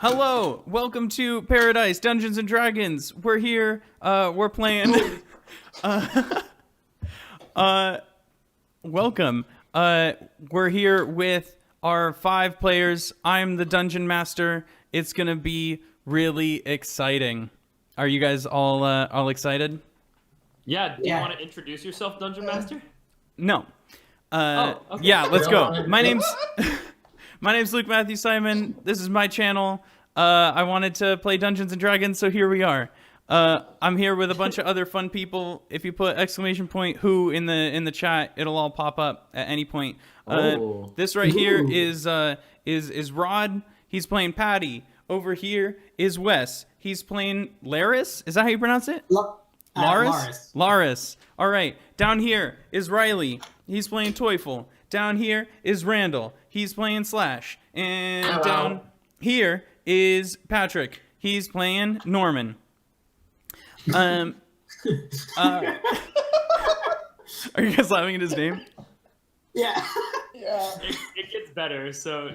Hello, welcome to Paradise Dungeons and Dragons. We're here. We're playing. Welcome. We're here with our 5 players. I'm the dungeon master. It's gonna be really exciting. Are you guys all excited? Yeah. Do you want to introduce yourself, dungeon master? No. Okay. Yeah, let's go. My name's Luke Matthew Simon. This is my channel. I wanted to play Dungeons and Dragons, so here we are. I'm here with a bunch of other fun people. If you put !who in the chat, it'll all pop up at any point. This right here is Rod. He's playing Patty. Over here is Wes. He's playing Laris. Is that how you pronounce it? Laris? Laris. All right. Down here is Riley. He's playing Teufel. Down here is Randle. He's playing Slash. And down here is Patrick. He's playing Norman. Are you guys laughing at his name? Yeah. It gets better, so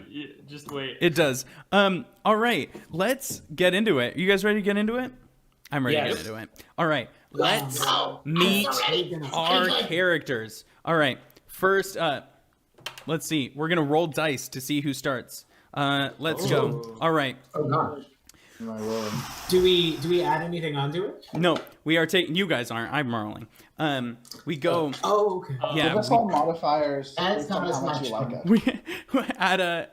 just wait. It does. All right. Let's get into it. You guys ready to get into it? I'm ready to get into it. All right. Let's meet our characters. All right. First, let's see. We're going to roll dice to see who starts. Let's go. All right. Oh gosh. Do we add anything onto it? No, we are taking. You guys aren't. I'm rolling. We go. Oh, okay. Yeah. Give us all modifiers. That's not as how much much you like fun. it. We add a.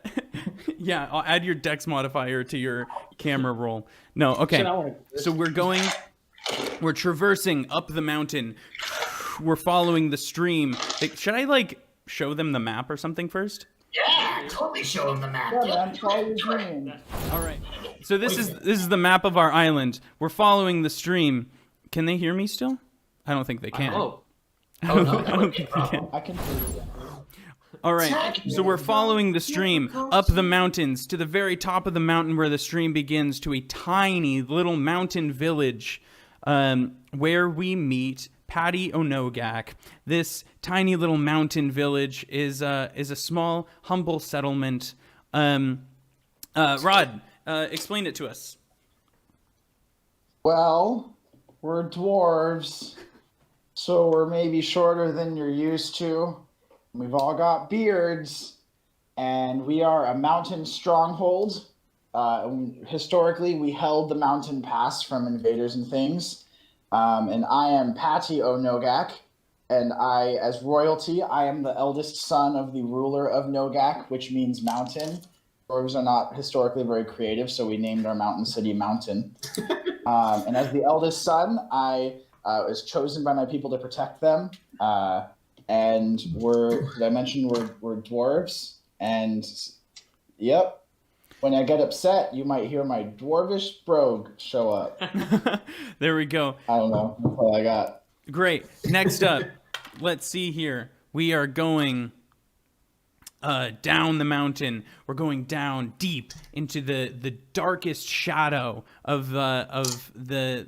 Yeah, I'll add your dex modifier to your camera roll. No, okay. So we're traversing up the mountain. We're following the stream. Should I show them the map or something first? Yeah, totally show them the map. Yeah, man, follow your dream. All right. So this is the map of our island. We're following the stream. Can they hear me still? I don't think they can. I don't think they can. I can see you. All right. So we're following the stream up the mountains to the very top of the mountain where the stream begins to a tiny little mountain village where we meet Patty Onogak. This tiny little mountain village is a small, humble settlement. Rod, explain it to us. Well, we're dwarves, so we're maybe shorter than you're used to. We've all got beards, and we are a mountain stronghold. Historically, we held the mountain pass from invaders and things. And I am Patty Onogak, and as royalty, I am the eldest son of the ruler of Nogak, which means mountain. Dwarves are not historically very creative, so we named our mountain city Mountain. And as the eldest son, I was chosen by my people to protect them. And as I mentioned, we're dwarves. And yep. When I get upset, you might hear my dwarvish brogue show up. There we go. I don't know. That's all I got. Great. Next up, let's see here. We are going down the mountain. We're going down deep into the darkest shadow of the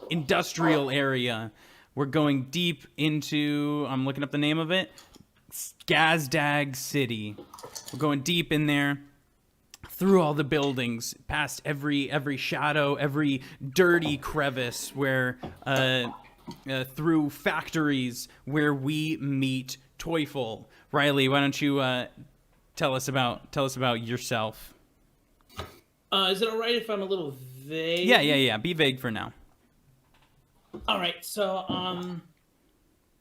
industrial area. We're going deep into, I'm looking up the name of it, Gazdag City. We're going deep in there. Through all the buildings, past every shadow, every dirty crevice, where through factories where we meet Teufel. Riley, why don't you tell us about yourself? Is it all right if I'm a little vague? Yeah. Be vague for now. All right. So,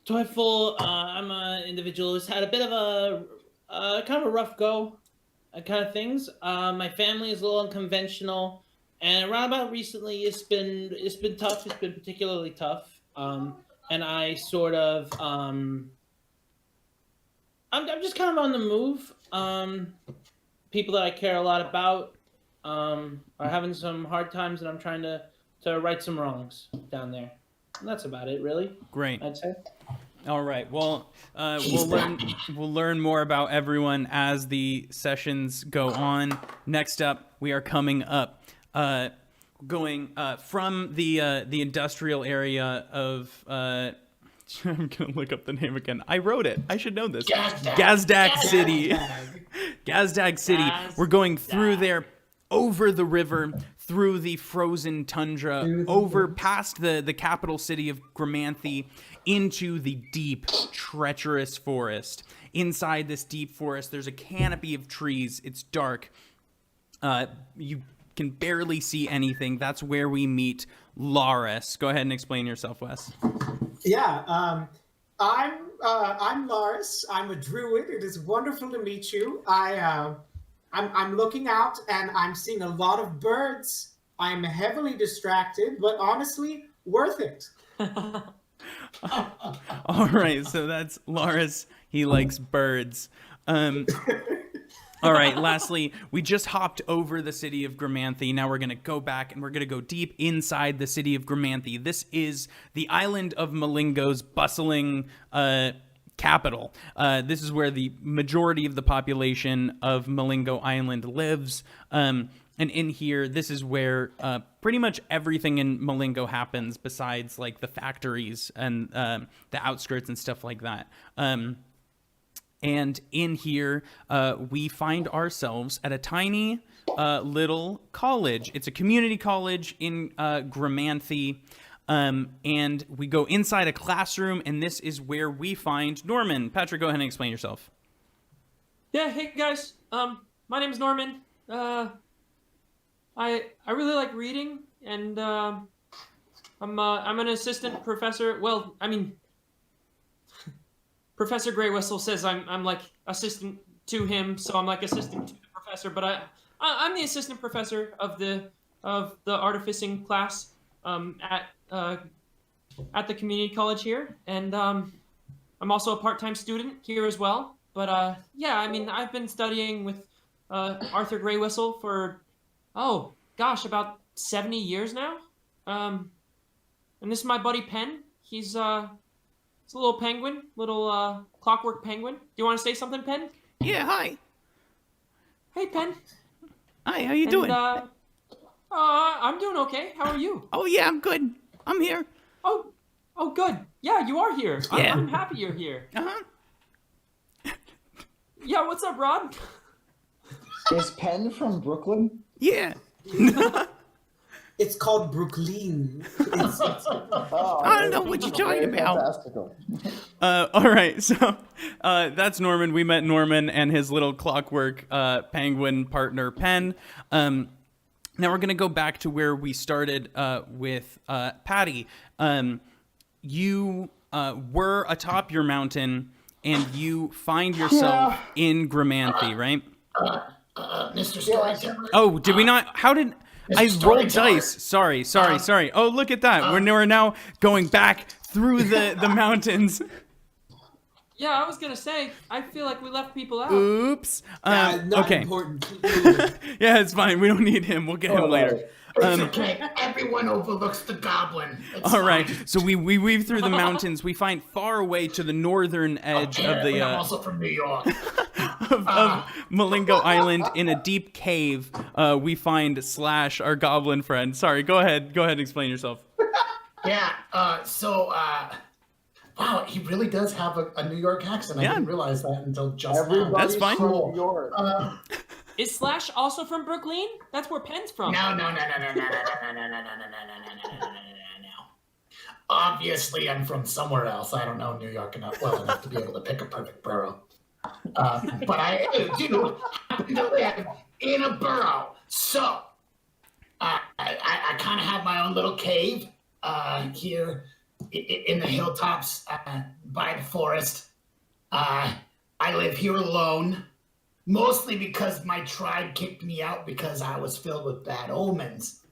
Teufel, I'm an individual who's had a bit of a kind of a rough go. Kind of things. My family is a little unconventional, and around about recently, it's been tough. It's been particularly tough, and I sort of I'm just kind of on the move. People that I care a lot about are having some hard times, and I'm trying to right some wrongs down there. And that's about it, really. Great. I'd say. All right. Well, we'll learn more about everyone as the sessions go on. Next up, we are coming up, going from the industrial area of. I'm gonna look up the name again. I wrote it. I should know this. Gazdag City. Gazdag City. We're going through there over the river, through the frozen tundra, over past the capital city of Gremanthy, into the deep, treacherous forest. Inside this deep forest, there's a canopy of trees. It's dark. You can barely see anything. That's where we meet Laris. Go ahead and explain yourself, Wes. Yeah, I'm Laris. I'm a druid. It is wonderful to meet you. I'm looking out and I'm seeing a lot of birds. I'm heavily distracted, but honestly, worth it. All right, so that's Laris. He likes birds. All right, lastly, we just hopped over the city of Gremanthy. Now we're going to go back and we're going to go deep inside the city of Gremanthy. This is the island of Malingo's bustling capital. This is where the majority of the population of Malingo Island lives. And in here, this is where pretty much everything in Malingo happens besides like the factories and the outskirts and stuff like that. And in here, we find ourselves at a tiny little college. It's a community college in Gremanthy. And we go inside a classroom, and this is where we find Norman. Patrick, go ahead and explain yourself. Yeah, hey guys. My name's Norman. I really like reading, and I'm an assistant professor. Well, I mean, Professor Greywhistle says I'm like assistant to him, so I'm like assistant to the professor. But I'm the assistant professor of the artificing class at the community college here, and I'm also a part-time student here as well. But yeah, I mean, I've been studying with Arthur Greywhistle for about 70 years now. And this is my buddy Penn. He's a little penguin, little clockwork penguin. Do you want to say something, Penn? Yeah, hi. Hey, Penn. Hi, how you doing? I'm doing okay. How are you? Oh, yeah, I'm good. I'm here. Oh, good. Yeah, you are here. Yeah. I'm happy you're here. Uh-huh. Yeah, what's up, Rod? Is Penn from Brooklyn? Yeah. It's called Brooklyn. Oh, I don't know what you're talking about. Fantastical. All right, so that's Norman. We met Norman and his little clockwork penguin partner, Penn. Now we're going to go back to where we started with Patty. You were atop your mountain, and you find yourself in Gremanthy, right? Mr. Storyteller. Oh, did we not? How did... I rolled Storyteller. dice. Sorry. Oh, look at that. We're now going back through the mountains. Yeah, I was gonna say, I feel like we left people out. Oops. Not okay. important. Keep moving. Yeah, it's fine. We don't need him. We'll get him later. It's okay. Everyone overlooks the goblin. It's All right. fine. So we weave through the mountains. We find far away to the northern edge of the I'm also from New York. of Malingo Island in a deep cave. We find Slash, our goblin friend. Sorry. Go ahead. And explain yourself. Yeah. Wow, he really does have a New York accent. I Yeah. didn't realize that until just now. Everybody's That's fine. from New York. Is Slash also from Brooklyn? That's where Penn's from. No. Obviously, I'm from somewhere else. I don't know New York enough well enough to be able to pick a perfect borough. But I do happen to live in a borough. So, I kind of have my own little cave here in the hilltops by the forest. I live here alone, mostly because my tribe kicked me out because I was filled with bad omens.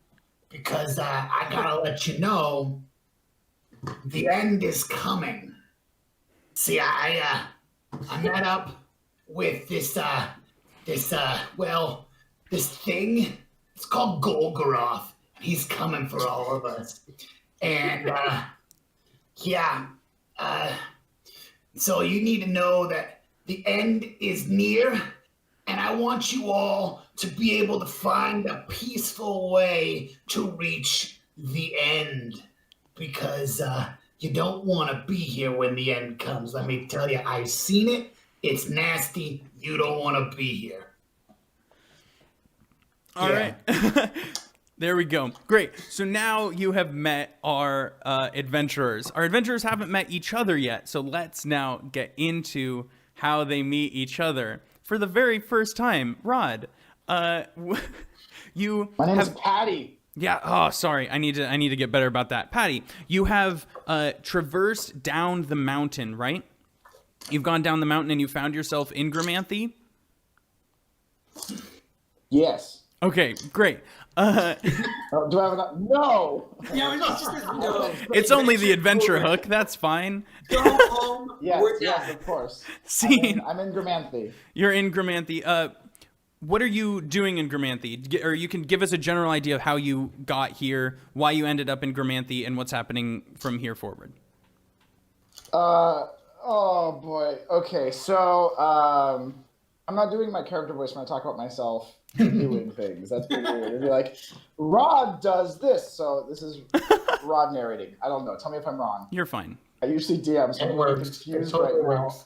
Because I gotta let you know, the end is coming. See, I met up with this thing. It's called Golgoroth. He's coming for all of us. And, so you need to know that the end is near, and I want you all to be able to find a peaceful way to reach the end. Because you don't want to be here when the end comes. Let me tell you, I've seen it. It's nasty. You don't want to be here. All right. There we go. Great. So now you have met our adventurers. Our adventurers haven't met each other yet, so let's now get into how they meet each other. For the very first time, Rod, you My name is have... Patty. Yeah. Oh, sorry. I need to get better about that. Patty, you have traversed down the mountain, right? You've gone down the mountain and you found yourself in Gremanthy? Yes. Okay, great. Do I have enough? No. Yeah, it's just no. It's only the adventure hook. That's fine. Go home. Yes, We're yes, done. of course. Scene. I'm in Gremanthy. You're in Gremanthy. What are you doing in Gremanthy? Or you can give us a general idea of how you got here, why you ended up in Gremanthy, and what's happening from here forward. Oh boy. Okay, so I'm not doing my character voice when I talk about myself doing things. That's pretty weird. It'd be like, Rod does this. So this is Rod narrating. I don't know. Tell me if I'm wrong. You're fine. I usually DM, so It I'm works. confused It totally right works.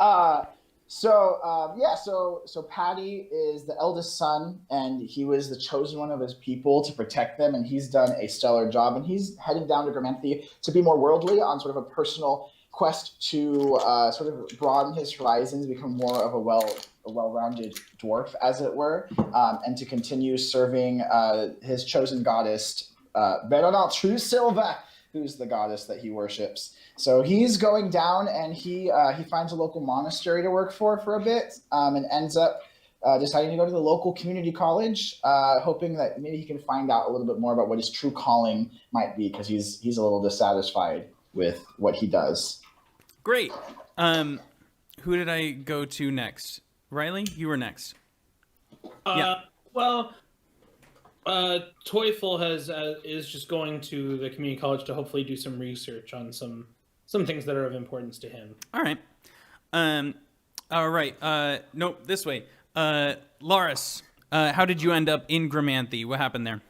now. So Patty is the eldest son, and he was the chosen one of his people to protect them, and he's done a stellar job. And he's heading down to Gremanthy to be more worldly on sort of a personal quest to sort of broaden his horizons, become more of a well-rounded dwarf, as it were, and to continue serving his chosen goddess, Beronal True Silva, who's the goddess that he worships. So he's going down, and he finds a local monastery to work for a bit, and ends up deciding to go to the local community college, hoping that maybe he can find out a little bit more about what his true calling might be, because he's a little dissatisfied with what he does. Great. Who did I go to next? Riley, you were next. Yeah. Well, Teufel is just going to the community college to hopefully do some research on some things that are of importance to him. All right. All right. Nope, this way. Laris, how did you end up in Gremanthy? What happened there?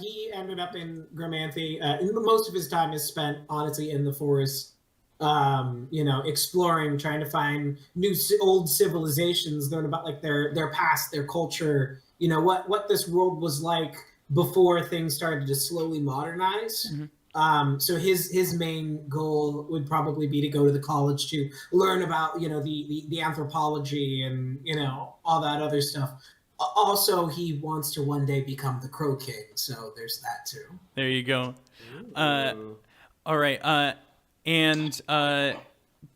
He ended up in Gremanthy. Most of his time is spent, honestly, in the forest, exploring, trying to find old civilizations, learn about like their past, their culture, what this world was like before things started to slowly modernize. Mm-hmm. So his main goal would probably be to go to the college to learn about, the anthropology and, all that other stuff. Also, he wants to one day become the Crow King, so there's that too. There you go. All right. And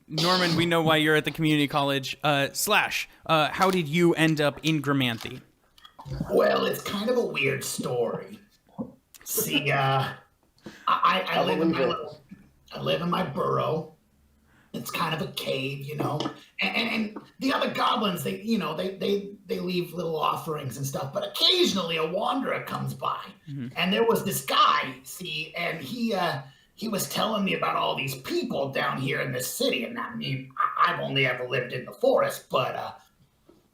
Norman, we know why you're at the community college. Slash, how did you end up in Gremanthy? Well, it's kind of a weird story. See, I live in my burrow. It's kind of a cave, and the other goblins, they leave little offerings and stuff, but occasionally a wanderer comes by. Mm-hmm. And there was this guy, see, and he was telling me about all these people down here in this city. And I mean, I've only ever lived in the forest, but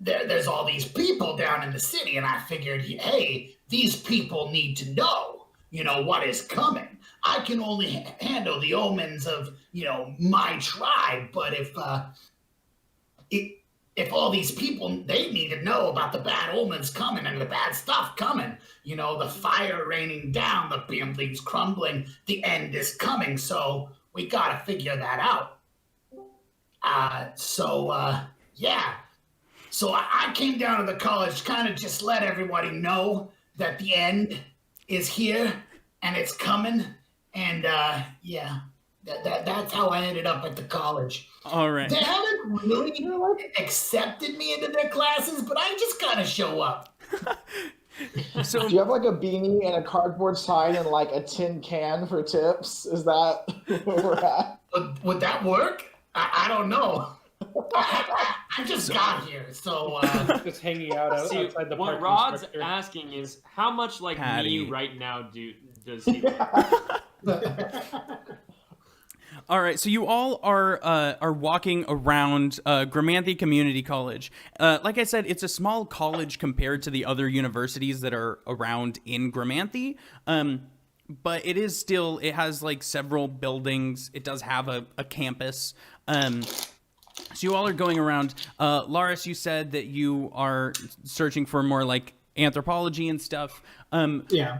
there's all these people down in the city, and I figured, hey, these people need to know, what is coming. I can only handle the omens of, my tribe, but if all these people, they need to know about the bad omens coming and the bad stuff coming, the fire raining down, the buildings crumbling, the end is coming, so we gotta figure that out. So I came down to the college, kind of just let everybody know that the end is here and it's coming, and that's how I ended up at the college. All right. They haven't really accepted me into their classes, but I just kind of show up. So, do you have like a beanie and a cardboard sign and like a tin can for tips? Is that where we're at? Would that work? I don't know. I just got here, so just hanging out outside the park. What Rod's asking is how much like Patty. me right now does he? All right, so you all are walking around Gremanthy Community College. Like I said, it's a small college compared to the other universities that are around in Gremanthy. But it has like several buildings. It does have a campus. So you all are going around. Laris, you said that you are searching for more like anthropology and stuff. Yeah.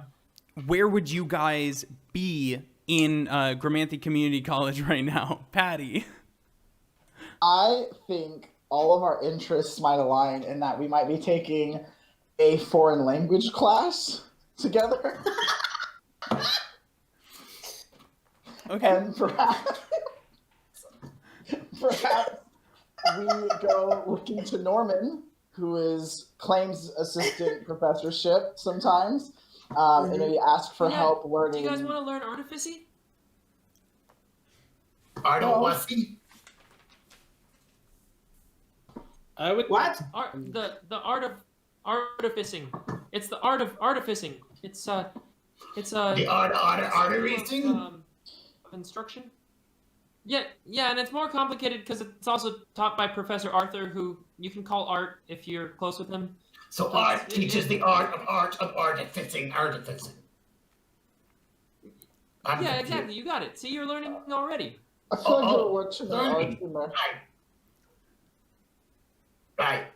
Where would you guys be in Gremanthy Community College right now? Patty. I think all of our interests might align in that we might be taking a foreign language class together. Okay. And perhaps we go looking to Norman, who claims assistant professorship sometimes, and maybe ask for help Do learning. you guys want to learn artificy? I don't want to see. I would. What? The art of artificing. It's the art of artificing. It's The art of racing? of instruction. Yeah, and it's more complicated because it's also taught by Professor Arthur, who you can call Art if you're close with him. So art teaches the art of artificing. I'm Yeah, confused. exactly. You got it. See, you're learning already. I feel like Oh, you're watching the learning. art in there. Right.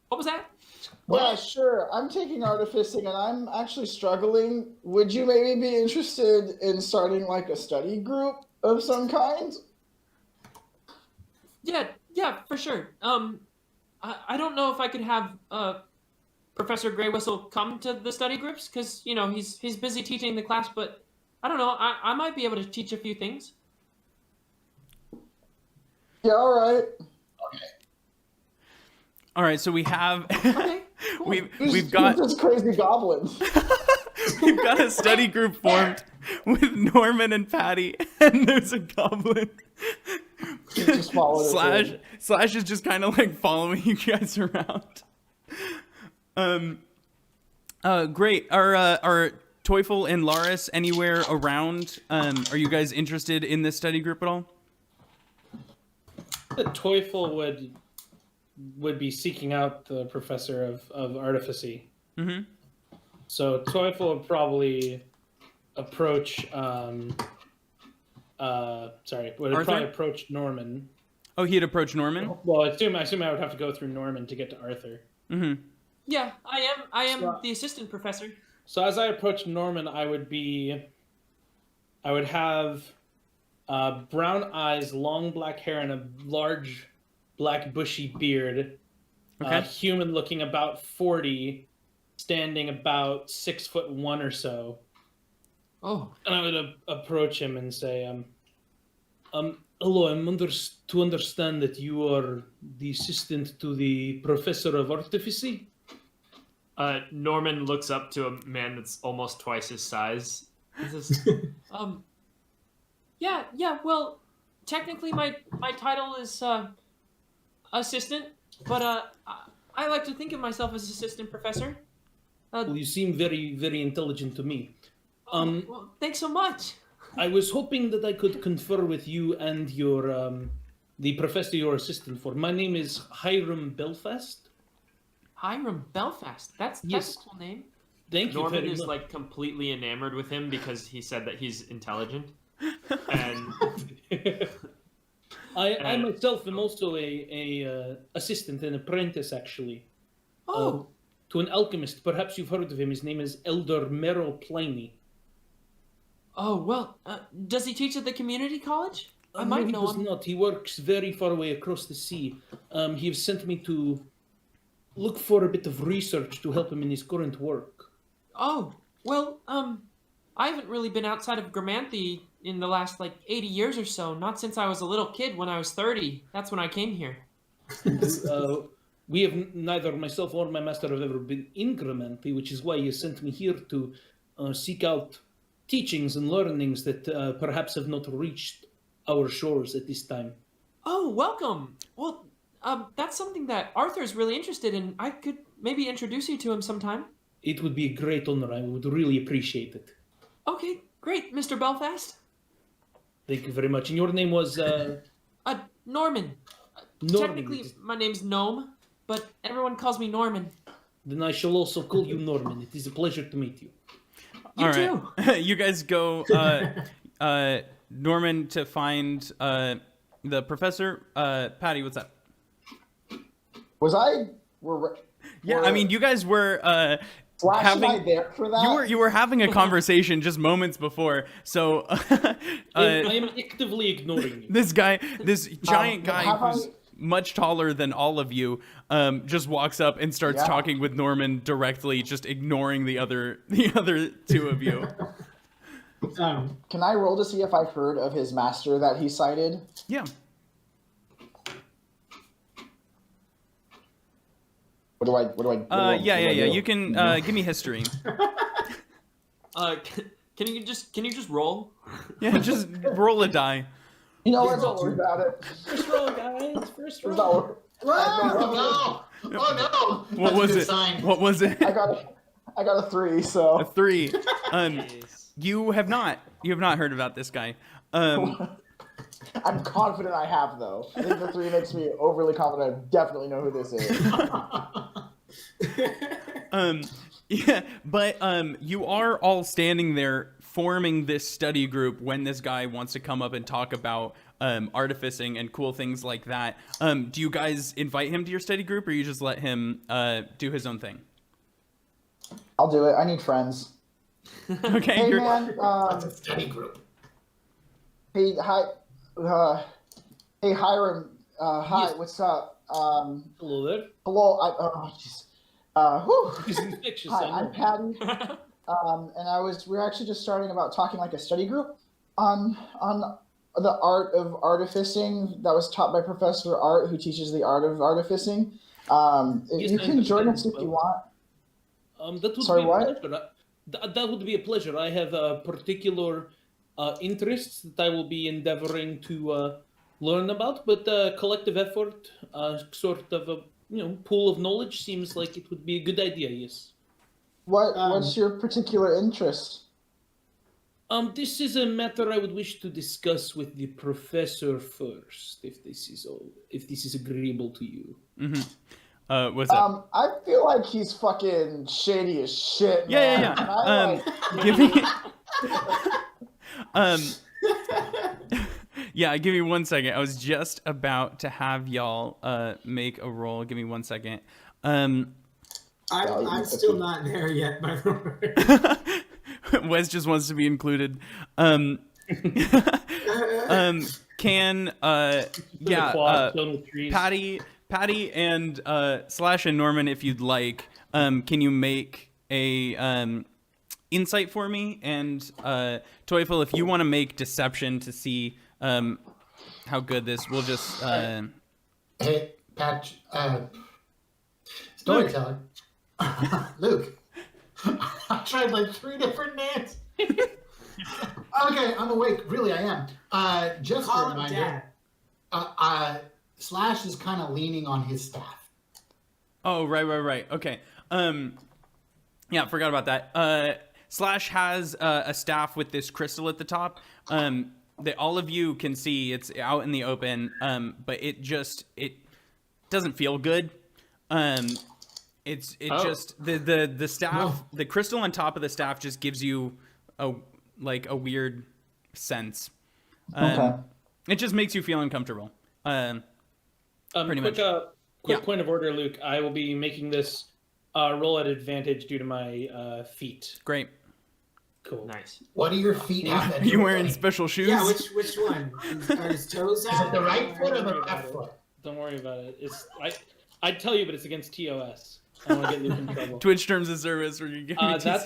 What was that? Yeah, sure. I'm taking artificing and I'm actually struggling. Would you maybe be interested in starting like a study group of some kind? Yeah, for sure. I don't know if I could have Professor Greywhistle come to the study groups because he's busy teaching the class, but I don't know. I might be able to teach a few things. Yeah, all right. All right, so we have Okay, cool. we've got this crazy goblins. we've got a study group formed with Norman and Patty, and there's a goblin. Just follow it. Slash is just kind of like following you guys around. Great. Are Teufel and Laris anywhere around? Are you guys interested in this study group at all? The Teufel would be seeking out the professor of artificy. Mm-hmm. So Teufel would probably approach Arthur? probably approach Norman. Oh, he'd approach Norman? Well, I assume I would have to go through Norman to get to Arthur. Mm-hmm. Yeah, I am the assistant professor. So as I approach Norman, I would have brown eyes, long black hair, and a large black bushy beard. Okay. Human looking about 40, standing about 6'1" or so. Oh, And I would approach him and say, hello, to understand that you are the assistant to the professor of artificy? Norman looks up to a man that's almost twice his size. He says, yeah. Well, technically, my title is assistant, but I like to think of myself as assistant professor. Well, you seem very, very intelligent to me. Well, thanks so much. I was hoping that I could confer with you and your the professor you're assistant for. My name is Hiram Belfast. Hiram Belfast. That's Yes. a cool name. Thank you Norman very is much. like completely enamored with him because he said that he's intelligent. And I myself am also a assistant, an apprentice, actually, Oh, to an alchemist. Perhaps you've heard of him. His name is Elder Merrill Pliny. well, does he teach at the community college? I No, might he know does him. not. He works very far away across the sea. He has sent me to look for a bit of research to help him in his current work. Oh, well, I haven't really been outside of Gremanthy in the last, 80 years or so. Not since I was a little kid when I was 30. That's when I came here. We have neither myself or my master have ever been in Gremanthy, which is why he sent me here to seek out teachings and learnings that perhaps have not reached our shores at this time. Oh, welcome. Well, that's something that Arthur's really interested in. I could maybe introduce you to him sometime. It would be a great honor. I would really appreciate it. Okay, great, Mr. Belfast. Thank you very much. And your name was Norman. Norman. Technically, my name's Gnome, but everyone calls me Norman. Then I shall also call you Norman. It is a pleasure to meet you. You All too. right. You guys go, Norman, to find the professor. Patty, what's up? Was I? Yeah, I mean, you guys were Slash and I there for that? you were having a conversation just moments before. So I am actively ignoring you. this giant guy have who's much taller than all of you, just walks up and starts talking with Norman directly, just ignoring the other two of you. Can I roll to see if I've heard of his master that he cited? Yeah. What do I? Yeah. You can give me history. Can you just roll? Yeah, just roll a die. You know what? Don't worry about it. First roll, guys. First roll. No. Oh no! Oh no! What That's a was good it? sign. What was it? I got a 3. So A 3. Nice. You have not heard about this guy. I'm confident I have, though. I think the 3 makes me overly confident. I definitely know who this is. Yeah, but you are all standing there forming this study group when this guy wants to come up and talk about artificing and cool things like that. Do you guys invite him to your study group, or you just let him do his own thing? I'll do it. I need friends. Okay. Hey, man. That's a study group. Hey, hi. Hey, Hiram. Hi. Yes. What's up? Hello there. Hello. Oh, jeez. Whew. He's infectious. Hi, I know. I'm Patty. And we're actually just starting about talking like a study group on the art of artificing that was taught by Professor Art, who teaches the art of artificing. Yes, You I can join us if understand. you want. That would Sorry, be what? a pleasure. That would be a pleasure. I have particular interests that I will be endeavoring to learn about, but collective effort, sort of a pool of knowledge, seems like it would be a good idea. Yes. What's your particular interest? This is a matter I would wish to discuss with the professor first, if this is agreeable to you. Mm-hmm. What's up? I feel like he's fucking shady as shit. Yeah. Man. Give me. Yeah, give me 1 second. I was just about to have y'all make a roll. Give me 1 second. I'm still not there yet, by the way. Wes just wants to be included. Patty and Slash and Norman, if you'd like, can you make a insight for me? And Teufel, if you want to make deception to see how good this, we'll just Hey, Patch. Storyteller. Luke. I tried like 3 different names. Okay, I'm awake. Really, I am. Just Call a him reminder. Dad. Slash is kind of leaning on his staff. Oh, right. Okay. Yeah, forgot about that. Slash has a staff with this crystal at the top. That all of you can see. It's out in the open. But it doesn't feel good. Just the staff, the crystal on top of the staff just gives you a weird sense. Okay. It just makes you feel uncomfortable. Pretty much. Quick point of order, Luke. I will be making this roll at advantage due to my feet. Great. Cool. Nice. What do your feet have? Are you wearing special shoes? Yeah, which one? Are his toes Is out? it the right foot or the Don't worry left about it. foot? Don't worry about it. I'd tell you, but it's against TOS. I don't want to get Luke in trouble. Twitch terms of service. Where you That's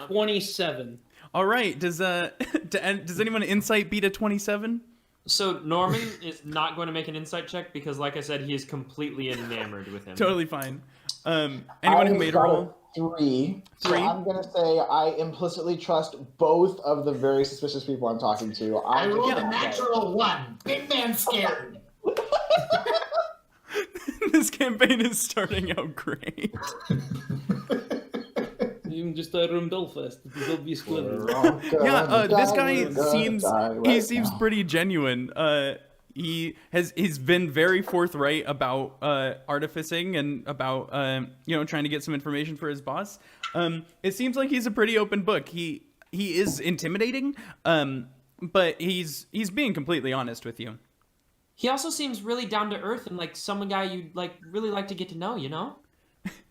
27. All right. Does anyone insight beat a 27? So Norman is not going to make an insight check because, like I said, he is completely enamored with him. Totally fine. Anyone who made a roll? 3. So 3? I'm gonna say I implicitly trust both of the very suspicious people I'm talking to. I rolled a natural 1. Big man scared. This campaign is starting out great. Even just Rumdelfest. It is obvious clever. Yeah, this guy seems pretty genuine. He's been very forthright about artificing and about trying to get some information for his boss. It seems like he's a pretty open book. He is intimidating, but he's being completely honest with you. he also seems really down to earth and like some guy you'd like really like to get to know, you know?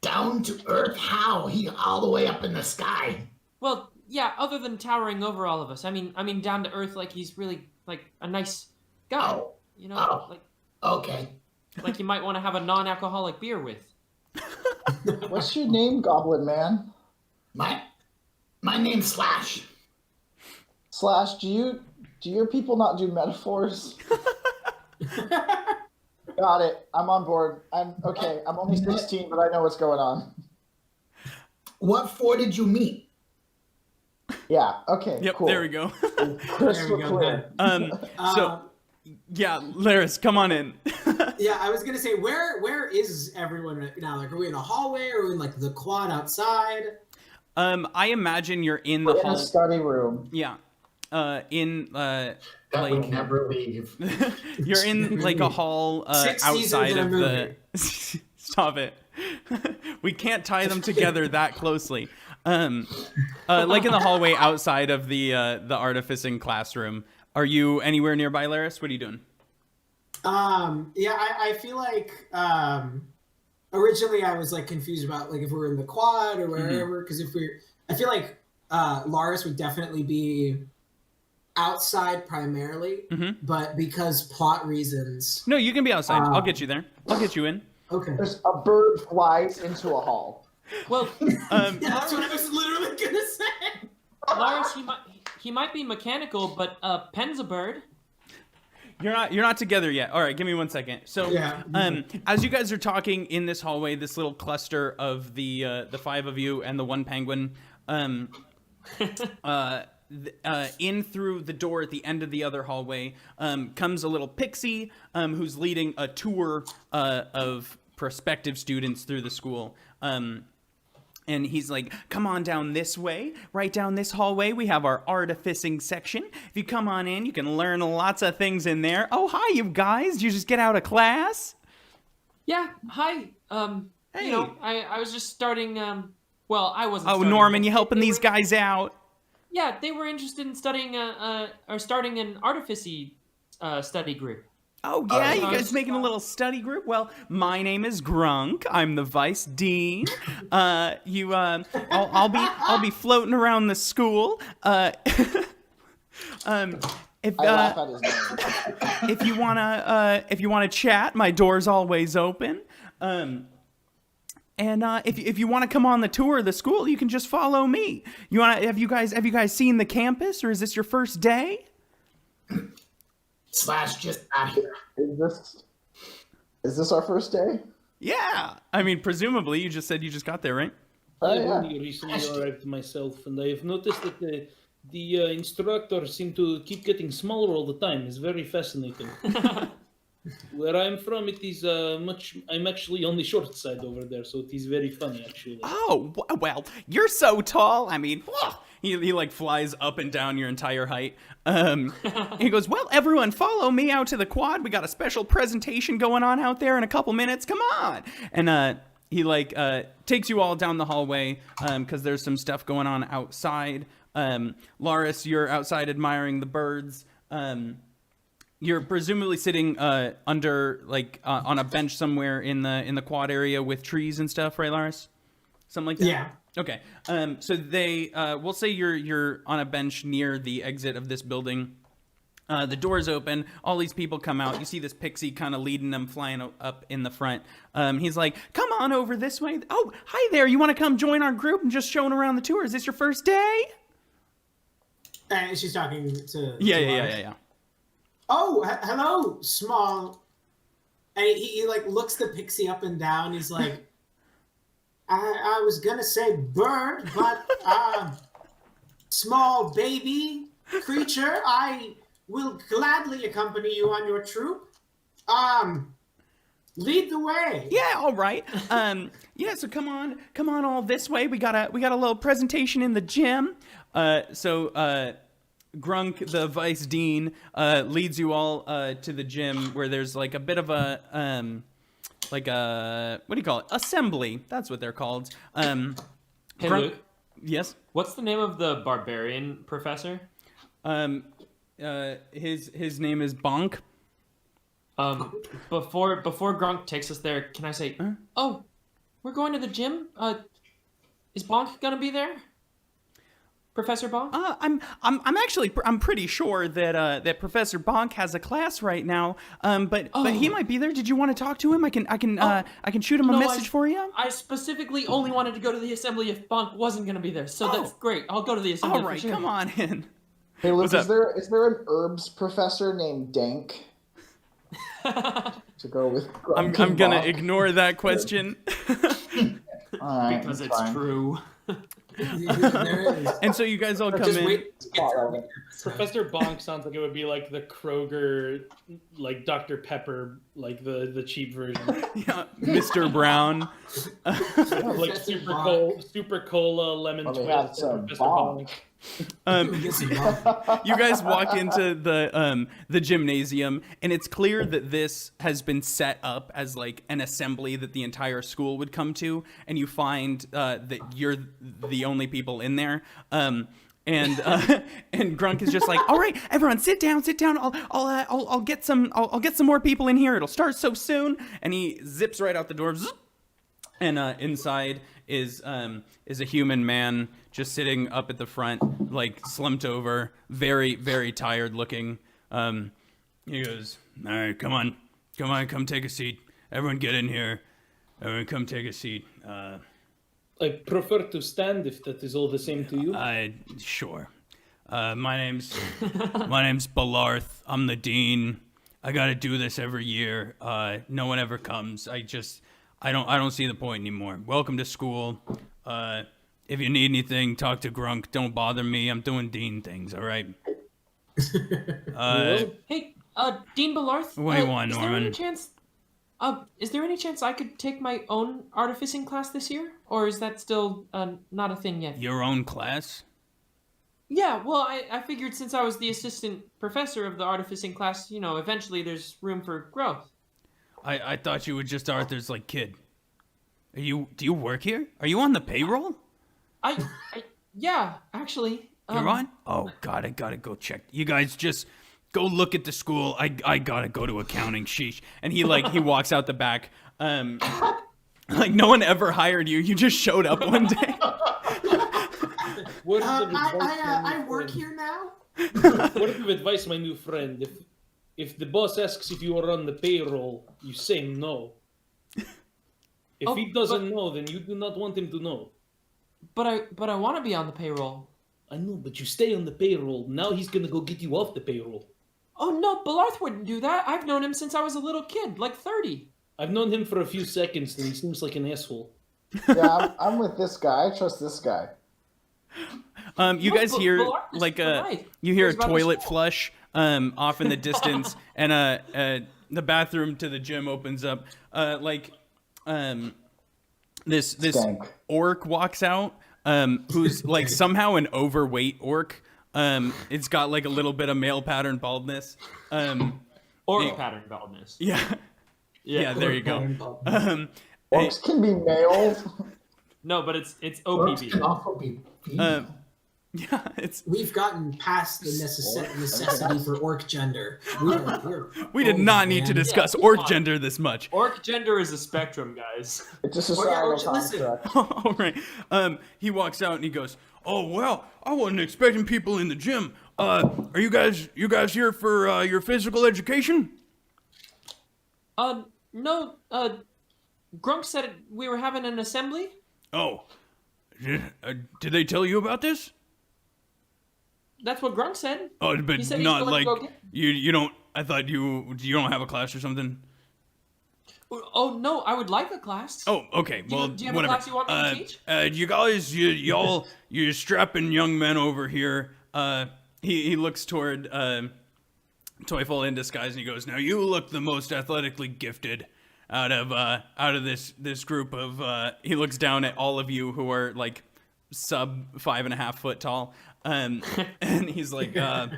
Down to earth? How? He all the way up in the sky. Well, yeah, other than towering over all of us. I mean down to earth like he's really like a nice guy. Oh. You know, Oh. like Okay. like you might want to have a non-alcoholic beer with. What's your name, Goblin Man? My name's Slash. Slash, do your people not do metaphors? Got it. I'm on board. I'm okay. I'm only 16, but I know what's going on. What for did you meet? Yeah. Okay. Yep, cool. there we go. Crystal There we go, clear. So, yeah, Laris, come on in. Yeah, I was gonna say, where is everyone right now? Like, are we in a hallway, or are we in like the quad outside? I imagine you're in the We're in hall. a study room. Yeah. That like would never leave. you're in like a hall Six outside seasons of in a the. Stop it. We can't tie them together that closely. Like in the hallway outside of the artificing classroom. Are you anywhere nearby, Laris? What are you doing? Yeah, I feel like originally I was like confused about like if we're in the quad or wherever, because I feel like Laris would definitely be outside primarily, but because plot reasons. No, you can be outside. I'll get you there. I'll get you in. Okay. There's a bird flies into a hall. Well, That's what I was literally gonna say. Laris, he might be mechanical, but Pen's a bird. You're not together yet. All right, give me 1 second. So, Yeah. As you guys are talking in this hallway, this little cluster of the 5 of you and the 1 penguin, in through the door at the end of the other hallway comes a little pixie who's leading a tour of prospective students through the school. And he's like, come on down this way, right down this hallway. We have our artificing section. If you come on in, you can learn lots of things in there. Oh, hi, you guys. Did you just get out of class? Yeah, hi. Hey. You know, I was just starting, well, I wasn't Oh, starting, Norman, but you helping they these were- guys out? Yeah, they were interested in studying, or starting an artificy, study group. Oh, yeah, you I guys was- making a little study group? Well, my name is Grunk. I'm the vice dean. I'll be floating around the school. If I laugh at his name. if you wanna chat, my door's always open. And if you want to come on the tour of the school, you can just follow me. Have you guys seen the campus, or is this your first day? Slash just got here. Is this our first day? Yeah. I mean, presumably, you just said you just got there, right? I've yeah. only recently arrived myself, and I have noticed that the instructors seem to keep getting smaller all the time. It's very fascinating. Where I'm from, it is I'm actually on the short side over there, so it is very funny, actually. Oh, well, you're so tall. I mean, he like flies up and down your entire height. He goes, well, everyone follow me out to the quad. We got a special presentation going on out there in a couple minutes. Come on. And he like takes you all down the hallway because there's some stuff going on outside. Laris, you're outside admiring the birds. You're presumably sitting under like on a bench somewhere in the quad area with trees and stuff, right, Laris? Something like that. Yeah. Okay. So they we'll say you're on a bench near the exit of this building. The door's open. All these people come out. You see this pixie kind of leading them, flying up in the front. He's like, "Come on over this way." Oh, hi there. You want to come join our group and just showing around the tour? Is this your first day? And she's talking to. Yeah. Oh, hello, small. And he like looks the pixie up and down. He's like, I was gonna say bird, but small baby creature, I will gladly accompany you on your troop. Lead the way. Yeah, all right. Yeah, so come on all this way. We got a little presentation in the gym. Grunk, the vice dean, leads you all to the gym where there's like a bit of a what do you call it? Assembly. That's what they're called. Hey, Grunk, Luke, yes. what's the name of the barbarian professor? His name is Bonk. Before Grunk takes us there, can I say, oh, we're going to the gym? Is Bonk gonna be there? Professor Bonk? I'm pretty sure that that Professor Bonk has a class right now. But he might be there. Did you want to talk to him? I can shoot him a message for you. I specifically only wanted to go to the assembly if Bonk wasn't gonna be there, so that's great. I'll go to the assembly. All right, for sure. come on in. Hey, Luke, What's up? is there an herbs professor named Dank to go with? I'm Grunk and gonna Bonk? ignore that question. All right, Because that's it's fine. true. There is. And so you guys all come Just in. wait. Professor Bonk sounds like it would be like the Kroger, like Dr. Pepper, like the cheap version. Yeah, Mr. Brown. Like Professor super Bonk. super cola lemon Well, they twist. had some Professor Bonk. Yes, you are. You guys walk into the gymnasium, and it's clear that this has been set up as like an assembly that the entire school would come to, and you find that you're the only people in there. And Grunk is just like, all right, everyone, sit down. I'll get some more people in here. It'll start so soon. And he zips right out the door. Zzz, and inside is a human man just sitting up at the front, like slumped over, very, very tired looking. He goes, all right, come on, come take a seat. Everyone get in here. Everyone come take a seat. I prefer to stand if that is all the same to you. Sure. My name's Balarth. I'm the dean. I gotta do this every year. No one ever comes. I don't see the point anymore. Welcome to school. If you need anything, talk to Grunk. Don't bother me. I'm doing dean things, all right? Hey, Dean Balarth. What do you want, is there Norman? any chance? Is there any chance I could take my own artificing class this year, or is that still not a thing yet? Your own class? Yeah, well, I figured since I was the assistant professor of the artificing class, eventually there's room for growth. I thought you were just Arthur's like kid. Do you work here? Are you on the payroll? Yeah, actually. You're on? Oh God, I gotta go check. You guys just go look at the school. I gotta go to accounting. Sheesh. And he walks out the back. Like no one ever hired you. You just showed up one day. Word of advice, my I new work friend. here now. Word of advice, my new friend. If the boss asks if you are on the payroll, you say no. If he doesn't know, then you do not want him to know. But I want to be on the payroll. I know, but you stay on the payroll. Now he's gonna go get you off the payroll. Oh no, Balarth wouldn't do that. I've known him since I was a little kid, like 30. I've known him for a few seconds, and he seems like an asshole. Yeah, I'm with this guy. I trust this guy. You guys hear Balarth is like polite. you hear a He's about to toilet school. flush off in the distance, and the bathroom to the gym opens up. This Stank. orc walks out, who's like somehow an overweight orc. It's got like a little bit of male pattern baldness. Or pattern baldness. Yeah, yeah. There you go. Orcs can be males. No, but it's Orcs OPB. can also be female. Yeah, it's We've gotten past the necessity for orc gender. we did not need to discuss Yeah, orc come on. gender this much. Orc gender is a spectrum, guys. It's a societal listen. construct. All right. He walks out and he goes, "Oh well, I wasn't expecting people in the gym. Are you guys here for your physical education?" No, Grunk said we were having an assembly. Oh, did they tell you about this? That's what Grunk said. Oh, but He said he's not going like to go get- you don't. I thought you don't have a class or something. Oh no, I would like a class. Oh, okay. Do you- Well, do you have a whatever. class you want me to teach? You guys, you strapping young men over here. He looks toward Teufel in disguise and he goes, "Now you look the most athletically gifted out of this group of." He looks down at all of you who are like sub 5.5 foot tall, and he's like, "Yeah,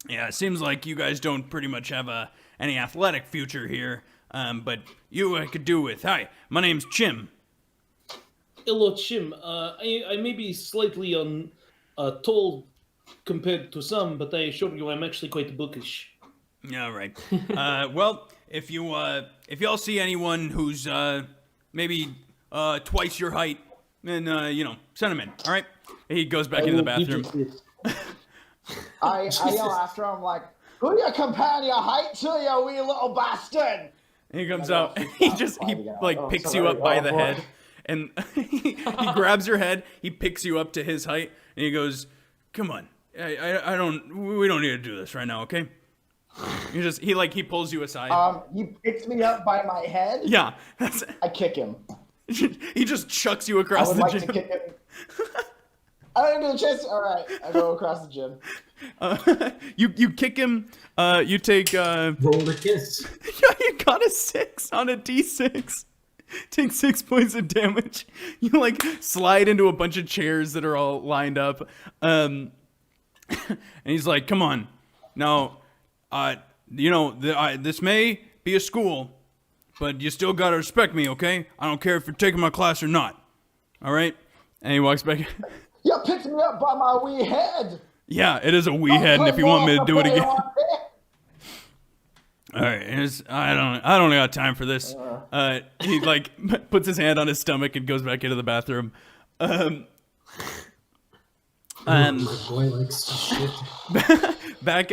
it seems like you guys don't pretty much have any athletic future here." But you I could do with. Hi, my name's Chim. Hello, Chim. I may be slightly tall compared to some, but I assure you I'm actually quite bookish. Yeah, right. Well, if y'all see anyone who's maybe twice your height, then send him in. All right. He goes back into the bathroom. I yell after him like, "Who you compare your height to, you wee little bastard?" And he comes out. He picks you up by the head, and he grabs your head. He picks you up to his height, and he goes, "Come on, we don't need to do this right now, okay?" He pulls you aside. He picks me up by my head. Yeah, I kick him. He just chucks you across I would the like gym. to kick him. I don't do the chest. All right, I go across the gym. You kick him. You take. Roll the kiss. Yeah, you got a 6 on a d6. Take 6 points of damage. You slide into a bunch of chairs that are all lined up. And he's like, "Come on, now, this may be a school, but you still gotta respect me, okay? I don't care if you're taking my class or not. All right?" And he walks back. You picked me up by my wee head. Yeah, it is a wee head, and if you want me to do it again. All right, I don't got time for this. He puts his hand on his stomach and goes back into the bathroom. My boy likes to shit. Back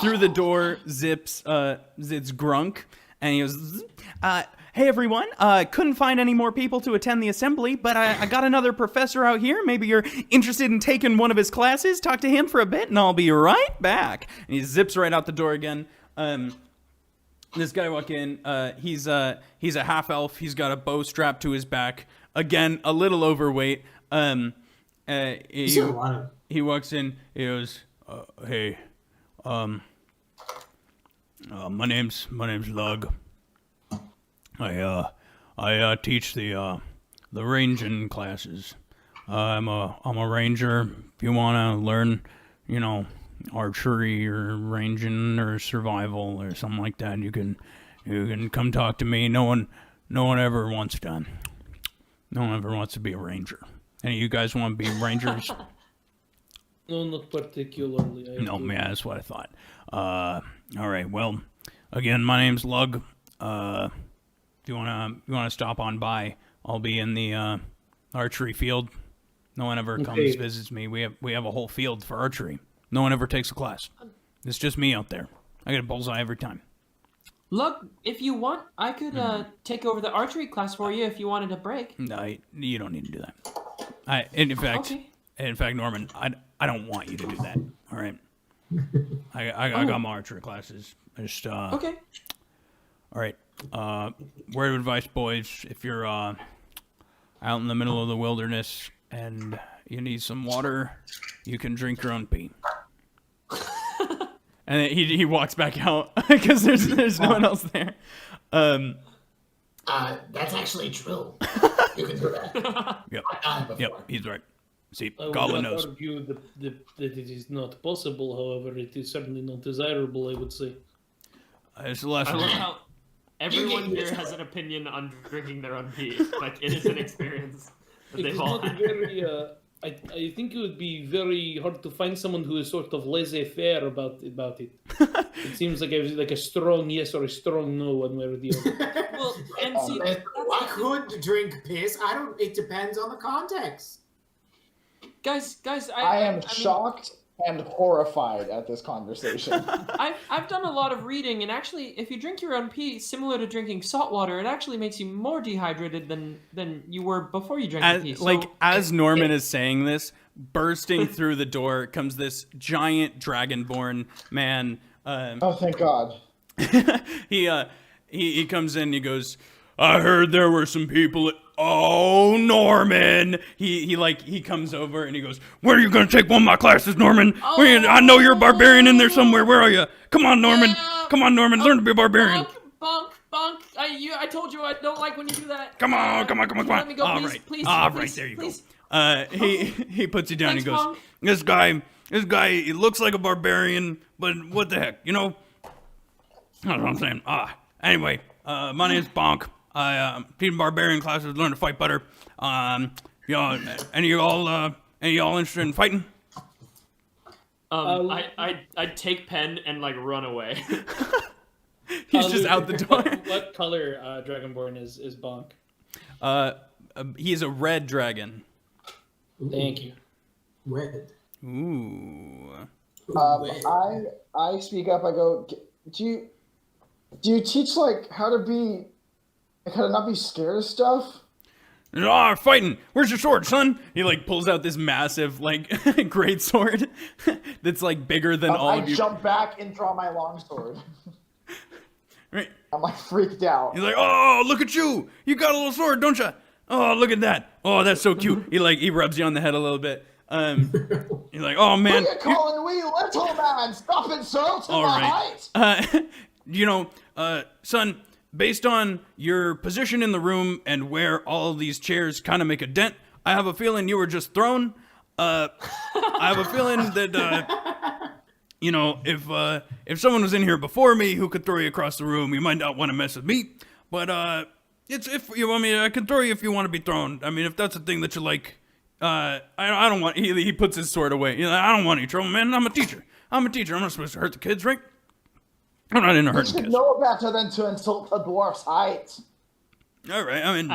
through the door zips Grunk, and he goes, "Hey everyone, couldn't find any more people to attend the assembly, but I got another professor out here. Maybe you're interested in taking one of his classes. Talk to him for a bit, and I'll be right back." And he zips right out the door again. This guy walk in. He's a half elf. He's got a bow strapped to his back. Again, a little overweight. He walks in. He goes, "Hey, my name's Lug. I teach the ranging classes. I'm a ranger. If you want to learn, archery or ranging or survival or something like that, you can come talk to me. No one ever wants to. No one ever wants to be a ranger. Any of you guys want to be rangers?" No, not particularly. No, yeah, that's what I thought. All right. Well, again, my name's Lug. If you wanna stop on by, I'll be in the archery field. No one ever comes visits me. We have a whole field for archery. No one ever takes a class. It's just me out there. I get a bullseye every time. Look, if you want, I could take over the archery class for you if you wanted a break. No, you don't need to do that. In fact, Norman, I don't want you to do that. All right. I got my archery classes. Okay. All right. Word of advice, boys: if you're out in the middle of the wilderness and you need some water, you can drink your own pee. And then he walks back out because there's no one else there. That's actually true. You can do that. Yep, he's right. See, Goblin knows. I would argue that it is not possible. However, it is certainly not desirable, I would say. It's a lesson. I love how everyone here has an opinion on drinking their own pee. Like, it is an experience that they've all had. I think it would be very hard to find someone who is sort of laissez-faire about it. It seems like a strong yes or a strong no, one way or the other. Well, and see, I could drink piss. It depends on the context. guys, I am shocked and horrified at this conversation. I've done a lot of reading, and actually, if you drink your own pee, similar to drinking salt water, it actually makes you more dehydrated than you were before you drank the pee. So, as Norman is saying this, bursting through the door comes this giant dragonborn man. Oh, thank God. He comes in and he goes, "I heard there were some people Oh, Norman! He comes over and he goes, "Where are you gonna take one of my classes, Norman? I know you're a barbarian in there somewhere. Where are you? Come on, Norman! Come on, Norman! Learn to be a barbarian." Bonk! I told you I don't like when you do that. Come on! Let me go, All please, right, please, all please, right. There you please. go. He puts you down. Thanks, He goes, Bonk. "This guy, he looks like a barbarian, but what the heck, you know?" That's what I'm saying. Anyway, my name's Bonk. I teach barbarian classes, learn to fight better. Any of y'all interested in fighting? I take pen and like run away. He's just Luke, out the door. What color Dragonborn is Bonk? He is a red dragon. Thank you. Red. Ooh. I speak up. I go, do you teach like how to not be scared of stuff? Ah, fighting! Where's your sword, son? He like pulls out this massive like great sword that's like bigger than all I of you. jump back and draw my longsword. Right. I'm like freaked out. He's like, oh, look at you! You got a little sword, don't you? Oh, look at that! Oh, that's so cute. He rubs you on the head a little bit. He's like, oh man. What are you calling me little man? Stop insulting All my right. height. Son, based on your position in the room and where all of these chairs kind of make a dent, I have a feeling you were just thrown. I have a feeling that, if someone was in here before me who could throw you across the room, you might not want to mess with me. But if you want me, I can throw you if you want to be thrown. I mean, if that's a thing that you like. I don't want. He puts his sword away. He's like, I don't want any trouble, man. I'm a teacher. I'm not supposed to hurt the kids, right? I'm not into You hurting should kids. know better than to insult a dwarf's height. All right. I mean,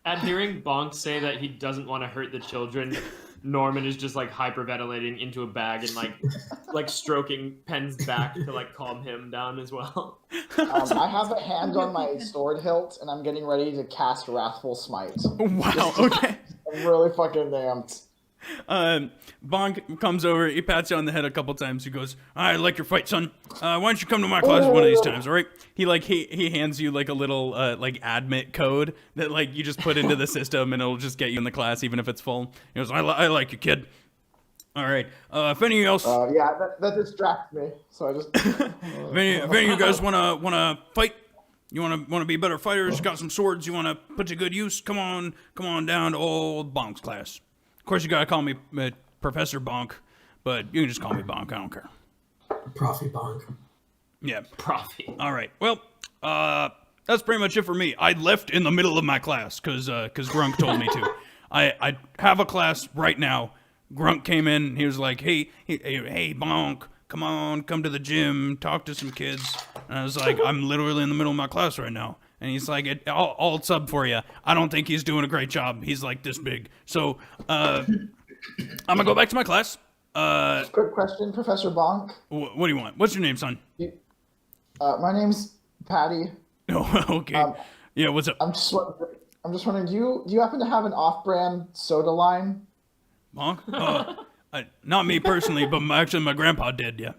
At hearing Bonk say that he doesn't want to hurt the children, Norman is just like hyperventilating into a bag and like stroking Pen's back to like calm him down as well. I have a hand on my sword hilt, and I'm getting ready to cast Wrathful Smite. wow. Okay. I'm really fucking amped. Bonk comes over. He pats you on the head a couple times. He goes, "I like your fight, son. Why don't you come to my class one of these times? All right." He hands you like a little like admit code that like you just put into the system and it'll just get you in the class even if it's full. He goes, I like you, kid. All right. If any else, Yeah, that distracts me. So I just. if any of you guys wanna fight, you wanna be better fighters, got some swords, you wanna put to good use, come on down to old Bonk's class. Of course, you gotta call me Professor Bonk, but you can just call me Bonk. I don't care. Profi Bonk. Yeah. Profit. All right. Well, that's pretty much it for me. I left in the middle of my class because Grunk told me to. I have a class right now. Grunk came in. He was like, hey, Bonk, come to the gym, talk to some kids. And I was like, I'm literally in the middle of my class right now. And he's like, I'll sub for you. I don't think he's doing a great job. He's like this big. So I'm gonna go back to my class. Quick question, Professor Bonk. What do you want? What's your name, son? My name's Patty. Oh, okay. Yeah, what's up? I'm just wondering, do you happen to have an off-brand soda line? Bonk? Not me personally, but actually my grandpa did, yeah.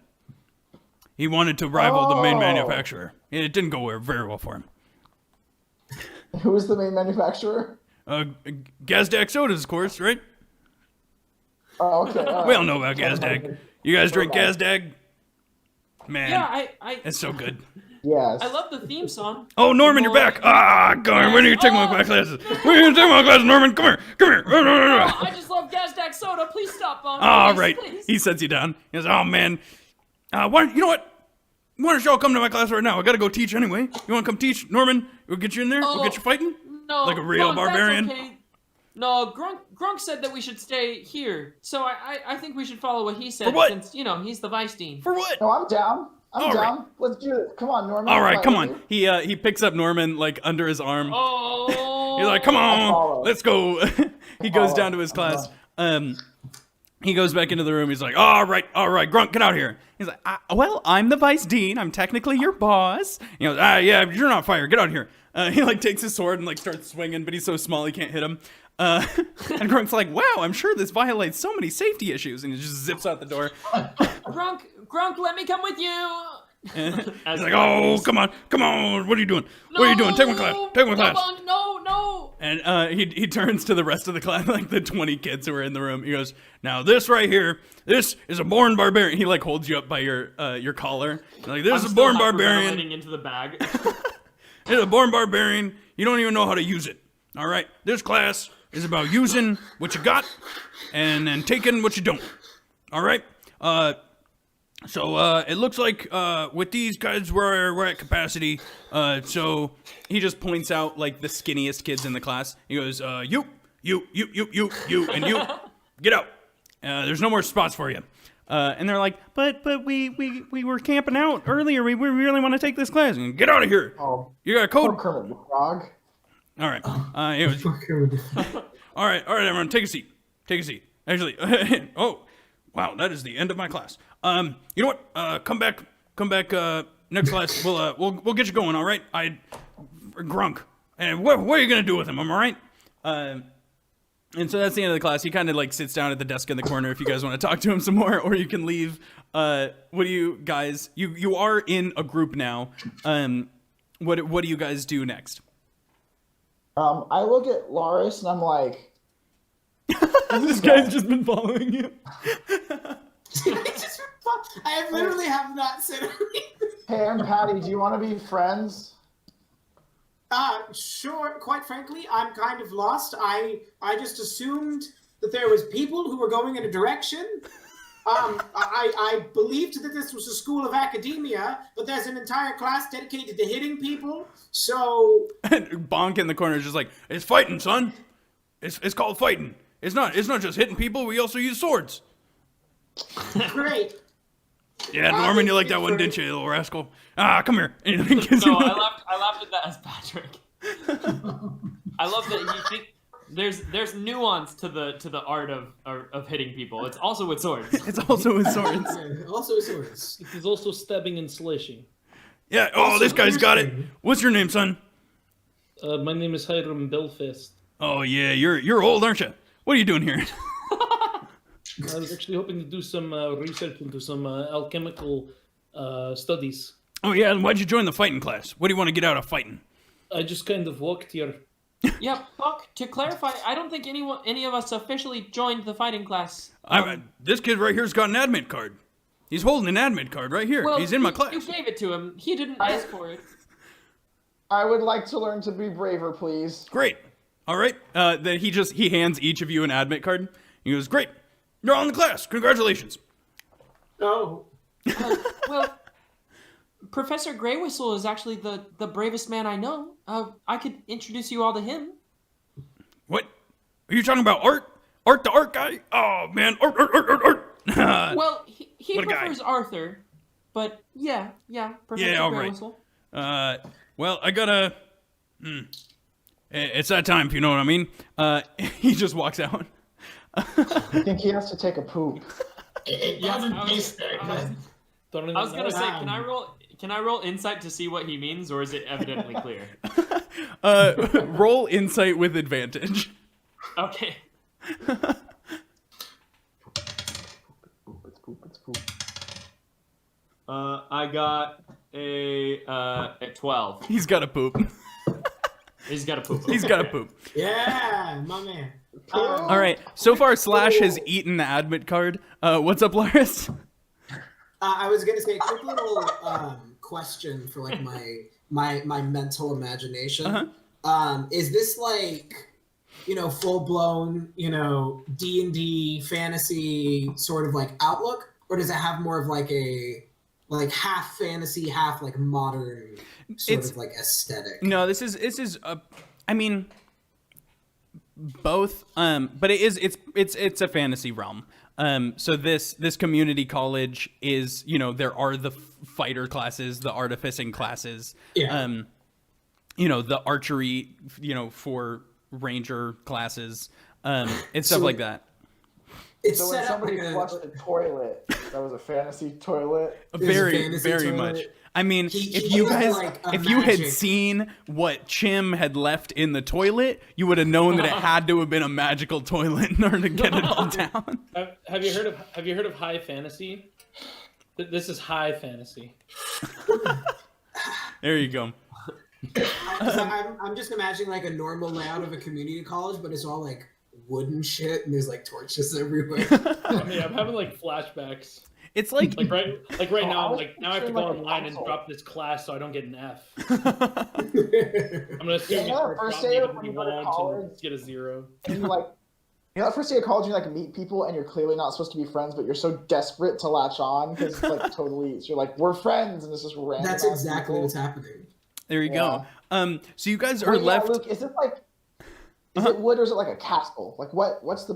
He wanted to rival the main manufacturer. It didn't go very well for him. Who is the main manufacturer? Gazdag sodas, of course, right? Oh, okay. We all know about Gazdag. You guys drink Gazdag? Man, Yeah, it's so good. Yes. I love the theme song. Oh, Norman, you're back. God, when are you taking my classes? When are you taking my classes, Norman? Come here. I just love Gazdag soda. Please stop, Bonk. All Please, right. please. He sets you down. He goes, oh, man. You know what? Why don't y'all come to my class right now? I gotta go teach anyway. You wanna come teach? Norman, we'll get you in there. We'll get you fighting. No, Like a real Grunk, barbarian? That's okay. No, Grunk said that we should stay here. So I think we should follow what he said. For what? Since, he's the vice dean. For what? No, I'm down. I'm All down. right. Let's do it. Come on, Norman. All right, Fight come with on. you. He picks up Norman like under his arm. Oh. He's like, come on, follow. let's go. He goes follow. down to his class. He goes back into the room. He's like, all right, Grunt, get out here. He's like, well, I'm the vice dean. I'm technically your boss. He goes, yeah, you're not fired. Get out here. He like takes his sword and like starts swinging, but he's so small he can't hit him. And Grunk's like, wow, I'm sure this violates so many safety issues. And he just zips out the door. Grunk, let me come with you. He's like, oh, come on. What are you doing? What are you doing? Take my class. Bonk, no. And he turns to the rest of the class, like the 20 kids who are in the room. He goes, now this right here, this is a born barbarian. He like holds you up by your collar. He's like, this is a born barbarian. Into the bag. It's a born barbarian. You don't even know how to use it. All right, this class is about using what you got and then taking what you don't. All right. So it looks like with these guys we're at capacity. So he just points out like the skinniest kids in the class. He goes, you, and you, get out. There's no more spots for you. And they're like, but we were camping out earlier. We really want to take this class. And get out of here. Oh, You got a code? poor Kermit the Frog. All right. Anyways. All right, everyone, take a seat. Take a seat. Actually, oh, wow, that is the end of my class. You know what? Come back. Next class, we'll get you going. All right? Grunk. And what are you gonna do with him? Am I right? And so that's the end of the class. He kind of like sits down at the desk in the corner if you guys want to talk to him some more, or you can leave. What do you guys? You are in a group now. What do you guys do next? I look at Laris and I'm like, This guy's just been following you. I literally have not said anything. hey, I'm Patty. Do you want to be friends? Sure. Quite frankly, I'm kind of lost. I just assumed that there was people who were going in a direction. I believed that this was a school of academia, but there's an entire class dedicated to hitting people. So Bonk in the corner is just like, it's fighting, son. It's called fighting. It's not just hitting people. We also use swords. great. Yeah, Norman, you like that one, didn't you, you little rascal? Come here. And he gives No, him- I laughed at that as Patrick. I love that you think there's nuance to the art of hitting people. It's also with swords. It's also with swords. Also swords. It is also stabbing and slashing. Yeah. Oh, this guy's got it. What's your name, son? My name is Hiram Belfast. Oh yeah, you're old, aren't you? What are you doing here? I was actually hoping to do some research into some alchemical studies. Oh yeah, and why'd you join the fighting class? What do you want to get out of fighting? I just kind of walked here. Yeah, Buck, to clarify, I don't think any of us officially joined the fighting class. This kid right here's got an admit card. He's holding an admit card right here. Well, He's in my class. You gave it to him. He didn't ask for it. I would like to learn to be braver, please. Great. All right. Then he hands each of you an admit card. He goes, great. You're all in the class. Congratulations. Oh. Well, Professor Greywhistle is actually the bravest man I know. I could introduce you all to him. What? Are you talking about Art? Art the art guy? Oh man, Art. Well, he What a guy. prefers Arthur, but yeah, Professor Yeah, all right. Greywhistle. Well, I gotta. It's that time, if you know what I mean. He just walks out. I think he has to take a poop. It doesn't taste very good. I was gonna say, can I roll insight to see what he means, or is it evidently clear? Roll insight with advantage. Okay. It's poop. I got a 12. He's got a poop. He's got a poop. He's got a poop. Yeah, my man. All right. So far, Slash has eaten the admit card. What's up, Laris? I was gonna say a quick little question for like my mental imagination. Is this like, full blown, D&D fantasy sort of like outlook, or does it have more of like a half fantasy, half like modern sort of like aesthetic? No, this is I mean, both. But it's a fantasy realm. So this community college is, there are the fighter classes, the artificing classes, Yeah. The archery, for ranger classes, and stuff like that. It's So when set up somebody like flushed a toilet, that was a fantasy toilet. Very, fantasy very toilet. much. I mean, if you guys, if you had seen what Chim had left in the toilet, you would have known that it had to have been a magical toilet in order to get it all down. Have you heard of high fantasy? This is high fantasy. There you go. I'm just imagining like a normal layout of a community college, but it's all like wooden shit and there's like torches everywhere. Yeah, I'm having like flashbacks. It's like right now. Now I have to go like an online and asshole. drop this class so I don't get an F. I'm gonna assume Yeah, you first drop day me of to when be you go to one college. and get a 0. And that first day of college, you meet people, and you're clearly not supposed to be friends, but you're so desperate to latch on because it's like totally. So you're like, we're friends, and it's just random. That's ass exactly people. what's happening. there you go. So you guys are Wait, yeah, left. Luke, is this like? Is it wood or is it like a castle? Like what is It what's the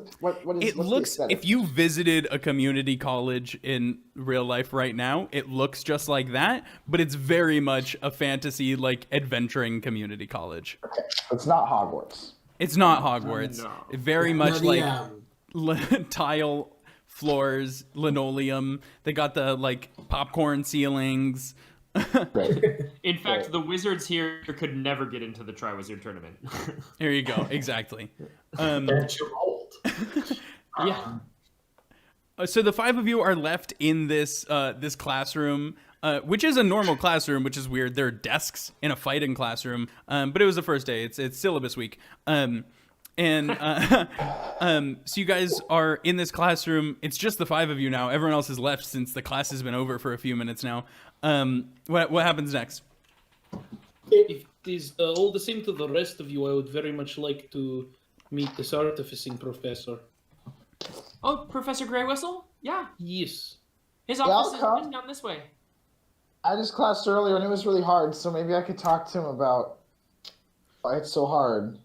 looks, aesthetic? if you visited a community college in real life right now, it looks just like that, but it's very much a fantasy, like, adventuring community college. Okay, so it's not Hogwarts. It's not Hogwarts. No. Very much No, like tile floors, linoleum. They got the, like, popcorn ceilings. Great. In fact, the wizards here could never get into the Triwizard Tournament. There you go. Exactly. They're too old. Yeah. So the 5 of you are left in this this classroom, which is a normal classroom, which is weird. There are desks in a fighting classroom, but it was the first day. It's syllabus week, and so you guys are in this classroom. It's just the 5 of you now. Everyone else has left since the class has been over for a few minutes now. What happens next? If it is all the same to the rest of you, I would very much like to meet this artificing professor. Oh, Professor Greywhistle? Yeah. Yes. His I'll office is come. just down this way. I just classed earlier and it was really hard, so maybe I could talk to him about why it's so hard.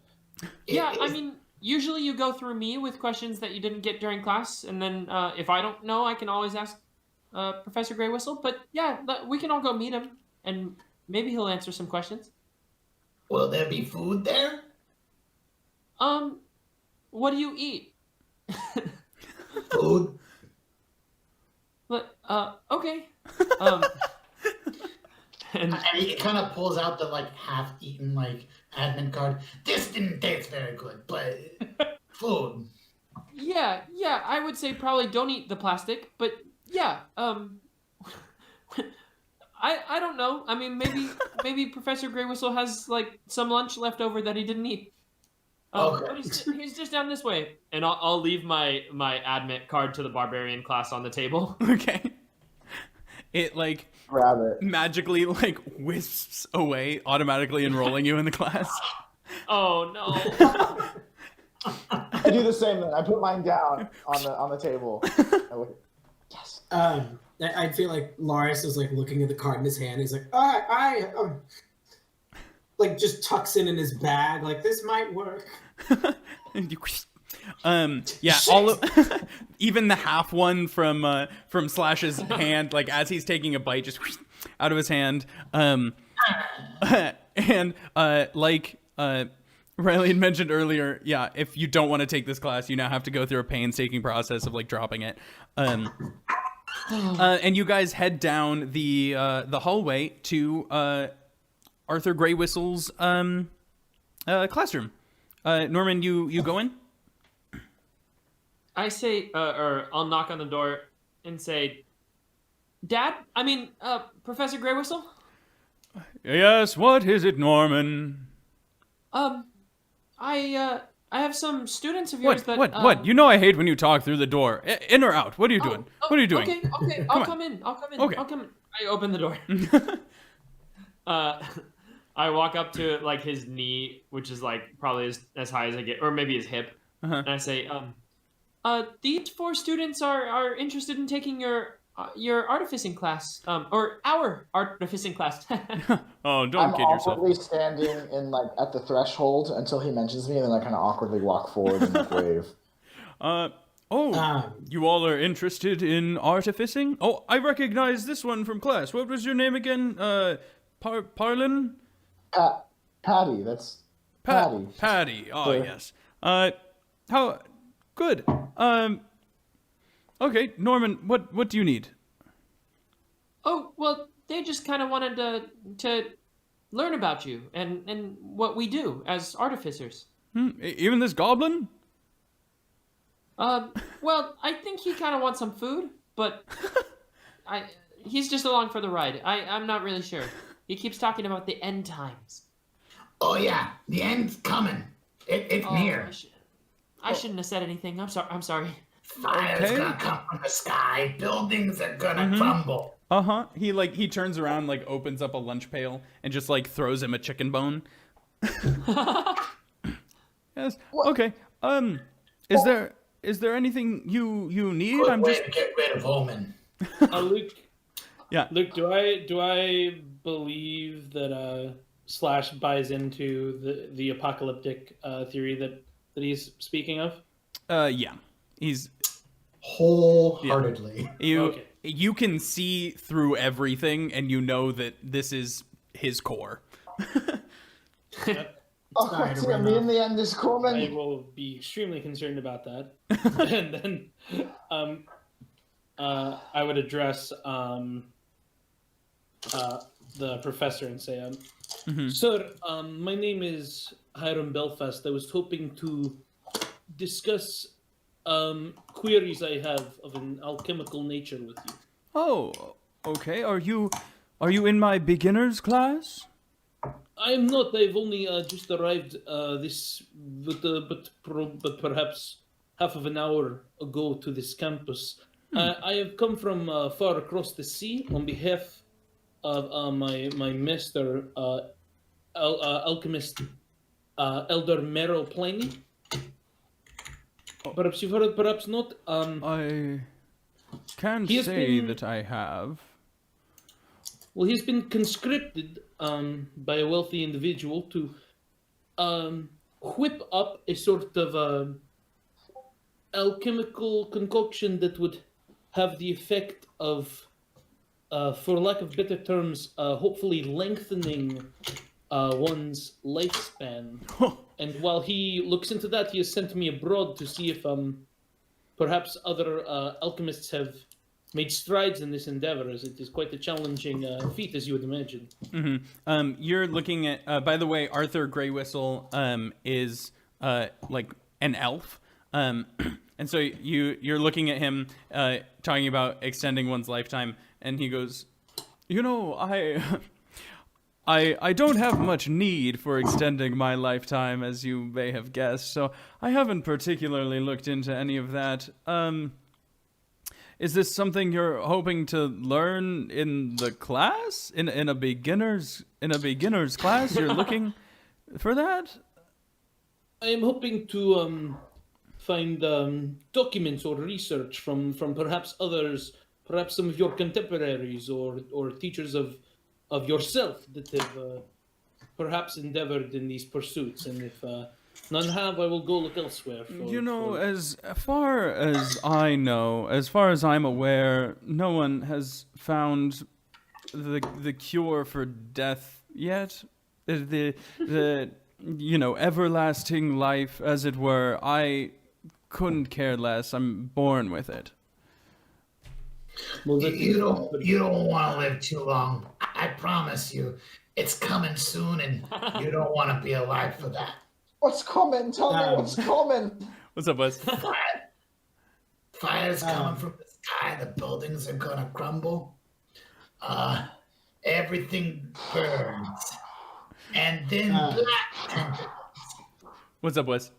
Yeah, I mean, usually you go through me with questions that you didn't get during class, and then if I don't know, I can always ask Professor Greywhistle. But yeah, we can all go meet him, and maybe he'll answer some questions. Will there be food there? What do you eat? Food? But okay. And And he kind of pulls out the like half-eaten like admin card. This didn't taste very good, but food. yeah, I would say probably don't eat the plastic, but yeah, I don't know. I mean, maybe Professor Greywhistle has like some lunch left over that he didn't eat. Okay. But he's just down this way, and I'll leave my admit card to the barbarian class on the table. Okay. It, like, Grab it. magically, like, wisps away, automatically enrolling you in the class. Oh no! I do the same thing. I put mine down on the table. I look, yes. I feel like Laris is like looking at the card in his hand. He's like, like just tucks in his bag. Like this might work. Yeah, all of even the half one from Slash's hand, like as he's taking a bite, just out of his hand. And like Riley had mentioned earlier, yeah, if you don't want to take this class, you now have to go through a painstaking process of like dropping it. And you guys head down the hallway to Arthur Greywhistle's classroom. Norman, you go in? I say, or I'll knock on the door and say, Dad? I mean, Professor Greywhistle? Yes, what is it, Norman? I have some students of yours that... What? You know I hate when you talk through the door. In or out? What are you doing? What are you doing? Okay, I'll come in. Okay. I'll come in. I open the door. I walk up to, like, his knee, which is, like, probably as high as I get, or maybe his hip, and I say, these 4 students are interested in taking your artificing class, or our artificing class. Oh, don't I'm kid yourself. awkwardly standing in like at the threshold until he mentions me, and then I kind of awkwardly walk forward and like wave. You all are interested in artificing? Oh, I recognize this one from class. What was your name again? Parlin? Patty, that's Patty. Patty. Oh, Sure. yes. How good. Okay, Norman, what do you need? Oh, well, they just kind of wanted to learn about you and what we do as artificers. Even this goblin? Well, I think he kind of wants some food, but he's just along for the ride. I'm not really sure. He keeps talking about the end times. Oh yeah, the end's coming. It's near. I shouldn't have said anything. I'm sorry. Fire's gonna come from the sky. Buildings are gonna crumble. He turns around, like opens up a lunch pail and just like throws him a chicken bone. Yes. Okay. Is there anything you need? Good way to get rid of Omen. Luke. Yeah. Luke, do I believe that / buys into the apocalyptic theory that he's speaking of? Yeah. He's Wholeheartedly. you can see through everything, and you know that this is his core. Sorry to run me off. in the end is I coming. will be extremely concerned about that. And then I would address the professor and say, Sir, my name is Hiram Belfast. I was hoping to discuss queries I have of an alchemical nature with you. Oh, okay. Are you in my beginners class? I am not. I've only just arrived but perhaps half of an hour ago to this campus. I have come from far across the sea on behalf of my master, alchemist Elder Mero Pliny. Perhaps you've heard, perhaps not. I can't He has say been- that I have. Well, he's been conscripted by a wealthy individual to whip up a sort of alchemical concoction that would have the effect of, for lack of better terms, hopefully lengthening one's lifespan. And while he looks into that, he has sent me abroad to see if perhaps other alchemists have made strides in this endeavor, as it is quite a challenging feat, as you would imagine. You're looking at. By the way, Arthur Greywhistle is like an elf, and so you're looking at him talking about extending one's lifetime, and he goes, "You know, I don't have much need for extending my lifetime, as you may have guessed, so I haven't particularly looked into any of that. Is this something you're hoping to learn in the class? In a beginner's class? You're looking for that? I am hoping to find documents or research from perhaps others, perhaps some of your contemporaries or teachers of yourself that have perhaps endeavored in these pursuits. And if none have, I will go look elsewhere. As far as I know, as far as I'm aware, no one has found the cure for death yet. The everlasting life, as it were. I couldn't care less. I'm born with it. Well, You don't want to live too long. I promise you, it's coming soon, and you don't want to be alive for that. What's coming? Tell me what's coming. What's up, Wes? Fire's coming from the sky. The buildings are gonna crumble. Everything burns, and then black tentacles. What's up, Wes?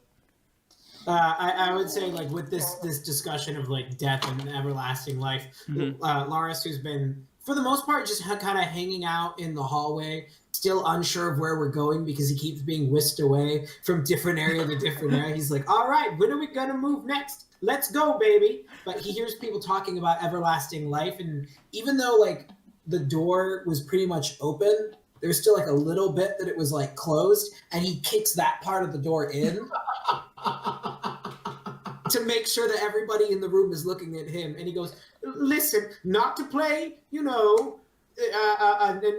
I would say, like, with this discussion of like death and everlasting life, Laris, who's been for the most part just kind of hanging out in the hallway, still unsure of where we're going because he keeps being whisked away from different area to different area. He's like, "All right, when are we gonna move next? Let's go, baby!" But he hears people talking about everlasting life, and even though like the door was pretty much open, there's still like a little bit that it was like closed, and he kicks that part of the door in. To make sure that everybody in the room is looking at him, and he goes, "Listen, not to play, an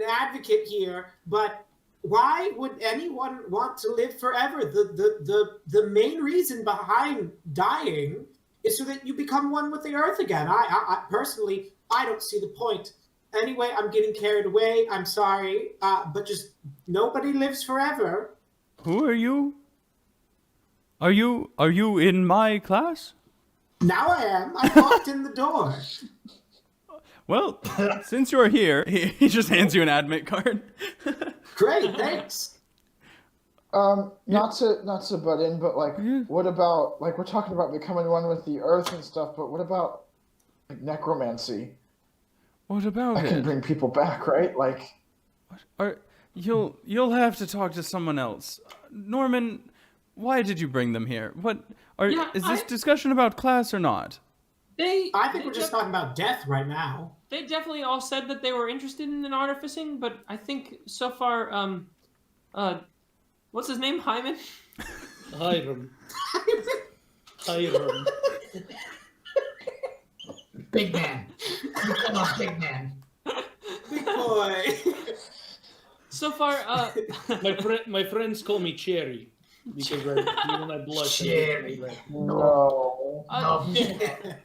advocate here, but why would anyone want to live forever? The main reason behind dying is so that you become one with the earth again. I personally, I don't see the point. Anyway, I'm getting carried away. I'm sorry, but just nobody lives forever." Who are you? Are you in my class? Now I am. I walked in the door. Well, since you're here, he just hands you an admit card. Great, thanks. Not to butt in, but like, what about like we're talking about becoming one with the earth and stuff, but what about like necromancy? What about I can bring people back, right? Like, you'll have to talk to someone else. Norman, why did you bring them here? Is this discussion about class or not? I think we're just talking about death right now. They definitely all said that they were interested in artificing, but I think so far, what's his name? Hyman? Hiram. Hiram. Big man. You come on, big man. Big boy. So far, My friends call me Cherry because when I blush. Cherry. No. No, big man.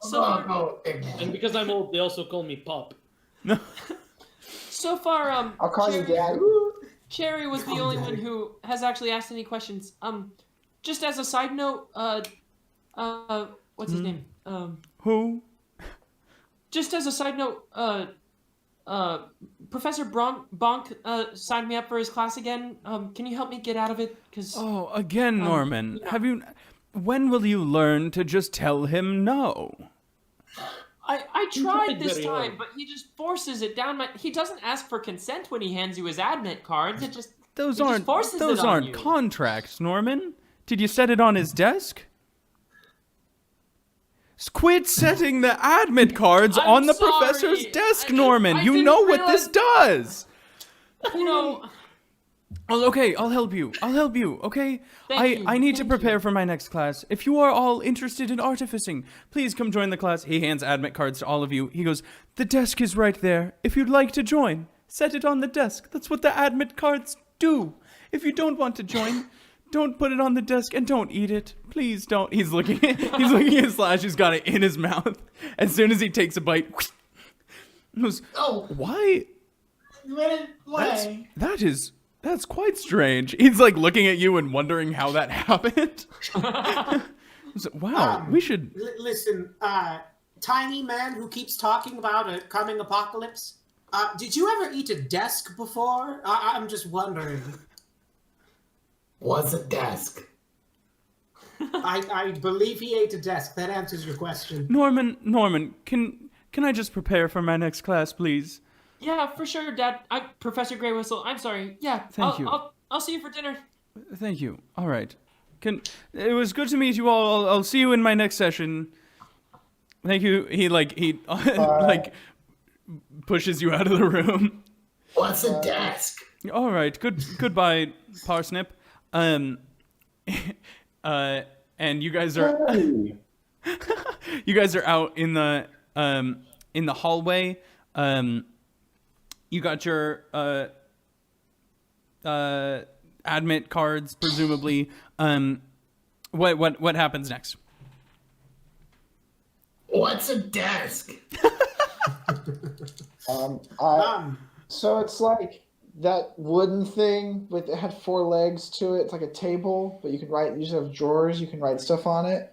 so No, far, no, big man. And because I'm old, they also call me Pop. so far, I'll call you Daddy. Cherry was the only one who has actually asked any questions. Just as a side note, what's his name? Who? Just as a side note, Professor Bonk signed me up for his class again. Can you help me get out of it? Cause Oh, again, Norman. yeah. Have you? When will you learn to just tell him no? I tried this very time, hard. but he just forces it down my. He doesn't ask for consent when he hands you his admit cards. It just Those he just aren't forces those it on aren't you. contracts, Norman. Did you set it on his desk? Quit setting the admit cards I'm on the sorry. professor's desk, I Norman. You didn't know what this realize- does. You know, Oh, okay, I'll help you. Okay? Thank you, I need to thank prepare you. for my next class. If you are all interested in artificing, please come join the class. He hands admit cards to all of you. He goes, "The desk is right there. If you'd like to join, set it on the desk." That's what the admit cards do. If you don't want to join, don't put it on the desk and don't eat it. Please don't. He's looking at Slash. He's got it in his mouth. As soon as he takes a bite, he goes, Oh, "Why? why? That's quite strange." He's like looking at you and wondering how that happened. So, wow, we should. Listen, tiny man who keeps talking about a coming apocalypse. Did you ever eat a desk before? I'm just wondering. What's a desk? I believe he ate a desk. That answers your question. Norman, can I just prepare for my next class, please? yeah, for sure, Dad. Professor Greywhistle. I'm sorry. Yeah, Thank you. I'll see you for dinner. Thank you. All right. It was good to meet you all. I'll see you in my next session. Thank you. He like pushes you out of the room. What's a desk? All right. Goodbye, Parsnip. And you guys are you guys are out in the hallway. You got your admit cards, presumably. What happens next? What's a desk? So it's like that wooden thing with it had 4 legs to it. It's like a table, but you just have drawers. You can write stuff on it.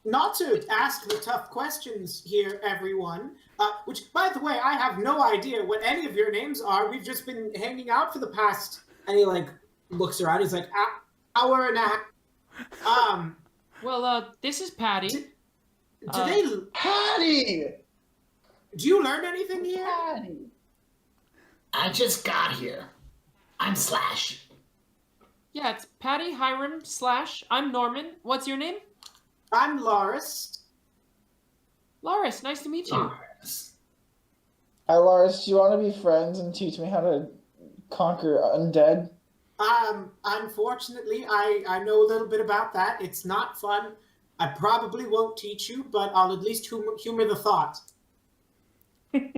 Not to ask the tough questions here, everyone. Which, by the way, I have no idea what any of your names are. We've just been hanging out for the past. And he like looks around. He's like, hour and a half. Well, this is Patty. Do Patty! Do you learn anything here? Patty! I just got here. I'm Slash. Yeah, it's Patty, Hiram, Slash. I'm Norman. What's your name? I'm Laris. Laris. Nice to meet you. Laris. Hi, Lars. Do you want to be friends and teach me how to conquer undead? Unfortunately, I know a little bit about that. It's not fun. I probably won't teach you, but I'll at least humor the thought. Laris,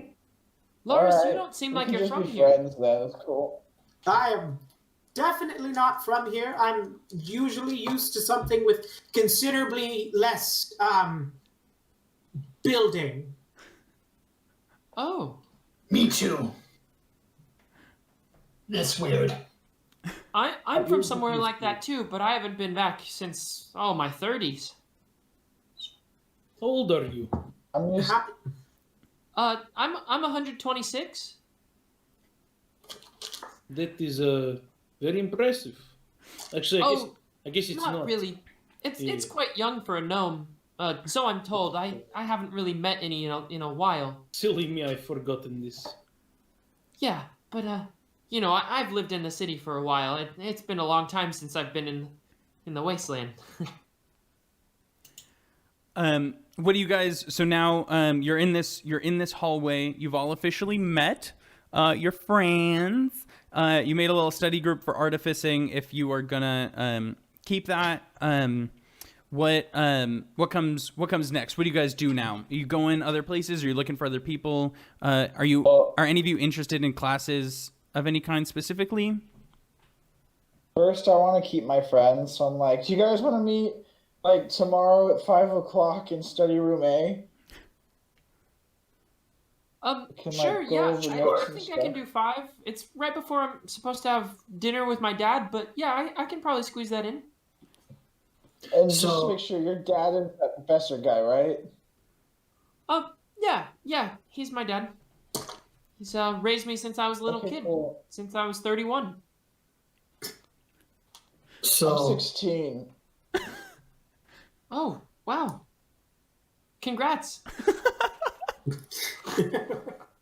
Alright, you don't seem we like can you're just from be here. friends then. That's cool. I am definitely not from here. I'm usually used to something with considerably less building. Oh, Me too. That's weird. I'm from somewhere like that too, but I haven't been back since my 30s. How old are you? I'm just I'm 126. That is very impressive. Actually, I guess it's not. Really. It's Yeah. quite young for a gnome. So I'm told. I haven't really met any in a while. Silly me, I've forgotten this. Yeah, but I've lived in the city for a while. It's been a long time since I've been in the wasteland. What do you guys? So now, you're in this hallway. You've all officially met. your friends. You made a little study group for artificing. If you are gonna keep that, what comes next? What do you guys do now? Are you going other places? Are you looking for other people? Are any of you interested in classes of any kind specifically? First, I want to keep my friends, so I'm like, do you guys want to meet like tomorrow at 5 o'clock in study room A? Sure, like, go yeah. over notes I and think I can stuff? do 5. It's right before I'm supposed to have dinner with my dad, but yeah, I can probably squeeze that in. And just to So- make sure your dad is that professor guy, right? Yeah, he's my dad. He's raised me since I was a little Okay, kid, cool. since I was 31. I'm So 16. Oh, wow. Congrats.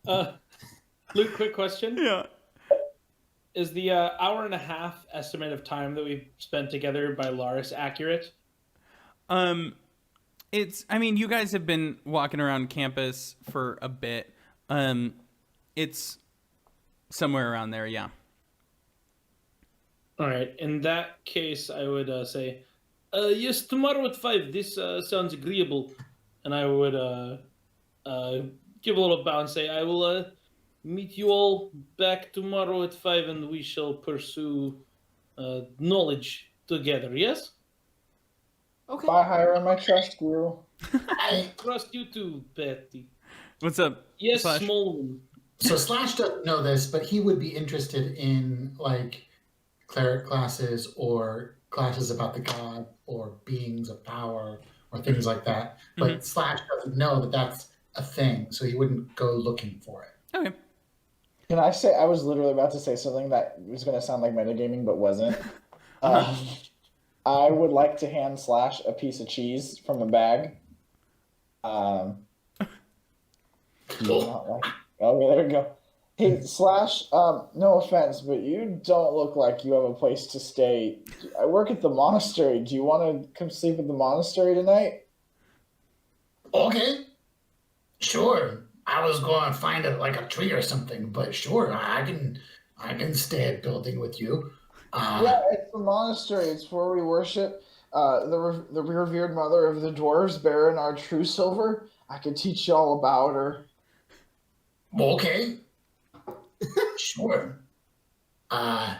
Luke, quick question. Yeah. Is the hour and a half estimate of time that we've spent together by Laris accurate? I mean, you guys have been walking around campus for a bit. It's somewhere around there, yeah. All right. In that case, I would say, yes, tomorrow at 5. This sounds agreeable. And I would give a little bow and say, I will meet you all back tomorrow at 5, and we shall pursue knowledge together, yes? Okay. Bye, Hiram. I trust you. I Trust you too, Betty. What's up? Yes, Slash? small one. So Slash doesn't know this, but he would be interested in like cleric classes or classes about the god or beings of power or things like that. But Slash doesn't know that that's a thing, so he wouldn't go looking for it. Okay. Can I say, I was literally about to say something that was going to sound like metagaming, but wasn't. I would like to hand Slash a piece of cheese from a bag. Not like, okay, there we go. Hey, Slash, no offense, but you don't look like you have a place to stay. I work at the monastery. Do you want to come sleep at the monastery tonight? Okay, sure. I was going to find like a tree or something, but sure, I can stay at building with you. Yeah, it's the monastery. It's where we worship the revered mother of the dwarves, Baron our true silver. I could teach you all about her. Okay. Sure. Yeah,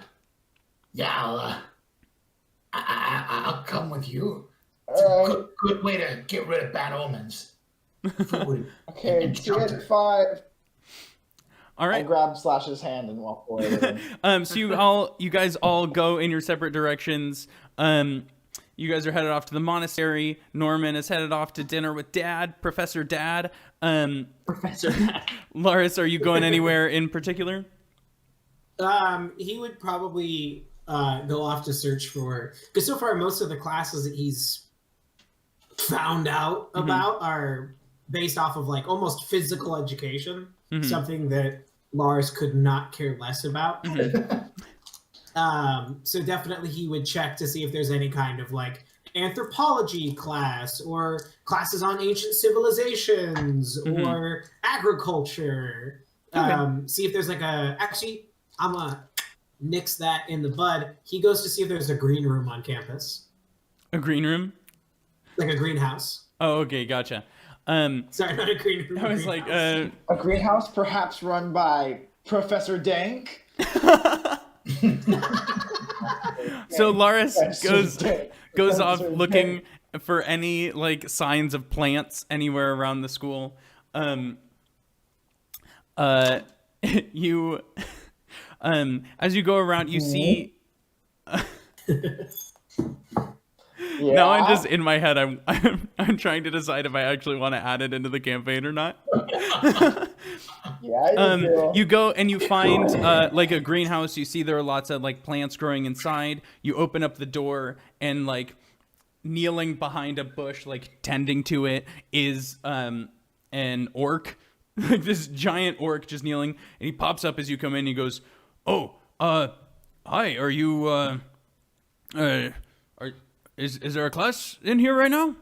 I'll come with you. It's All a right. good way to get rid of bad omens. Food Okay, and see you shelter. at 5. All I right. grab Slash's hand and walk away with him. So you guys all go in your separate directions. You guys are headed off to the monastery. Norman is headed off to dinner with Dad, Professor Dad. Professor. Laris, are you going anywhere in particular? He would probably go off to search for, because so far most of the classes that he's found out about are based off of like almost physical education, something that Lars could not care less about. So definitely he would check to see if there's any kind of like anthropology class or classes on ancient civilizations or agriculture. See if there's like actually, I'm gonna nix that in the bud. He goes to see if there's a green room on campus, A green room? like a greenhouse. Oh, okay, gotcha. Sorry, not a green room. I was like, greenhouse. A greenhouse perhaps run by Professor Dank? so Laris Professor goes off Dank. looking for any like signs of plants anywhere around the school. You as you go around, you see. Yeah. Now I'm just in my head. I'm trying to decide if I actually want to add it into the campaign or not. Yeah, you do. You go and you find like a greenhouse. You see there are lots of like plants growing inside. You open up the door and like kneeling behind a bush, like tending to it, is an orc, like this giant orc just kneeling. And he pops up as you come in. He goes, "Oh, hi. Are you Is there a class in here right now?"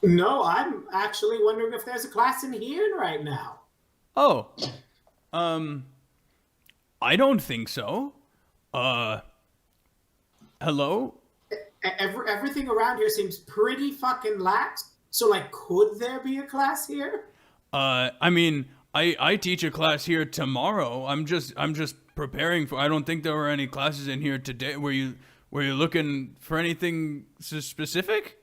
No, I'm actually wondering if there's a class in here right now. Oh, I don't think so. Hello? Everything around here seems pretty fucking lax. So, like, could there be a class here? I mean, I teach a class here tomorrow. I'm just preparing for. I don't think there were any classes in here today. Were you looking for anything specific?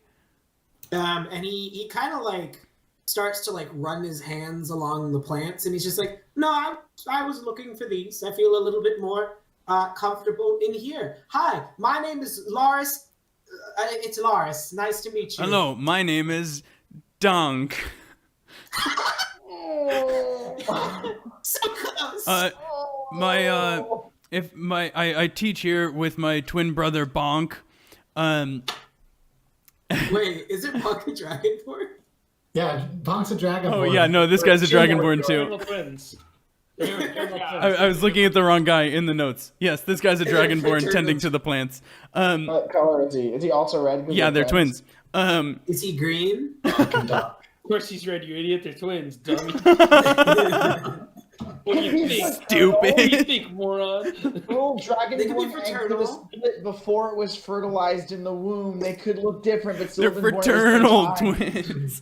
And he kind of like starts to like run his hands along the plants, and he's just like, no, I was looking for these. I feel a little bit more comfortable in here. Hi, my name is Laris. It's Laris. Nice to meet you. Hello, my name is Dunk. So close. I teach here with my twin brother Bonk. Wait, is it Bonk a Dragonborn? Yeah, Bonk's a dragonborn. Oh yeah, no, this guy's a dragonborn too. Eternal twins. I was looking at the wrong guy in the notes. Yes, this guy's a dragonborn tending to the plants. What color is he? Is he also red? Yeah, they're twins. Is he green? Of course he's red, you idiot. They're twins, dummy. What do you think? Stupid. What do you think, moron? Little They could be dragonborn egg fraternal. was split before it was fertilized in the womb. They could look different, but still They're been born at the same fraternal time. twins.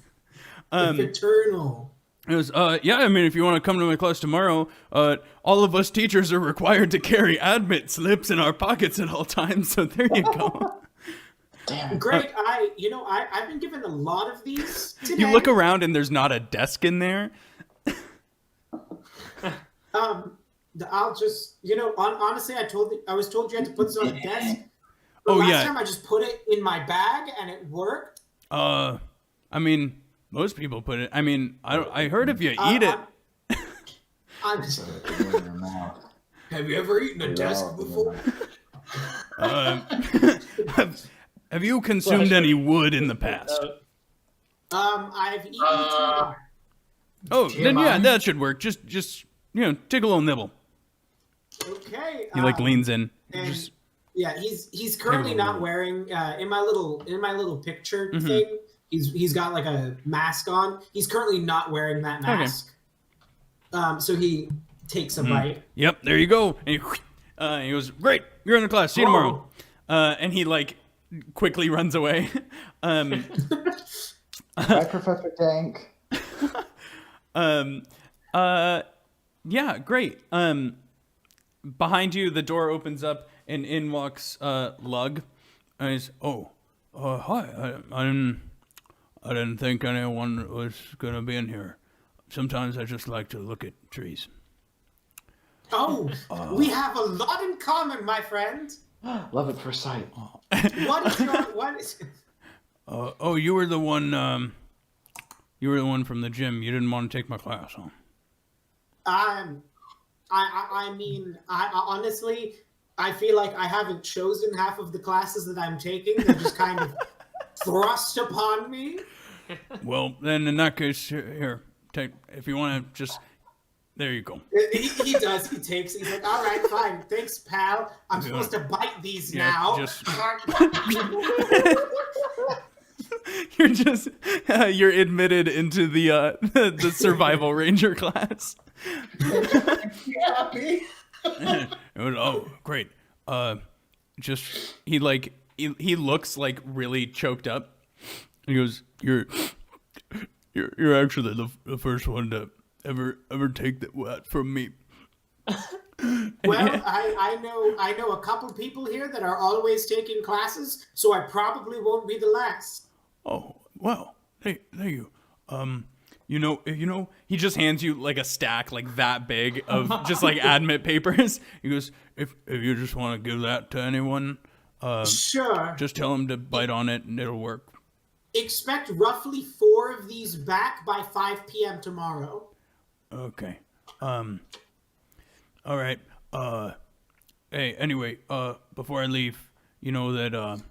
Fraternal. It was, yeah, I mean, if you want to come to my class tomorrow, all of us teachers are required to carry admit slips in our pockets at all times, so there you go. Damn. Great. I've been given a lot of these today. You look around and there's not a desk in there. I'll just, honestly, I was told you had to put this on a desk. But Oh, last yeah. time I just put it in my bag and it worked. I mean, most people put it, I mean, I heard if you eat it. I'm Have you ever eaten a desk before? Have you consumed any wood in the past? I've eaten TMR. Oh, then yeah, that should work. Just take a little nibble. Okay. He leans in. And Just yeah, he's currently not wearing in my little picture thing. He's got like a mask on. He's currently not wearing that mask. So he takes a bite. Yep, there you go. And he goes, great, you're in the class. See you tomorrow. And he like quickly runs away. Bye, Professor Dank. Yeah, great. Behind you, the door opens up and in walks Lug. And he's, hi. I didn't think anyone was gonna be in here. Sometimes I just like to look at trees. Oh, we have a lot in common, my friend. Love at first sight. What is? You were the one. You were the one from the gym. You didn't want to take my class, huh? I mean, honestly, I feel like I haven't chosen half of the classes that I'm taking. They're just kind of thrust upon me. Well, then in that case, here, take. If you want to, just there you go. He does. He takes. He's like, all right, fine. Thanks, pal. I'm supposed to bite these now. You're admitted into the survival ranger class. Happy. Great. He looks like really choked up. He goes, you're actually the first one to ever take that from me. Well, I know a couple people here that are always taking classes, so I probably won't be the last. Oh, well, thank you. He just hands you like a stack like that big of just like admit papers. He goes, if you just want to give that to anyone, Sure. just tell him to bite on it and it'll work. Expect roughly 4 of these back by 5 p.m. tomorrow. Okay. All right. Hey, anyway, before I leave, you know that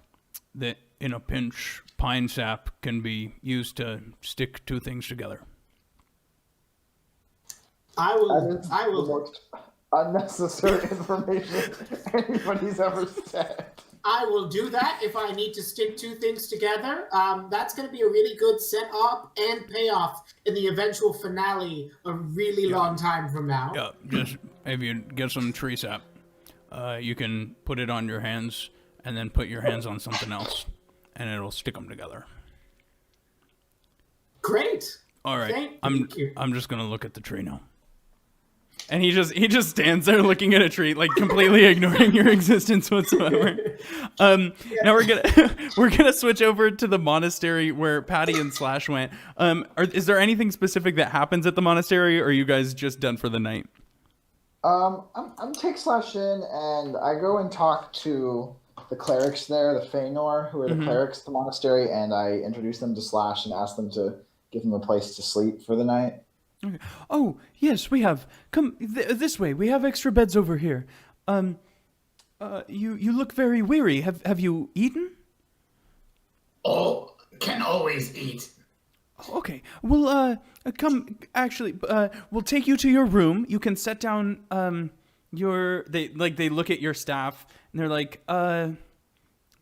in a pinch, pine sap can be used to stick two things together. I That is will. the most unnecessary information anybody's ever said. I will do that if I need to stick two things together. That's going to be a really good setup and payoff in the eventual finale a really long time from now. Yeah, just if you get some tree sap, you can put it on your hands and then put your hands on something else, and it'll stick them together. Great. All right, Thank you. I'm just gonna look at the tree now. And he just stands there looking at a tree, like completely ignoring your existence whatsoever. Now we're gonna switch over to the monastery where Patty and Slash went. Is there anything specific that happens at the monastery, or are you guys just done for the night? I'm take Slash in, and I go and talk to the clerics there, the Feanor, who are the clerics at the monastery, and I introduce them to Slash and ask them to give him a place to sleep for the night. Okay. Oh, yes, we have. Come this way. We have extra beds over here. You look very weary. Have you eaten? Oh, can always eat. Okay. Well, come. Actually, we'll take you to your room. You can set down they look at your staff and they're like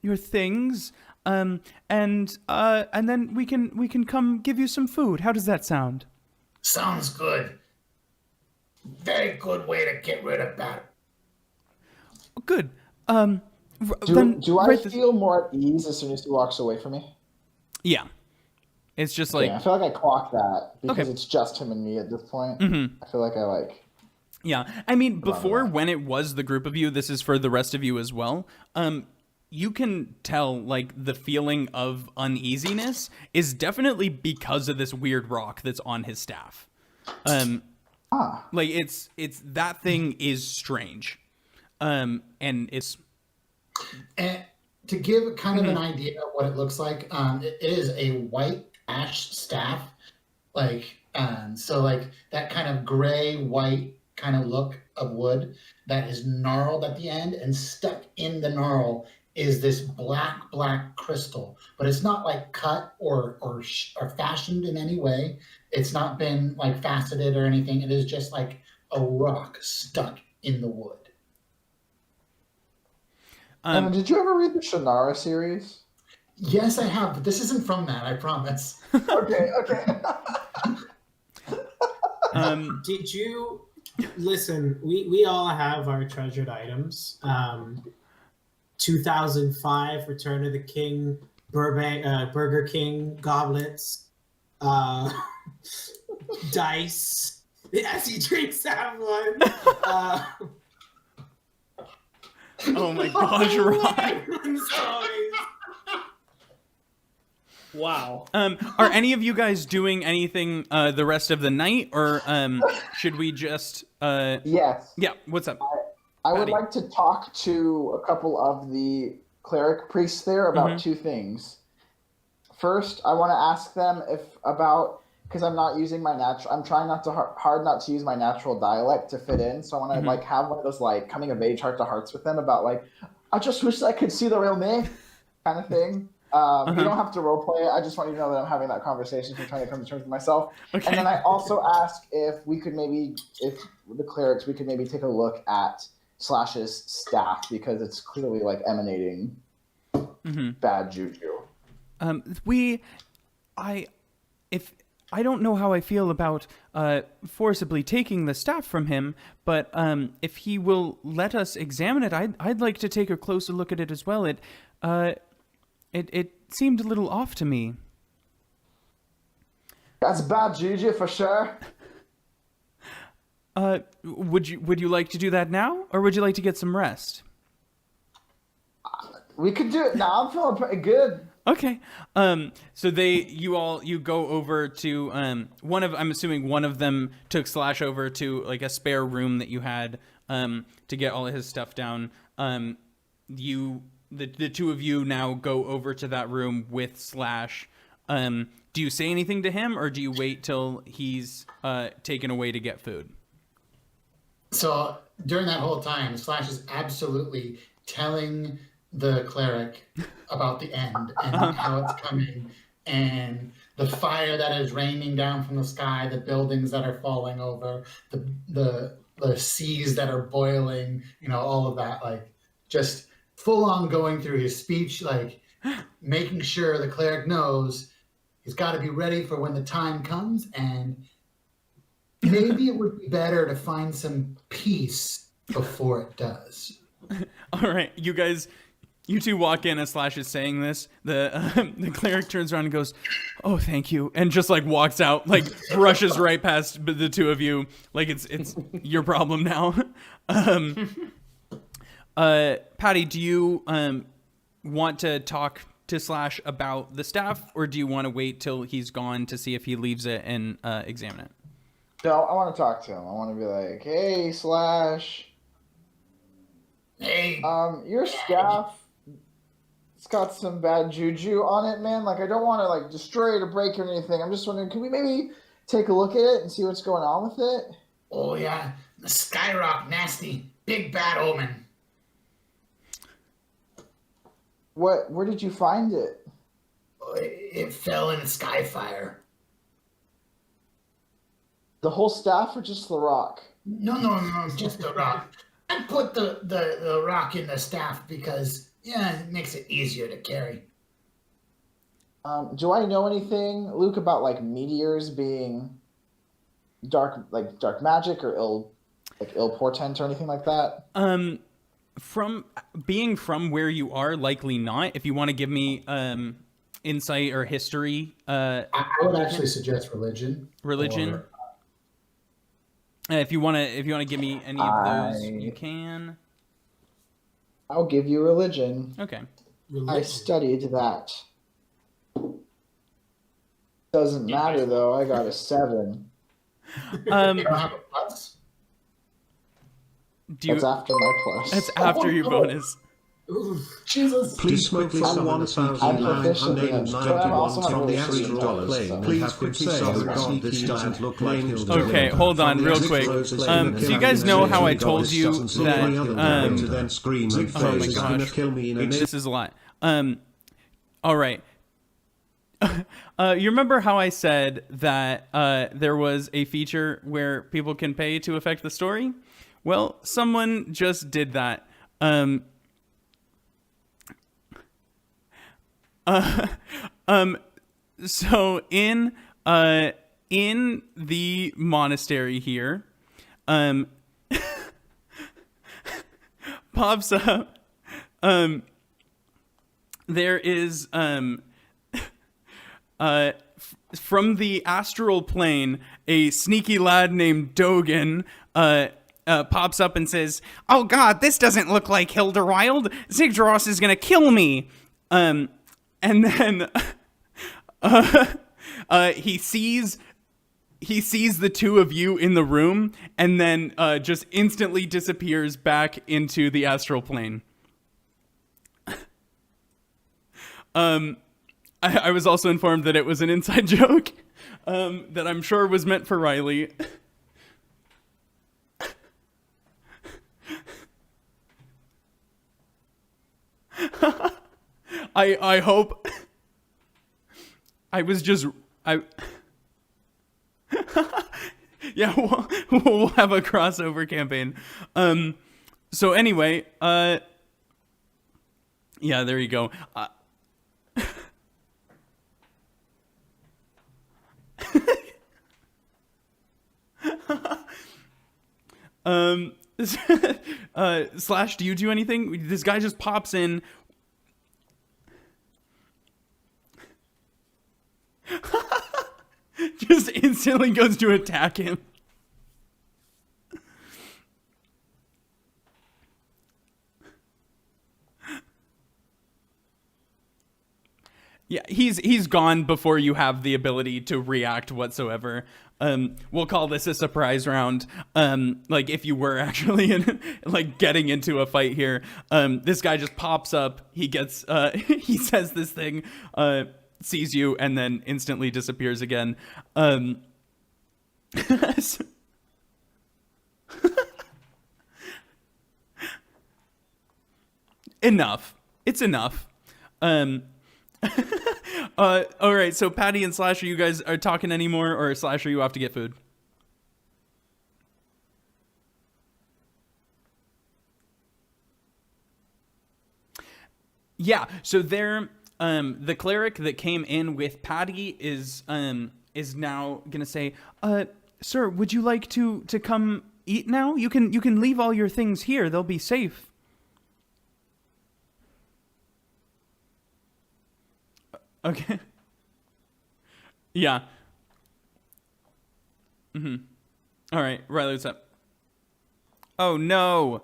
your things. And then we can come give you some food. How does that sound? Sounds good. Very good way to get rid of that. Good. Do I feel more at ease as soon as he walks away from me? Yeah. It's just like... I feel like I clock that because Okay. it's just him and me at this point. Mm-hmm. I feel like I like... Yeah. I mean, before, when it was the group of you, this is for the rest of you as well, you can tell, like, the feeling of uneasiness is definitely because of this weird rock that's on his staff. Like, it's that thing is strange. And it's... And to give kind of an idea of what it looks like, it is a white ash staff, like so like that kind of gray white kind of look of wood that is gnarled at the end, and stuck in the gnarl is this black crystal, but it's not like cut or fashioned in any way. It's not been like faceted or anything. It is just like a rock stuck in the wood. Did you ever read the Shannara series? Yes, I have, but this isn't from that, I promise. Okay. Did you listen? We all have our treasured items. 2005 Return of the King, Burger King goblets, dice. As he drinks that one. Oh my gosh, Ron. Wow. Are any of you guys doing anything the rest of the night, or should we just... Yes. Yeah, what's up? I would Patty. like to talk to a couple of the cleric priests there about two things. First, I want to ask them because I'm not using my natural... I'm trying not to hard not to use my natural dialect to fit in, so I want to like have one of those like coming of age heart-to-hearts with them about like, I just wish I could see the real me kind of thing. You don't have to roleplay it. I just want you to know that I'm having that conversation. So I'm trying to come to terms with myself. Okay. And then I also ask if the clerics, we could maybe take a look at Slash's staff, because it's clearly like emanating bad juju. I don't know how I feel about forcibly taking the staff from him, but if he will let us examine it, I'd like to take a closer look at it as well. It seemed a little off to me. That's bad juju for sure. Would you like to do that now, or would you like to get some rest? We could do it now. I'm feeling pretty good. Okay. So you go over to I'm assuming one of them took Slash over to like a spare room that you had to get all of his stuff down. The two of you now go over to that room with Slash. Do you say anything to him, or do you wait till he's taken away to get food? So during that whole time, Slash is absolutely telling the cleric about the end and how it's coming, and the fire that is raining down from the sky, the buildings that are falling over, the seas that are boiling, all of that, like just full on going through his speech, like making sure the cleric knows he's got to be ready for when the time comes, and maybe it would be better to find some peace before it does. All right, you two walk in as Slash is saying this. The cleric turns around and goes, "Oh, thank you," and just like walks out, like brushes right past the two of you, like it's your problem now. Patty, do you want to talk to Slash about the staff, or do you want to wait till he's gone to see if he leaves it and examine it? No, I want to talk to him. I want to be like, "Hey, Slash. Hey, Your staff, it's got some bad juju on it, man. Like, I don't want to like destroy it or break it or anything. I'm just wondering, can we maybe take a look at it and see what's going on with it?" oh yeah, the skyrock, nasty, big bad omen. Where did you find it? It fell in a skyfire. The whole staff or just the rock? No, just the rock. I put the rock in the staff because, yeah, it makes it easier to carry. Do I know anything, Luke, about like meteors being dark magic or ill portent or anything like that? From where you are, likely not. If you want to give me insight or history, I would actually suggest religion. Religion. If you want to give me any of those, you can. I'll give you religion. Okay. I studied that. Doesn't matter though. I got a 7. You don't have a plus? That's after my plus. That's after your bonus. Ooh. Jesus. Please quickly summon I'm proficient in it, but I'm also 1,991 not from the really astral sure plane. so. Please quickly summon God. This doesn't look like Hilda. Okay, hold on, real quick. So you guys know how I told you that then scream and oh my is gonna gosh, kill me in an this is a lot. All right. You remember how I said that there was a feature where people can pay to affect the story? Well, someone just did that. So in the monastery here, pops up, there is, from the astral plane, a sneaky lad named Dogan, pops up and says, "Oh God, this doesn't look like Hildewild. Zigdros is gonna kill me." And then he sees the two of you in the room, and then just instantly disappears back into the astral plane. I was also informed that it was an inside joke that I'm sure was meant for Riley. I hope. Yeah, we'll have a crossover campaign. So anyway, yeah, there you go. Slash, do you do anything? This guy just pops in. Just instantly goes to attack him. Yeah, he's gone before you have the ability to react whatsoever. We'll call this a surprise round. Like if you were actually getting into a fight here, this guy just pops up. He gets he says this thing, sees you, and then instantly disappears again. Enough. It's enough. All right, so Patty and Slash, you guys are talking anymore, or Slash, are you off to get food? Yeah, so they're the cleric that came in with Patty is now gonna say, sir, would you like to come eat now? You can leave all your things here. They'll be safe. Okay. Yeah. All right, Riley, what's up? Oh no.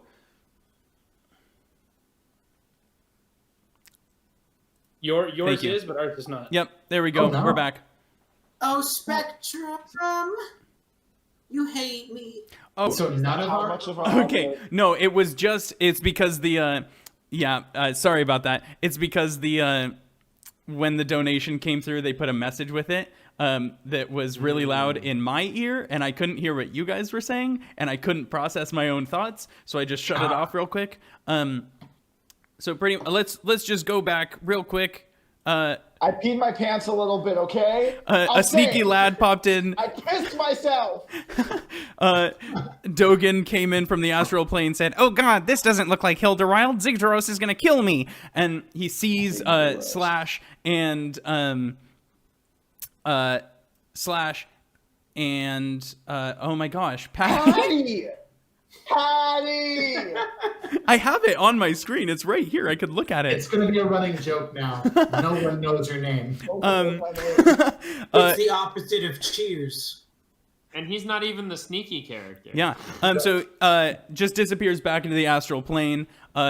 Yours you. is, but ours is not. Yep, there we go. Oh, no. We're back. Oh, Spectrum, you hate me. Oh, So none of How our much of our okay. No, it's because the sorry about that. It's because the when the donation came through, they put a message with it that was really loud in my ear, and I couldn't hear what you guys were saying, and I couldn't process my own thoughts, so I just shut it off real quick. So let's just go back real quick. I peed my pants a little bit, okay? A sneaky it. lad popped in. I pissed myself. Dogen came in from the astral plane and said, "Oh God, this doesn't look like Hildewild. Zigzaros is gonna kill me." And he sees Slash and oh my gosh, Patty. Patty! I have it on my screen. It's right here. I could look at it. It's going to be a running joke now. No one knows your name. It's the opposite of Cheers. And he's not even the sneaky character. Yeah. So just disappears back into the astral plane.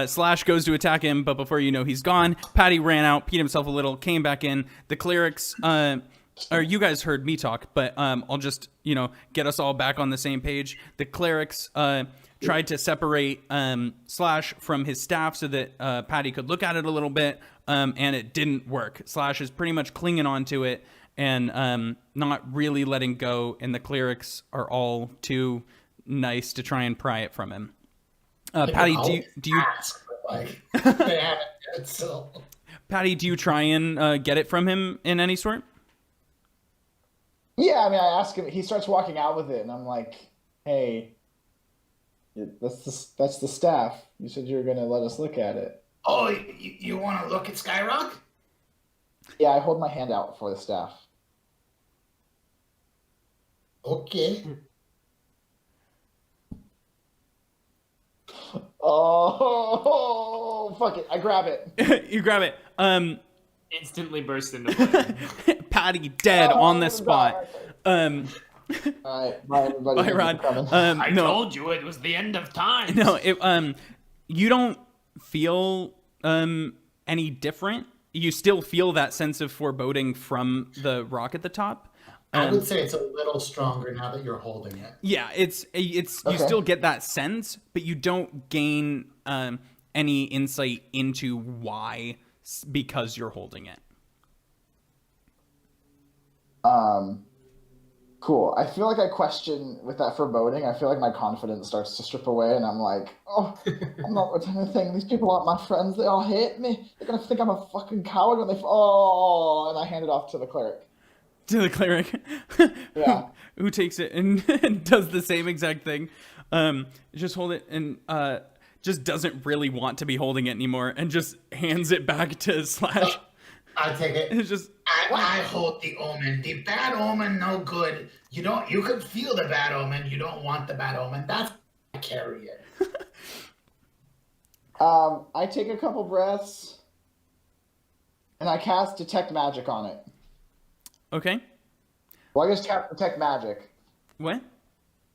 Slash goes to attack him, but before you know, he's gone. Patty ran out, peed himself a little, came back in. The clerics, or you guys heard me talk, but I'll just, get us all back on the same page. The clerics tried to separate Slash from his staff so that Patty could look at it a little bit, and it didn't work. Slash is pretty much clinging onto it and not really letting go, and the clerics are all too nice to try and pry it from him. Patty, do you ask? Like, they haven't yet, so. Patty, do you try and get it from him in any sort? Yeah, I mean, I ask him. He starts walking out with it, and I'm like, "Hey, that's the staff. You said you were going to let us look at it." Oh, you want to look at Skyrock? Yeah, I hold my hand out for the staff. Okay. Oh, fuck it! I grab it. You grab it. Instantly burst into flame. Patty dead on the spot. All right, bye everybody. Bye, Rod. I No, told you it was the end of time. no. You don't feel any different. You still feel that sense of foreboding from the rock at the top. I would say it's a little stronger now that you're holding it. Yeah, it's you Okay. still get that sense, but you don't gain any insight into why because you're holding it. Cool. I feel like I question with that foreboding. I feel like my confidence starts to strip away, and I'm like, oh, I'm not pretending thing. These people aren't my friends. They all hate me. They're gonna think I'm a fucking coward when they. Oh, and I hand it off to the cleric. To the cleric. Yeah. Who takes it and does the same exact thing. Just hold it and just doesn't really want to be holding it anymore and just hands it back to Slash. I take it. It's just I hold the omen. The bad omen, no good. You can feel the bad omen. You don't want the bad omen. That's I carry it. I take a couple breaths, and I cast Detect Magic on it. okay. Well, I just cast Detect Magic. What?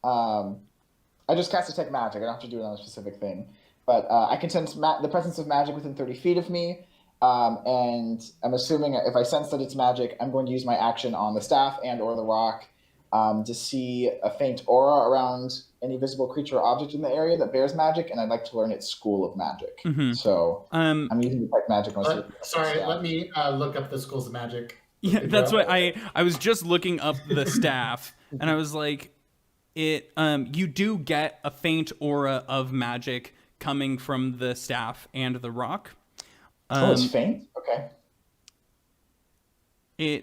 I just cast Detect Magic. I don't have to do it on a specific thing. But I can sense the presence of magic within 30 feet of me. And I'm assuming if I sense that it's magic, I'm going to use my action on the staff and or the rock to see a faint aura around any visible creature or object in the area that bears magic, and I'd like to learn its school of magic. Mhm. So I'm using Detect Magic. Let me look up the schools of magic. Yeah, that's what I was just looking up the staff and I was like, you do get a faint aura of magic coming from the staff and the rock. It's faint? Okay.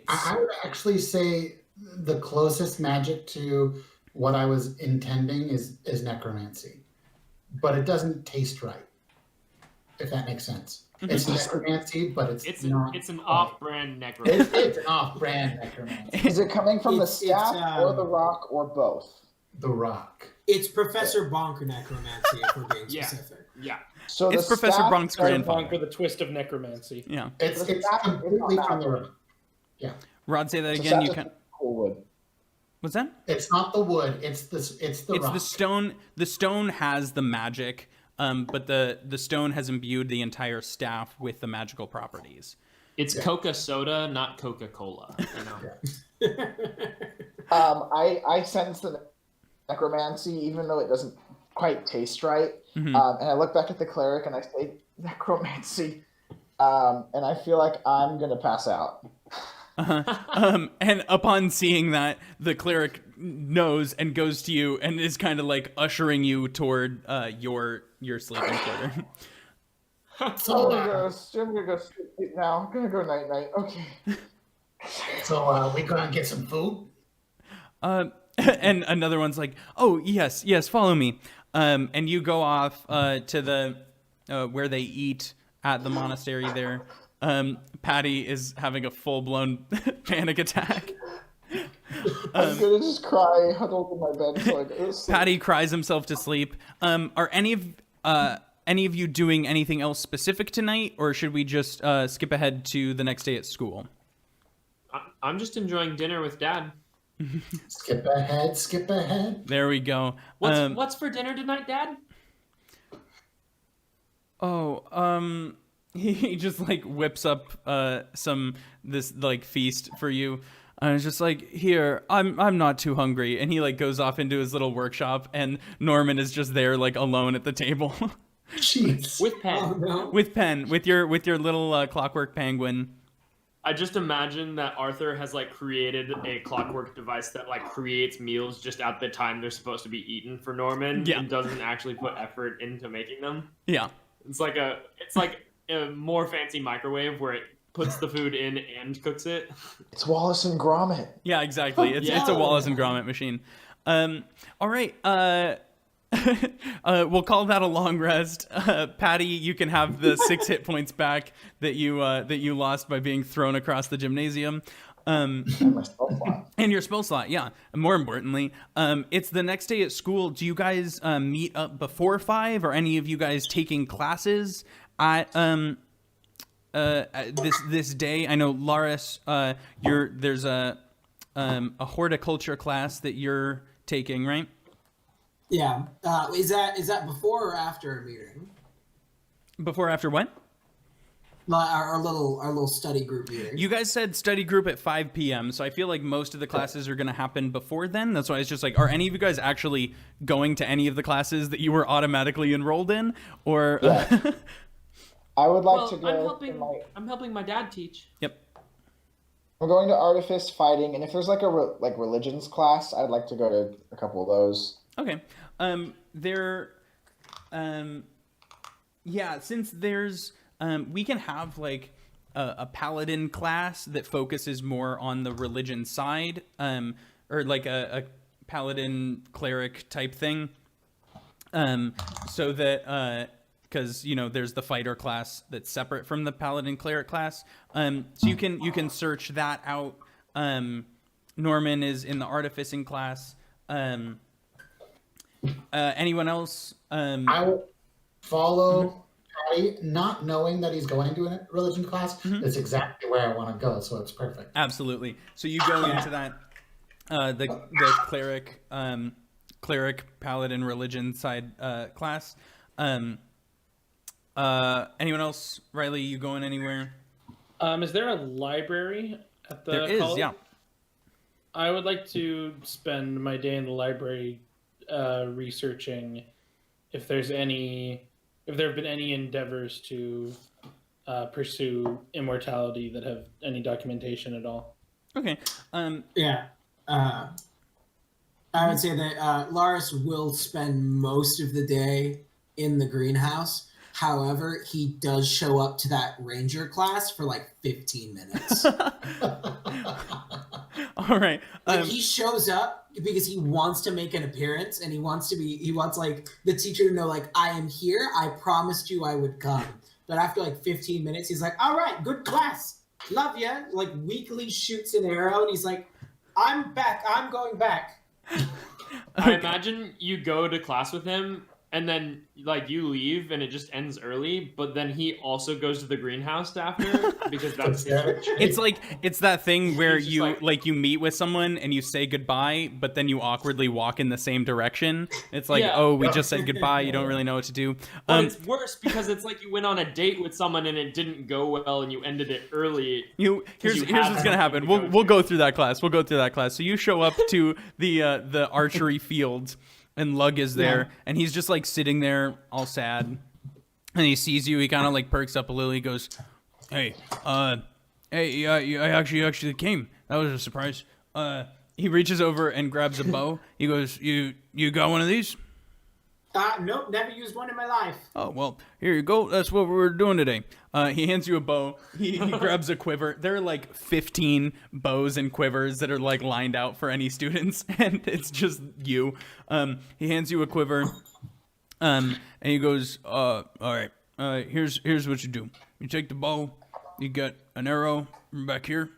I would actually say the closest magic to what I was intending is necromancy. But it doesn't taste right, if that makes sense. It's necromancy, but it's not. It's an off-brand necromancy. It's an off-brand necromancy. Is it coming from the It's, staff or um, the rock or both? The rock. It's Professor Bonk necromancy, if we're being Yeah. specific. Yeah. So It's the Professor staff Bonk's is- grandfather. Bonk with a twist of necromancy. Yeah. It's The staff is completely not from the that. rock. Yeah. Rod, say that So again. staff You is can. cool wood. What's that? It's not the wood. It's the It's rock. the stone. The stone has the magic, but the stone has imbued the entire staff with the magical properties. It's Coca Soda, not Coca-Cola. You know? I sense the necromancy, even though it doesn't quite taste right. Mhm. And I look back at the cleric and I say, necromancy. And I feel like I'm going to pass out. And upon seeing that, the cleric knows and goes to you and is kind of like ushering you toward your sleeping quarter. So, I'm gonna go sleep now. I'm gonna go night night. Okay. we gonna get some food. And another one's like, "Oh yes, follow me." And you go off to the where they eat at the monastery there. Patty is having a full-blown panic attack. I'm gonna just cry, huddled in my bed so I go to sleep. Patty cries himself to sleep. Are any of you doing anything else specific tonight, or should we just skip ahead to the next day at school? I'm just enjoying dinner with Dad. Skip ahead. There we go. What's for dinner tonight, Dad? He just like whips up this like feast for you. I was just like, here, I'm not too hungry, and he like goes off into his little workshop, and Norman is just there like alone at the table. Jeez. With Pen. Oh no. with your little clockwork penguin. I just imagine that Arthur has like created a clockwork device that like creates meals just at the time they're supposed to be eaten for Norman, Yeah. and doesn't actually put effort into making them. Yeah. It's like a more fancy microwave where it puts the food in and cooks it. It's Wallace and Gromit. Yeah, exactly. It's a Wallace and Gromit machine. All right. We'll call that a long rest. Patty, you can have the 6 hit points back that you lost by being thrown across the gymnasium. My spell slot. And your spell slot, yeah. And more importantly, it's the next day at school. Do you guys meet up before 5? Or any of you guys taking classes at this day? I know Laris, there's a horticulture class that you're taking, right? Yeah. Is that before or after a meeting? Before or after what? Our little study group meeting. You guys said study group at 5 p.m., so I feel like most of the classes are going to happen before then. That's why it's just like, are any of you guys actually going to any of the classes that you were automatically enrolled in? Or Yeah. I would like Well, to go. I'm helping my dad teach. Yep. I'm going to artifice fighting, and if there's like a religions class, I'd like to go to a couple of those. Okay. Since there's we can have like a paladin class that focuses more on the religion side, or like a paladin cleric type thing, so that because there's the fighter class that's separate from the paladin cleric class, so you can search that out. Norman is in the artificing class. Anyone else? I will follow Patty, not knowing that he's going to a religion class. That's exactly where I want to go, so it's perfect. Absolutely. So you go into that the cleric paladin religion side class. Anyone else? Riley, you going anywhere? Is there a library at the There is, college? yeah. I would like to spend my day in the library researching if there have been any endeavors to pursue immortality that have any documentation at all. Okay. Yeah. I would say that Laris will spend most of the day in the greenhouse. However, he does show up to that ranger class for like 15 minutes. All right. He shows up because he wants to make an appearance, and he wants like the teacher to know, like, I am here. I promised you I would come. But after like 15 minutes, he's like, all right, good class. Love ya. Like weakly shoots an arrow and he's like, I'm back. I'm going back. I imagine you go to class with him and then like you leave and it just ends early, but then he also goes to the greenhouse after because that's It's that thing where He's just you like- you meet with someone and you say goodbye, but then you awkwardly walk in the same direction. It's like, Yeah. oh, we just said goodbye. You don't really know what to do. But it's worse because it's like you went on a date with someone and it didn't go well and you ended it early. Here's you what's have gonna happen. something to We'll go go through that class. We'll go through that class. So you show up to the archery field, and Lug is there, and he's just like sitting there all sad, and he sees you. He kind of like perks up a little. He goes, "Hey, yeah, I actually came. That was a surprise." He reaches over and grabs a bow. He goes, "You got one of these?" Nope, never used one in my life. Oh, well, here you go. That's what we're doing today. He hands you a bow. He grabs a quiver. There are like 15 bows and quivers that are like lined out for any students, and it's just you. He hands you a quiver, and he goes, all right, here's what you do. You take the bow, you get an arrow from back here,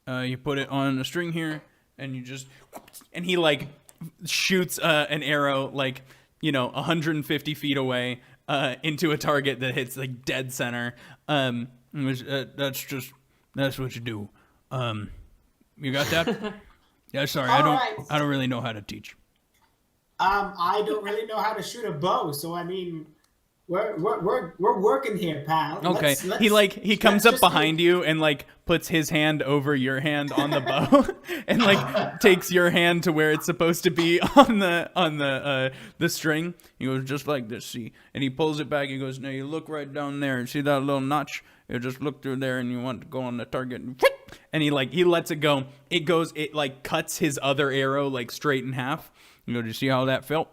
you put it on a string here, and you just, and he like shoots an arrow like, 150 feet away into a target that hits like dead center. That's what you do. You got that? Yeah, sorry, I don't really know how to teach. I don't really know how to shoot a bow, so I mean, we're working here, pal. Okay, Let's he comes up just behind you and like puts his hand over your hand on the bow and like takes your hand to where it's supposed to be on the string. He goes, just like this, see, and he pulls it back. He goes, now you look right down there and see that little notch. You just look through there and you want to go on the target, and he lets it go. It like cuts his other arrow like straight in half. You go, do you see how that felt?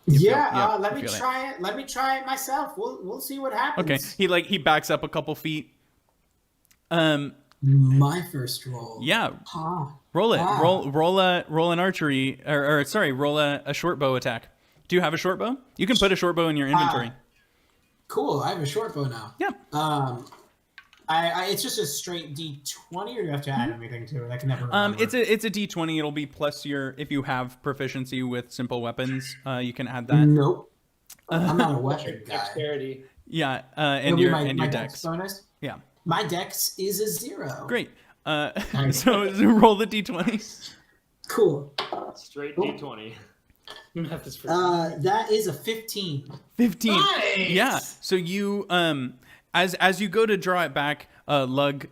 Let me try it. Let me try it myself. We'll see what happens. Okay. He backs up a couple feet. My first roll. Yeah. Huh. Roll it. Roll an archery roll a short bow attack. Do you have a short bow? You can put a short bow in your inventory. Cool. I have a short bow now. Yeah. It's just a straight D20, or do you have to add anything to it? I can never remember. It's a D20. It'll be plus if you have proficiency with simple weapons, you can add that. Nope. I'm not a weapon guy. Dexterity. Yeah, and your my dex. bonus. Yeah. My dex is a 0. Great. So roll the D20. Cool. Straight D20. That is a 15. 15. Nice! Yeah. So you as you go to draw it back, Lug,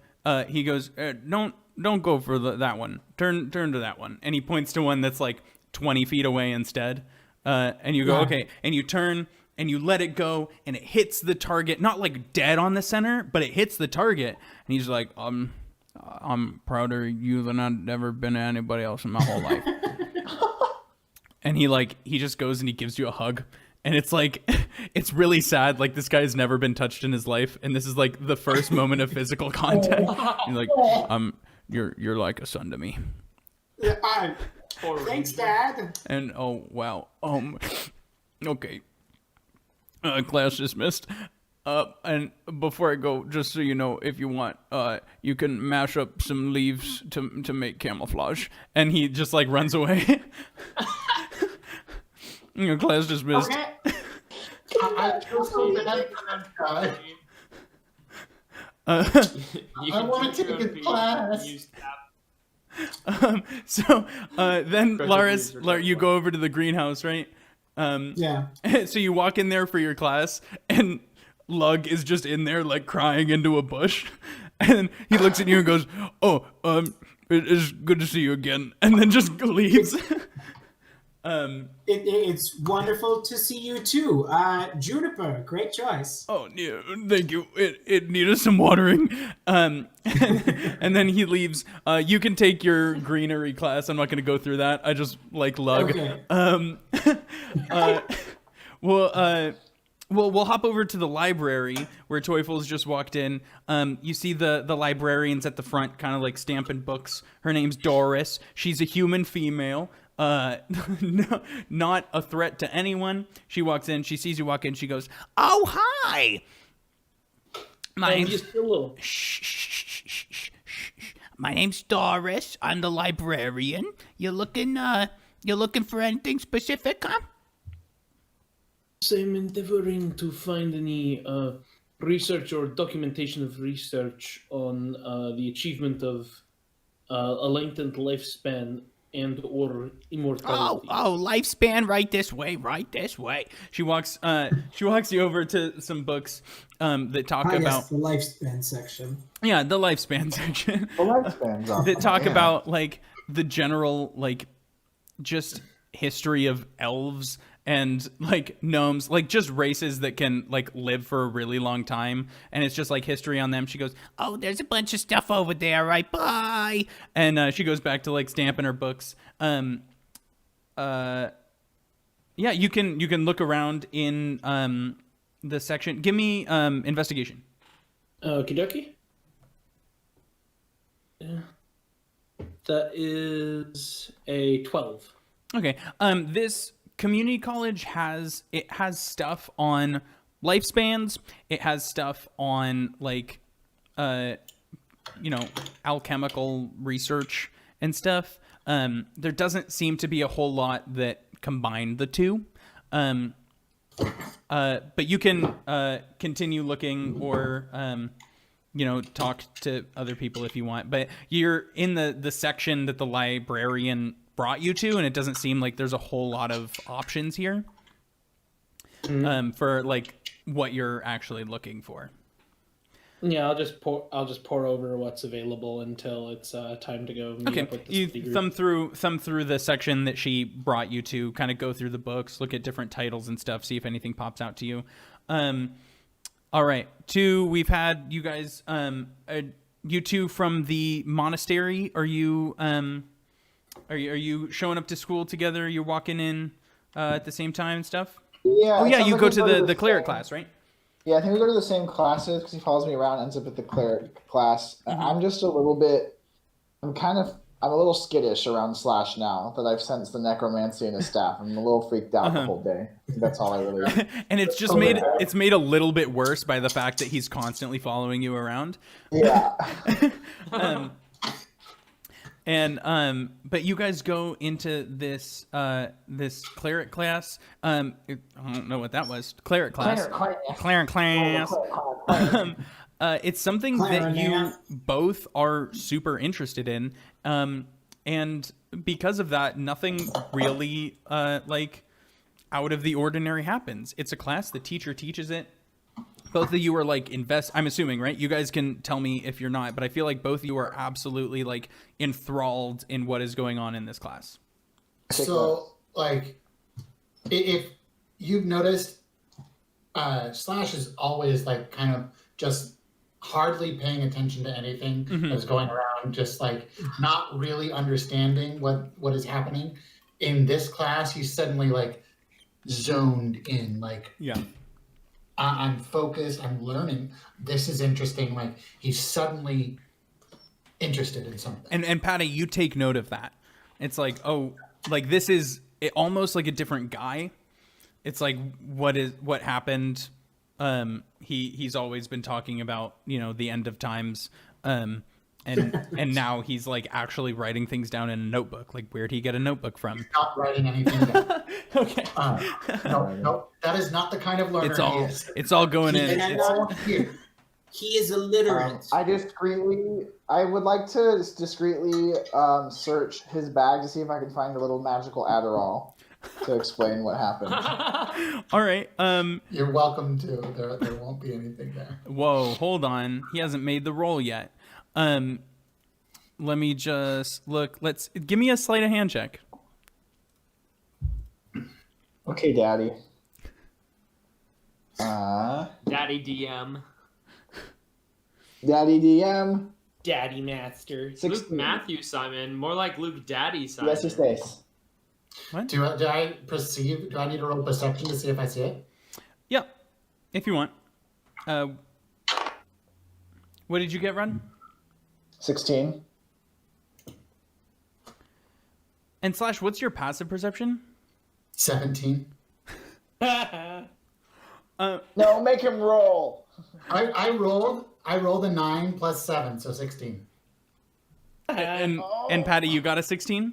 he goes, don't go for that one. Turn to that one, and he points to one that's like 20 feet away instead. And you go, okay, and you turn and you let it go, and it hits the target, not like dead on the center, but it hits the target. And he's like, I'm prouder of you than I've ever been to anybody else in my whole life. And he just goes and he gives you a hug. And it's like, it's really sad. Like, this guy's never been touched in his life, and this is like the first moment of physical contact. He's like, you're like a son to me. Thanks, Dad. And oh wow, okay. Class dismissed. And before I go, just so you know, if you want, you can mash up some leaves to make camouflage. And he just like runs away. Class dismissed. Okay. I feel so bad for that guy. I want to take his class. So then Laris, you go over to the greenhouse, right? Yeah. So you walk in there for your class, and Lug is just in there like crying into a bush, and he looks at you and goes, "Oh, it is good to see you again," and then just leaves. It's wonderful to see you too. Juniper, great choice. Oh, yeah, thank you. It needed some watering. And then he leaves. You can take your greenery class. I'm not going to go through that. I just like Lug. Okay. We'll hop over to the library where Teufel's just walked in. You see the librarians at the front kind of like stamping books. Her name's Doris. She's a human female. No, not a threat to anyone. She walks in, she sees you walk in, she goes, "Oh, hi! My And name's just a little. My name's Doris. I'm the librarian. You looking for anything specific, huh? I'm endeavoring to find any research or documentation of research on the achievement of a lengthened lifespan and or immortality. Oh, lifespan, right this way. She walks you over to some books that talk about Yes, the lifespan section. yeah, the lifespan section. The lifespan's on. that talk Yeah. about like the general like just history of elves and like gnomes, like just races that can like live for a really long time, and it's just like history on them. She goes, oh, there's a bunch of stuff over there, right? Bye. And she goes back to like stamping her books. Yeah, you can look around in the section. Give me investigation. Okie dokie. Yeah. That is a 12. Okay. This community college has stuff on lifespans. It has stuff on like, alchemical research and stuff. There doesn't seem to be a whole lot that combine the two. But you can continue looking or talk to other people if you want. But you're in the section that the librarian brought you to, and it doesn't seem like there's a whole lot of options here for like what you're actually looking for. Yeah, I'll just pour over what's available until it's time to go. Meet up with the You study group. thumb through the section that she brought you to, kind of go through the books, look at different titles and stuff, see if anything pops out to you. All right, we've had you guys, you two from the monastery. Are you showing up to school together? You're walking in at the same time and stuff? Yeah. Oh it yeah, sounds you like go we to the cleric same- class, right? Yeah, I think we go to the same classes because he follows me around, ends up at the cleric class. I'm just a little skittish around Slash now that I've sensed the necromancy in his staff. I'm a little freaked out the whole day. That's all I really. And it's just made a little bit worse by the fact that he's constantly following you around. Yeah. But you guys go into this cleric class. I don't know what that was. Cleric class. Cleric class. It's something that you both are super interested in. And because of that, nothing really like out of the ordinary happens. It's a class. The teacher teaches it. Both of you are like I'm assuming, right? You guys can tell me if you're not, but I feel like both of you are absolutely like enthralled in what is going on in this class. So, like, if you've noticed, Slash is always like kind of just hardly paying attention to anything that's going around, just like not really understanding what is happening. In this class, he's suddenly like zoned in, like, Yeah. I'm focused, I'm learning. This is interesting. Like, he's suddenly interested in something. And Patty, you take note of that. It's like, oh, like this is almost like a different guy. It's like what happened. He's always been talking about, the end of times. And now he's like actually writing things down in a notebook. Like, where'd he get a notebook from? Not writing anything down. Okay. No, that is not the kind of learner he is. It's all going in. And It's- All here. He is illiterate. I would like to discreetly search his bag to see if I can find a little magical Adderall to explain what happened. all right. You're welcome to. There won't be anything there. Whoa, hold on. He hasn't made the roll yet. Let me just look. Give me a sleight of hand check. Okay, Daddy. Daddy DM. Daddy DM. Daddy Master. Luke 16. Matthew Simon. More like Luke Daddy Simon. Yes, his face. Do I perceive? Do I need to roll perception to see if I see it? Yeah, if you want. What did you get, Run? 16. And Slash, what's your passive perception? 17. No, make him roll. I rolled a 9 plus 7, so 16. And Patty, you got a 16?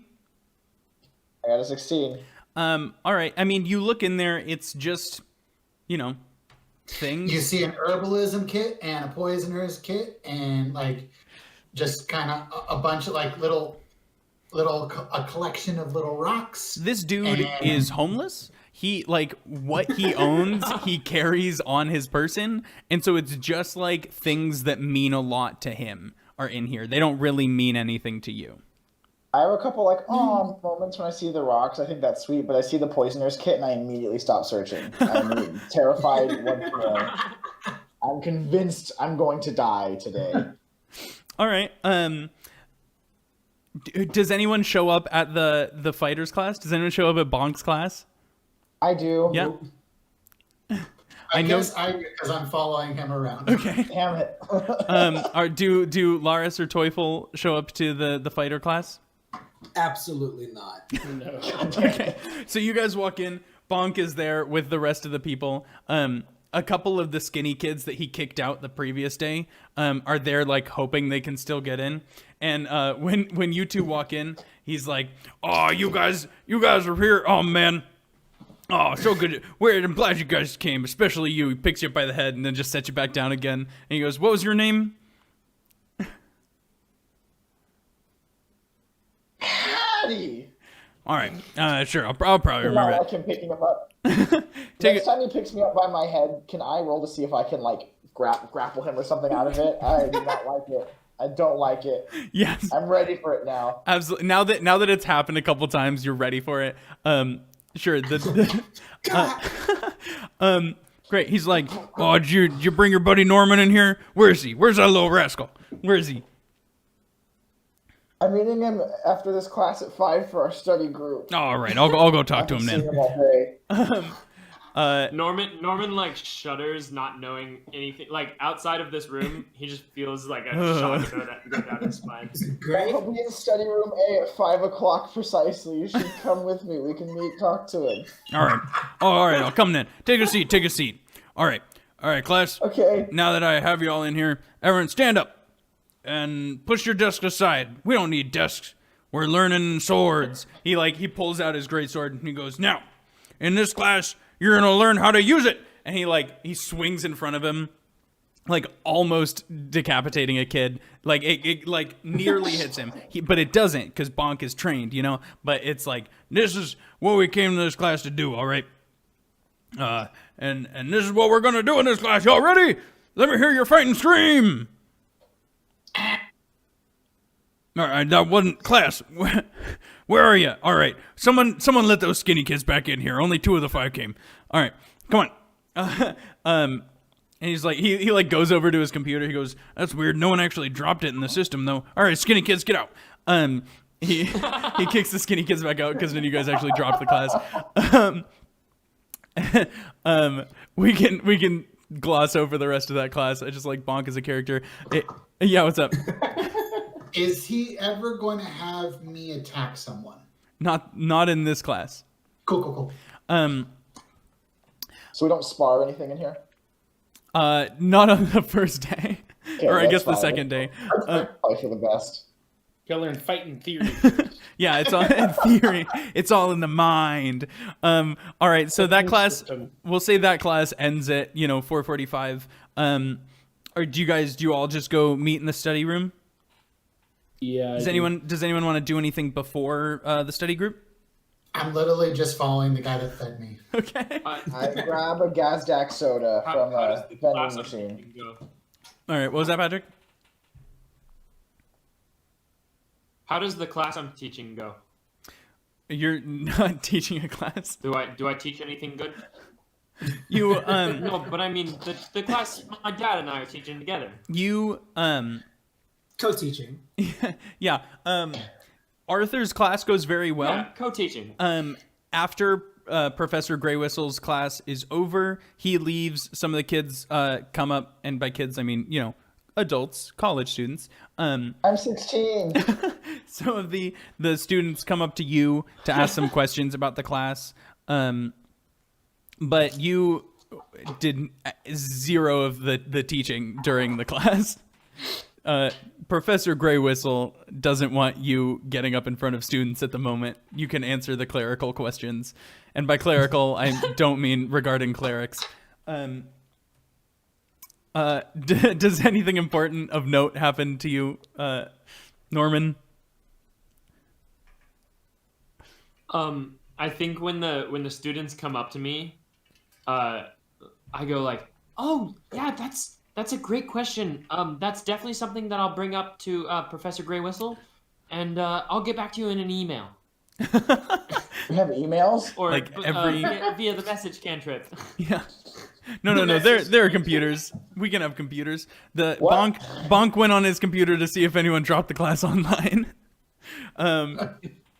I got a 16. All right. I mean, you look in there, it's just, things. You see an herbalism kit and a poisoner's kit and like just kind of a bunch of like a collection of little rocks. This dude is homeless. He what he owns, he carries on his person, and so it's just like things that mean a lot to him are in here. They don't really mean anything to you. I have a couple moments when I see the rocks. I think that's sweet, but I see the poisoner's kit and I immediately stop searching. I'm terrified once more. I'm convinced I'm going to die today. All right. Does anyone show up at the fighters class? Does anyone show up at Bonk's class? I do. Yeah. I guess because I'm following him around. Okay. Damn it. Do Laris or Teufel show up to the fighter class? Absolutely not. No. Okay. So you guys walk in. Bonk is there with the rest of the people. A couple of the skinny kids that he kicked out the previous day are there, like hoping they can still get in. And when you two walk in, he's like, "Oh, you guys are here. Oh man. Oh, so good. I'm glad you guys came, especially you." He picks you up by the head and then just sets you back down again. And he goes, "What was your name?" Patty! All right. Sure. I'll probably remember I it. can pick him up. Take Next time he picks me up by my head, can I roll to see if I can grapple him or something out of it? I do not like it. I don't like it. Yes. I'm ready for it now. Absolutely. Now that it's happened a couple times, you're ready for it. Sure. Great. He's like, "Oh, did you bring your buddy Norman in here? Where is he? Where's that little rascal? Where is he?" I'm meeting him after this class at 5 for our study group. All right. I'll go talk to him Seen then. him all day. Norman like shudders, not knowing anything. Like outside of this room, he just feels like a shock go down his spine. Great. He'll be in study room A at 5 o'clock precisely. You should come with me. We can talk to him. All right. All right. I'll come then. Take a seat. All right, class. Okay. Now that I have you all in here, everyone stand up and push your desks aside. We don't need desks. We're learning swords. He pulls out his great sword and he goes, "Now, in this class, you're gonna learn how to use it." And he swings in front of him, almost decapitating a kid. It nearly hits him. But it doesn't, because Bonk is trained, But it's like, this is what we came to this class to do, all right? And this is what we're gonna do in this class. Y'all ready? Let me hear your fighting scream. All right, that wasn't class. Where are you? All right, someone let those skinny kids back in here. Only 2 of the 5 came. All right, come on. And he's like, he goes over to his computer. He goes, "That's weird. No one actually dropped it in the system, though. All right, skinny kids, get out." He kicks the skinny kids back out because then you guys actually dropped the class. We can gloss over the rest of that class. I just like Bonk as a character. Yeah, what's up? Is he ever going to have me attack someone? Not in this class. Cool. So we don't spar or anything in here? Not on the first day. Okay, or I guess that's the fine. second day. Probably for the best. Gotta learn fighting theory. Yeah, it's all in theory. It's all in the mind. All right, so that class, we'll say that class ends at 4:45. Or do you all just go meet in the study room? Yeah. Does anyone want to do anything before the study group? I'm literally just following the guy that fed me. Okay. I grab a Gazdak soda from a vending machine. All right, what was that, Patrick? How does the class I'm teaching go? You're not teaching a class. Do I teach anything good? You No, but I mean the class my dad and I are teaching together. You Co-teaching. yeah. Arthur's class goes very well. Yeah, co-teaching. After Professor Greywhistle's class is over, he leaves. Some of the kids come up, and by kids I mean adults, college students. I'm 16. Some of the students come up to you to ask some questions about the class. But you did zero of the teaching during the class. Professor Greywhistle doesn't want you getting up in front of students at the moment. You can answer the clerical questions. And by clerical, I don't mean regarding clerics. Does anything important of note happen to you, Norman? I think when the students come up to me, I go like, "Oh, yeah, that's a great question. That's definitely something that I'll bring up to Professor Greywhistle, and I'll get back to you in an email." We have emails? Or Like every- via the message cantrip. Yeah. No. There are computers. We can have computers. The What? Bonk went on his computer to see if anyone dropped the class online.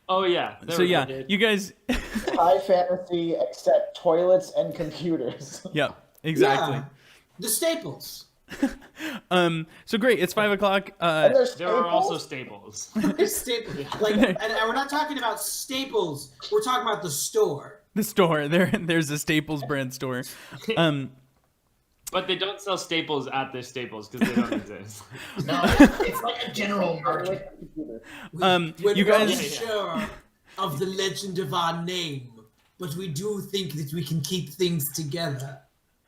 Oh yeah. So yeah, you guys. High fantasy, except toilets and computers. Yeah, exactly. Yeah, the staples. So great. It's 5 o'clock. And there's There are also staples? staples. Like, and we're not talking about Staples. We're talking about the store. The store. There's a Staples brand store. But they don't sell staples at the Staples because they don't exist. No, it's like a general market. We're you not guys. sure of the legend of our name, but we do think that we can keep things together.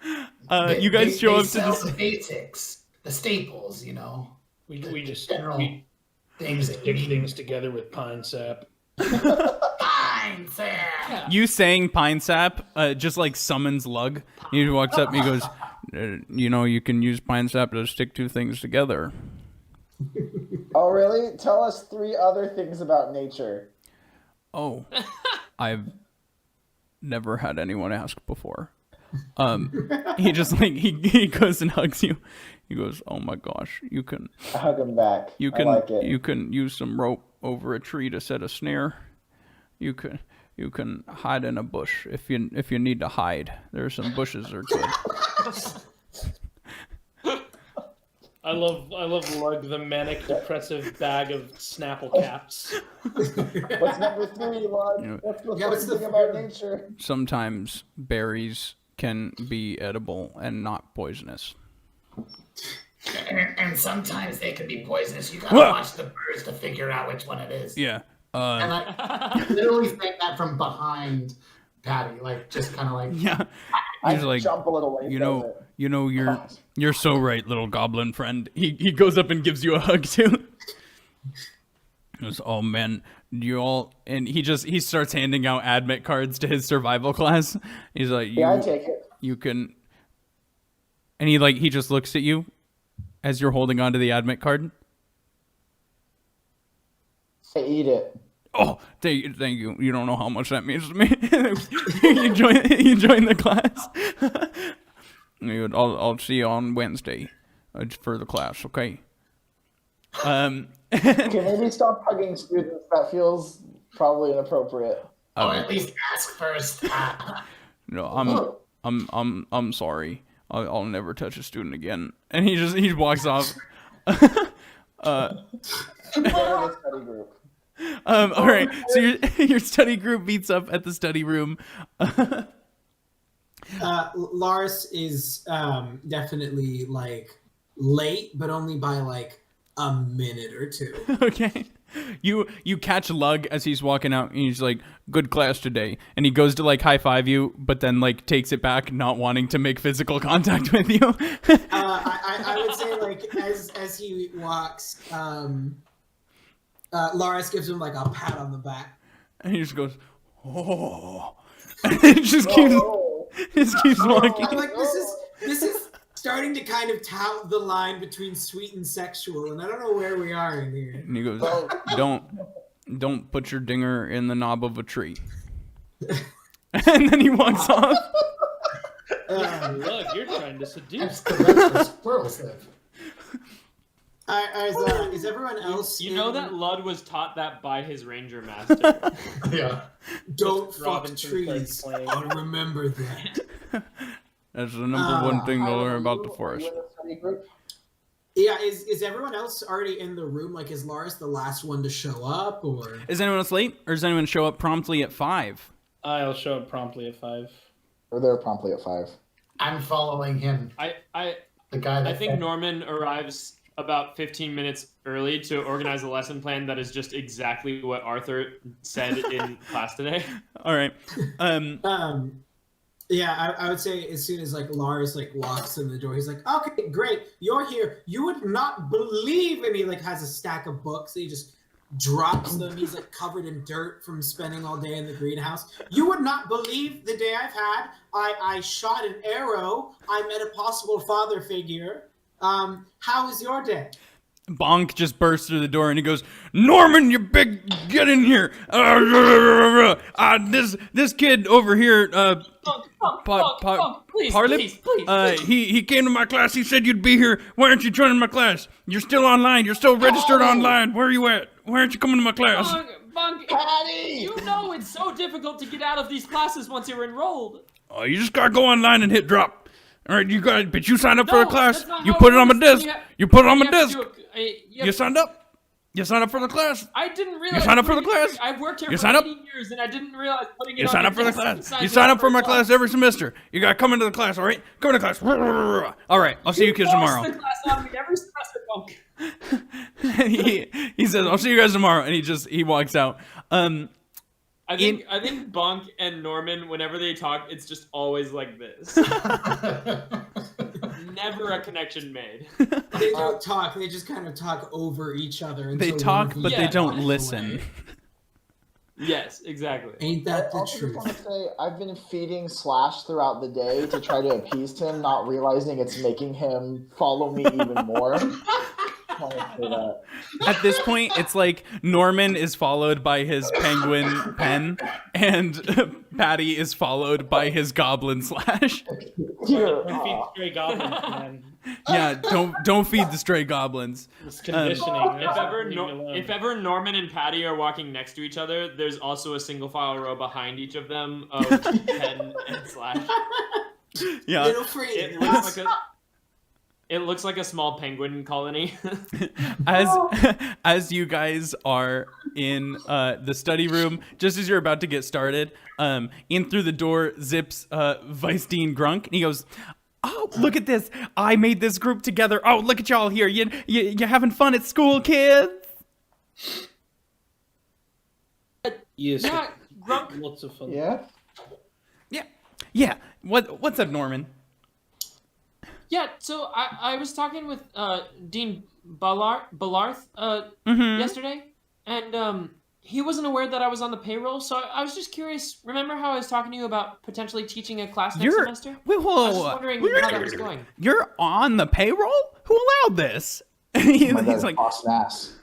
You guys show they up to sell this. the basics, the staples, We just general we things that you stick need. things together with pine sap. Fine, Sam. You saying pine sap just like summons Lug. He walks up and he goes, you can use pine sap to stick two things together. Oh, really? Tell us 3 other things about nature. Oh, I've never had anyone ask before. He just like he goes and hugs you. He goes, "Oh my gosh, you can I hug him back. you I can like it. you can use some rope over a tree to set a snare. You can hide in a bush if you need to hide. There's some bushes that are good." I love Lug, the manic depressive bag of Snapple caps. What's number 3, Lug? You know, What's the Yeah, what's thing the about third? nature? Sometimes berries can be edible and not poisonous. And sometimes they can be poisonous. You gotta Whoa. watch the birds to figure out which one it is. Yeah. And I literally saying that from behind Patty, like just kind of like. Yeah. I He's like, jump a little way. you're so right, little goblin friend. He goes up and gives you a hug too. He goes, "Oh man, you all," and he starts handing out admit cards to his survival class. He's like, Yeah, I take it. you can, and he just looks at you as you're holding onto the admit card. I eat it. Oh, thank you. You don't know how much that means to me. you join the class. I'll see you on Wednesday for the class, okay? Okay, maybe stop hugging students. That feels probably inappropriate. Or at least ask first. No, I'm sorry. I'll never touch a student again. And he walks off. Go to the study group. All right. So your study group meets up at the study room. Laris is definitely like late, but only by like a minute or two. Okay. You catch Lug as he's walking out, and he's like, "Good class today." And he goes to like high five you, but then like takes it back, not wanting to make physical contact with you. I would say like as he walks, Laris gives him like a pat on the back. And he just goes, "Oh," and it just keeps walking. I'm like, this is starting to kind of tout the line between sweet and sexual, and I don't know where we are in here. And he goes, "Don't put your dinger in the knob of a tree." And then he walks off. Lug, you're trying to seduce. That's the rest of squirrels live. Is everyone else? You know that Lud was taught that by his ranger master. Yeah. Don't fuck Robinson trees. starts playing. I'll remember that. That's the number one thing to learn about the forest. You in the study group? Yeah, is everyone else already in the room? Like, is Laris the last one to show up, or? Is anyone else late, or does anyone show up promptly at 5? I'll show up promptly at 5. We're there promptly at 5. I'm following him. The guy that I think Norman arrives about 15 minutes early to organize a lesson plan that is just exactly what Arthur said in class today. All right. Yeah, I would say as soon as like Lars like walks in the door, he's like, "Okay, great, you're here. You would not believe," and he like has a stack of books. And he just drops them. He's like covered in dirt from spending all day in the greenhouse. "You would not believe the day I've had. I shot an arrow. I met a possible father figure. How was your day?" Bonk just bursts through the door and he goes, "Norman, you big, get in here. This kid over here, Please. he came to my class. He said you'd be here. Why aren't you joining my class? You're still online. You're still registered online. Where are you at? Why aren't you coming to my class?" Bonk, Patty! you know it's so difficult to get out of these classes once you're enrolled. Oh, you just gotta go online and hit drop. All right, but you signed up for a class. That's not You how put it it on my works. desk. You put it on my You have to desk. do a- You signed up. You signed up for the class. I didn't realize. signed up for the class? I've worked here You for signed up? 18 years, and I didn't realize putting it You on sign your up for the desk class. signs You sign you up for my a class every semester. You gotta come into the class, all right? Come into class. All right, I'll see you kids force tomorrow. the class on me every semester, Bonk. he says, "I'll see you guys tomorrow," and he walks out. I think Bonk and Norman, whenever they talk, it's just always like this. Never a connection made. They don't talk. They just kind of talk over each other. They until talk, one of but them they Yeah. don't walks listen. away. Yes, exactly. Ain't that the I also truth? just want to say I've been feeding Slash throughout the day to try to appease him, not realizing it's making him follow me even more. I wanna say that. At this point, it's like Norman is followed by his penguin pen, and Patty is followed by his goblin Slash. Here, Don't feed stray goblins, man. Yeah, don't feed the stray goblins. It's conditioning. If ever Norman and Patty are walking next to each other, there's also a single file row behind each of them of Pen and Slash. Yeah, Little free. It looks like a small penguin colony. as you guys are in the study room, just as you're about to get started, in through the door zips Vice Dean Grunk, and he goes, "Oh, look at this! I made this group together. Oh, look at y'all here. You having fun at school, kids?" Yes, Yeah, Grunk. lots of fun. yeah? Yeah. What's up, Norman? Yeah, so I was talking with Dean Ballarth Mm-hmm. yesterday, and he wasn't aware that I was on the payroll, so I was just curious. Remember how I was talking to you about potentially teaching a class next semester? Wait, I was just wondering how that was going. You're on the payroll? Who allowed this? He's My dad's like, boss ass.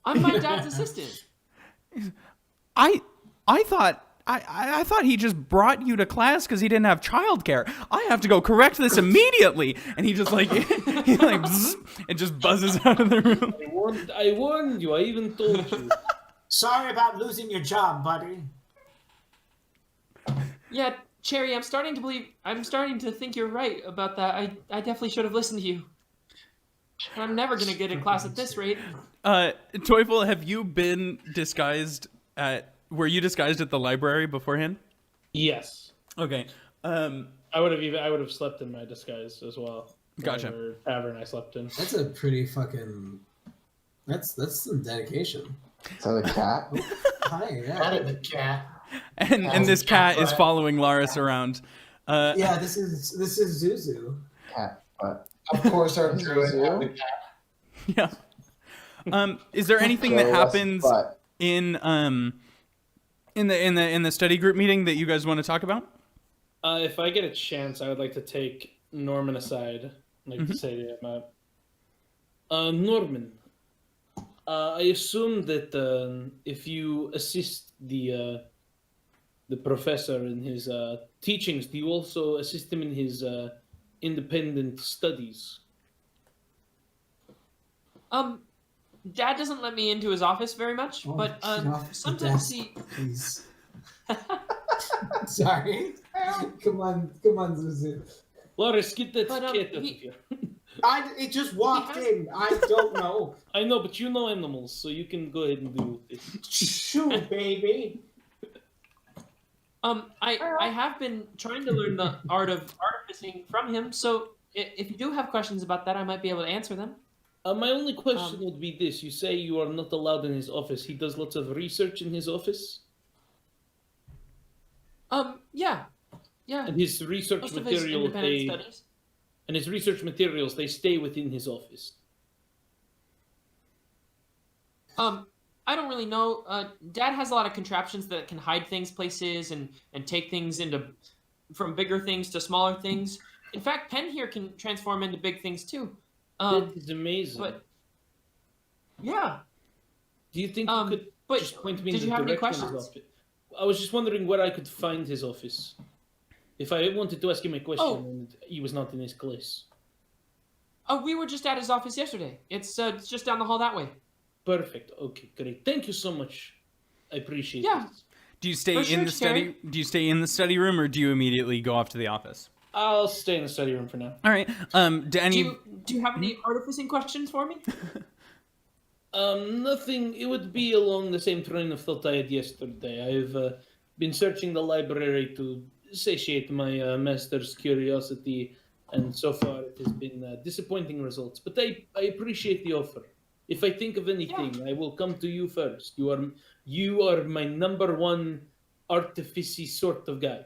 I'm my dad's assistant. I thought he just brought you to class because he didn't have childcare. I have to go correct this immediately. And he just like he like bzz, and just buzzes out of the room. I warned you. I even told you. Sorry about losing your job, buddy. Yeah, Cherry, I'm starting to think you're right about that. I definitely should have listened to you. I'm never gonna get a class at this rate. Teufel, have you been disguised were you disguised at the library beforehand? Yes. Okay. I would have slept in my disguise as well. Gotcha. Whatever tavern I slept in. That's a pretty fucking. That's some dedication. Is that a cat? Hi, That yeah. is a cat. And this cat is following Laris around. Yeah, this is Zuzu. Cat, but Of course, our druid Zoo? had the cat. Yeah. Is there anything that happens in the study group meeting that you guys want to talk about? If I get a chance, I would like to take Norman aside. I'd like to say to him, Norman, I assume that if you assist the professor in his teachings, do you also assist him in his independent studies? Dad doesn't let me into his office very much, Oh, but get off the sometimes desk, he. Please. Sorry. Come on, Zuzu. Laris, get that But, cat out of he- here. It just walked in. I don't know. I know, but you know animals, so you can go ahead and deal with it. Shoo, baby. I have been trying to learn the art of artificing from him, so if you do have questions about that, I might be able to answer them. My only question would be this: you say you are not allowed in his office. He does lots of research in his office. Yeah. And his research Most of his materials, independent studies. and his research materials, they stay within his office. I don't really know. Dad has a lot of contraptions that can hide things places and take things from bigger things to smaller things. In fact, Pen here can transform into big things too. That is amazing. But yeah. Do you think you could but just point me did in you the have any direction of his questions? office? I was just wondering where I could find his office. If I wanted to ask him a question and he was not in his class. Oh, we were just at his office yesterday. It's just down the hall that way. Perfect. Okay, great. Thank you so much. I appreciate it. Do you stay For in sure, the study? Terry. Do you stay in the study room, or do you immediately go off to the office? I'll stay in the study room for now. All right. Do any? Do you have any artificing questions for me? Nothing. It would be along the same train of thought I had yesterday. I've been searching the library to satiate my master's curiosity, and so far it has been disappointing results. But I appreciate the offer. If I think of anything, I will come to you first. You are my number one artificy sort of guy.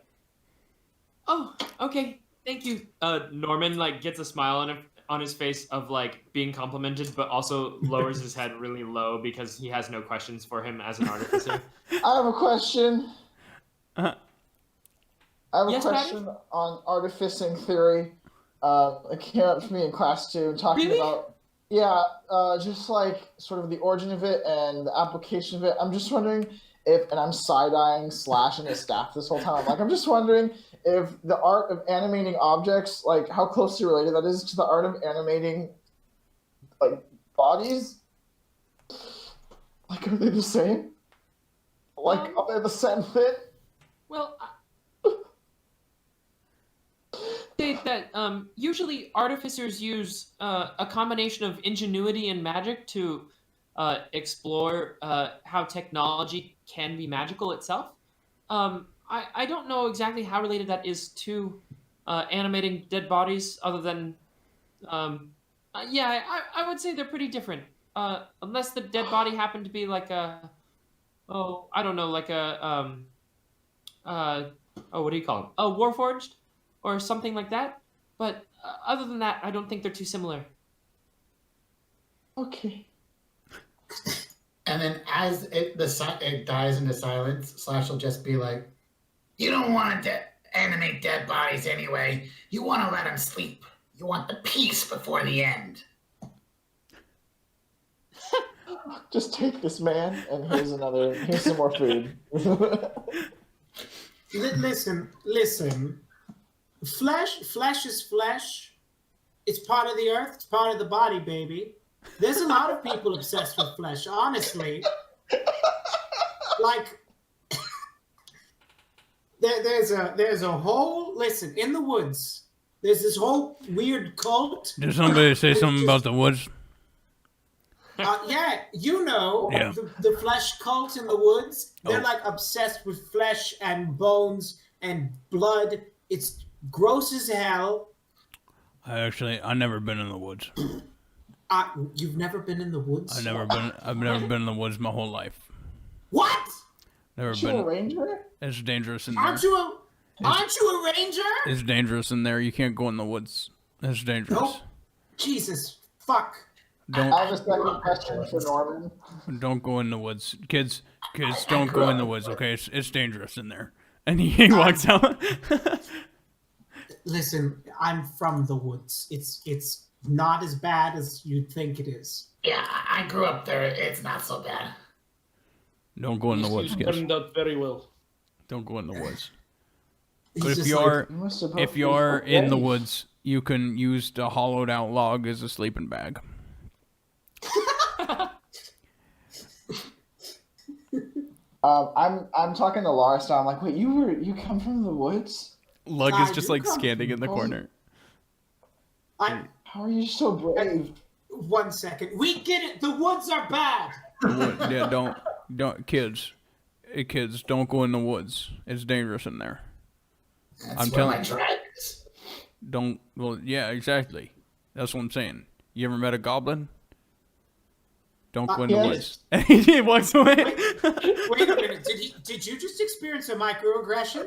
Oh, okay. Thank you. Norman gets a smile on his face of being complimented, but also lowers his head really low because he has no questions for him as an artificer. I have a question. Uh-huh. I have a Yes, question on artificing theory. It came up to me in class 2, talking Really? about just sort of the origin of it and the application of it. I'm just wondering if, and I'm side-eyeing Slash and his staff this whole time. I'm just wondering if the art of animating objects, how closely related that is to the art of animating, bodies. Are they the same? Are they the same fit? Well, say that usually artificers use a combination of ingenuity and magic to explore how technology can be magical itself. I don't know exactly how related that is to animating dead bodies, other than I would say they're pretty different. Unless the dead body happened to be what do you call them? A warforged or something like that. But other than that, I don't think they're too similar. Okay. And then as it dies into silence, Slash will just be like, "You don't want to animate dead bodies anyway. You want to let them sleep. You want the peace before the end." Just take this, man, and here's some more food. Listen. Flesh is flesh. It's part of the earth. It's part of the body, baby. There's a lot of people obsessed with flesh, honestly. There's a whole, listen, in the woods, there's this whole weird cult. Did somebody say something about the woods? Yeah, Yeah. the flesh cult in the woods. They're obsessed with flesh and bones and blood. It's gross as hell. I've never been in the woods. You've never been in the woods? I've never been in the woods my whole life. What? Never You a been. ranger? It's dangerous in there. Aren't you a ranger? It's dangerous in there. You can't go in the woods. It's dangerous. Nope. Jesus, fuck. I have a second question for Norman. Don't go in the woods, kids. Don't go in the woods. Okay, it's dangerous in there. And he walks out. Listen, I'm from the woods. It's not as bad as you'd think it is. Yeah, I grew up there. It's not so bad. Don't go in the woods, You kids. turned out very well. Don't go in the woods. He's But if just you're in the woods, you can use the hollowed out log as a sleeping bag. I'm talking to Laris now. I'm like, wait, you come from the woods? Lug I is just do like come standing from in the home. corner. How are you so brave? 1 second. We get it. The woods are bad. Yeah, don't kids. Hey kids, don't go in the woods. It's dangerous in there. That's I'm where telling my you. tribe is. Don't. Well, yeah, exactly. That's what I'm saying. You ever met a goblin? Don't go in the yes. woods. And he walks away. Wait a minute. Did you just experience a microaggression?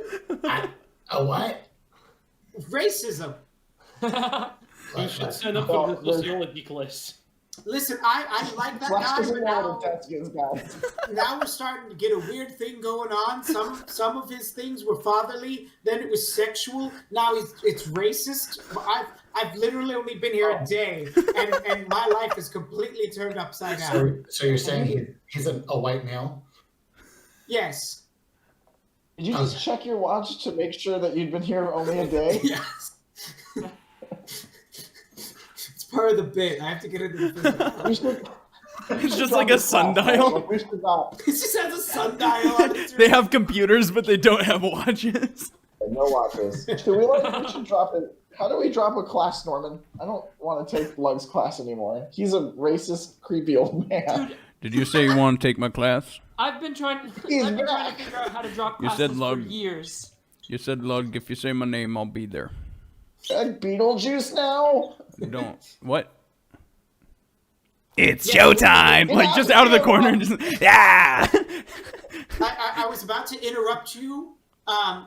A what? Racism. You should sign up for the sociology class. Listen, I like that Flash guy, doesn't but know what a Teskians guys. now we're starting to get a weird thing going on. Some of his things were fatherly, then it was sexual. Now it's racist. I've literally only been here a day, and my life is completely turned upside down. So you're saying he's a white male? Yes. Did you just check your watch to make sure that you'd been here only a day? Yes. It's part of the bit. I have to get into the physical. We should- It's just like a sundial. Like, we should not. It just has a sundial on it. They have computers, but they don't have watches. No watches. We should drop it. How do we drop a class, Norman? I don't want to take Lug's class anymore. He's a racist, creepy old man. Dude, Did you say you want to take my class? I've been trying to back. figure out how to drop You classes said for log. years. You said, Lug, if you say my name, I'll be there. Like Beetlejuice now? Don't. What? It's showtime! Like, just out of the corner. Just, yeah! I was about to interrupt you,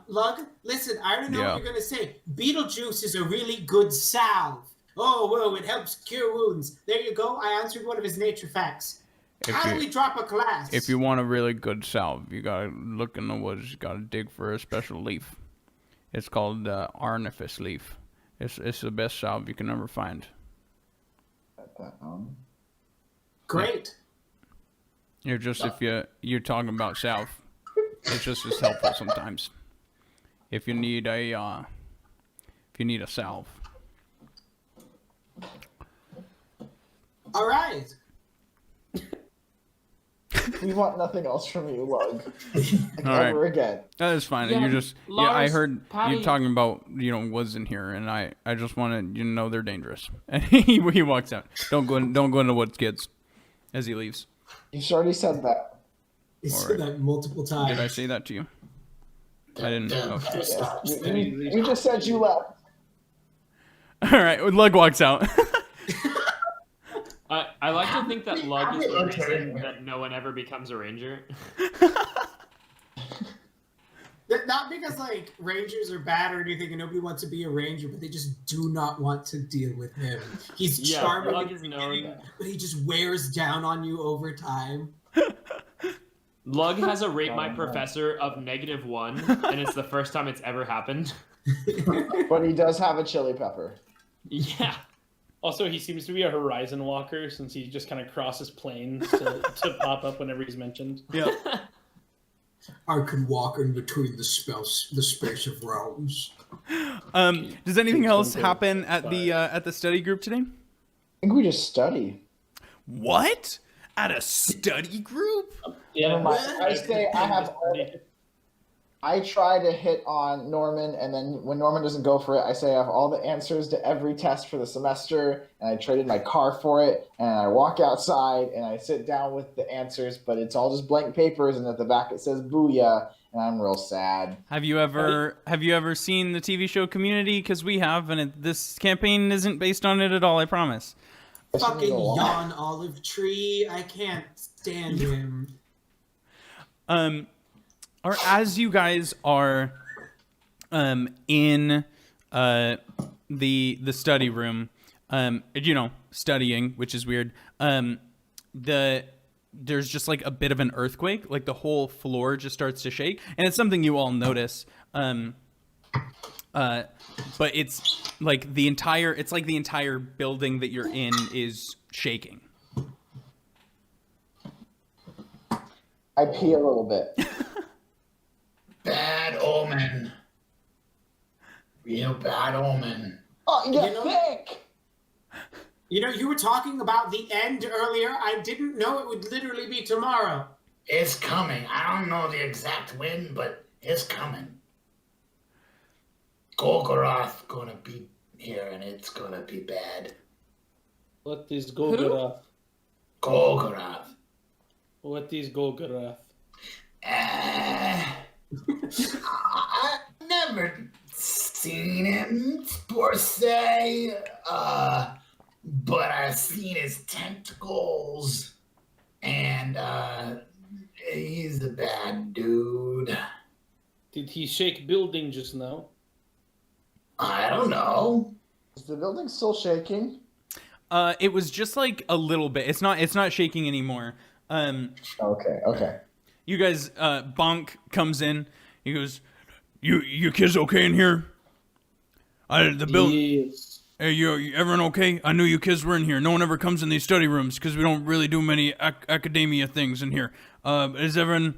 Lug. Listen, I already know Yeah. what you're gonna say. Beetlejuice is a really good salve. Oh, well, it helps cure wounds. There you go. I answered one of his nature facts. How do we drop a class? If you want a really good salve, you gotta look in the woods. You gotta dig for a special leaf. It's called arnifice leaf. It's the best salve you can ever find. Great. You're just if you're talking about salve, it's just as helpful sometimes. If you need a salve. All right. We want nothing else from you, Lug. All right. Ever again. That is fine. Yeah, You just I Lars, heard Patty- you talking about woods in here, and I just wanted you to know they're dangerous. And he walks out. Don't go in the woods, kids. As he leaves. You've already said that. He All said right. that multiple times. Did I say that to you? I didn't. Okay. You just said you left. All right. Lug walks out. I like to think that Lug is the reason that no one ever becomes a ranger. Not because like rangers are bad or anything, and nobody wants to be a ranger, but they just do not want to deal with him. He's Yeah, charming, Lug in is the known. beginning, but he just wears down on you over time. Lug has a rate my professor of -1, and it's the first time it's ever happened. But he does have a chili pepper. Yeah. Also, he seems to be a horizon walker since he just kind of crosses planes to pop up whenever he's mentioned. Yeah. I can walk in between the space of realms. Does anything else happen at the study group today? I think we just study. What? At a study group? Yeah, Never mind. I say I have all. I try to hit on Norman, and then when Norman doesn't go for it, I say I have all the answers to every test for the semester, and I traded my car for it, and I walk outside, and I sit down with the answers, but it's all just blank papers, and at the back it says "Booyah," and I'm real sad. Have you ever seen the TV show Community? Because we have, and this campaign isn't based on it at all. I promise. Fucking yawn olive tree. I can't stand him. Or as you guys are in the study room, studying, which is weird. There's just like a bit of an earthquake, like the whole floor just starts to shake, and it's something you all notice. But it's like the entire building that you're in is shaking. I pee a little bit. Bad omen. Real bad omen. Oh, you You know- think? You know, you were talking about the end earlier. I didn't know it would literally be tomorrow. It's coming. I don't know the exact when, but it's coming. Golgoroth gonna be here, and it's gonna be bad. What is Golgoroth? Golgoroth. What is Golgoroth? I've never seen him per se, but I've seen his tentacles, and he's a bad dude. Did he shake building just now? I don't know. Is the building still shaking? It was just like a little bit. It's not shaking anymore. Okay. You guys, Bonk comes in. He goes, "You kids okay in here? The building. Yes. Hey, you everyone okay? I knew you kids were in here. No one ever comes in these study rooms because we don't really do many academia things in here. Is everyone?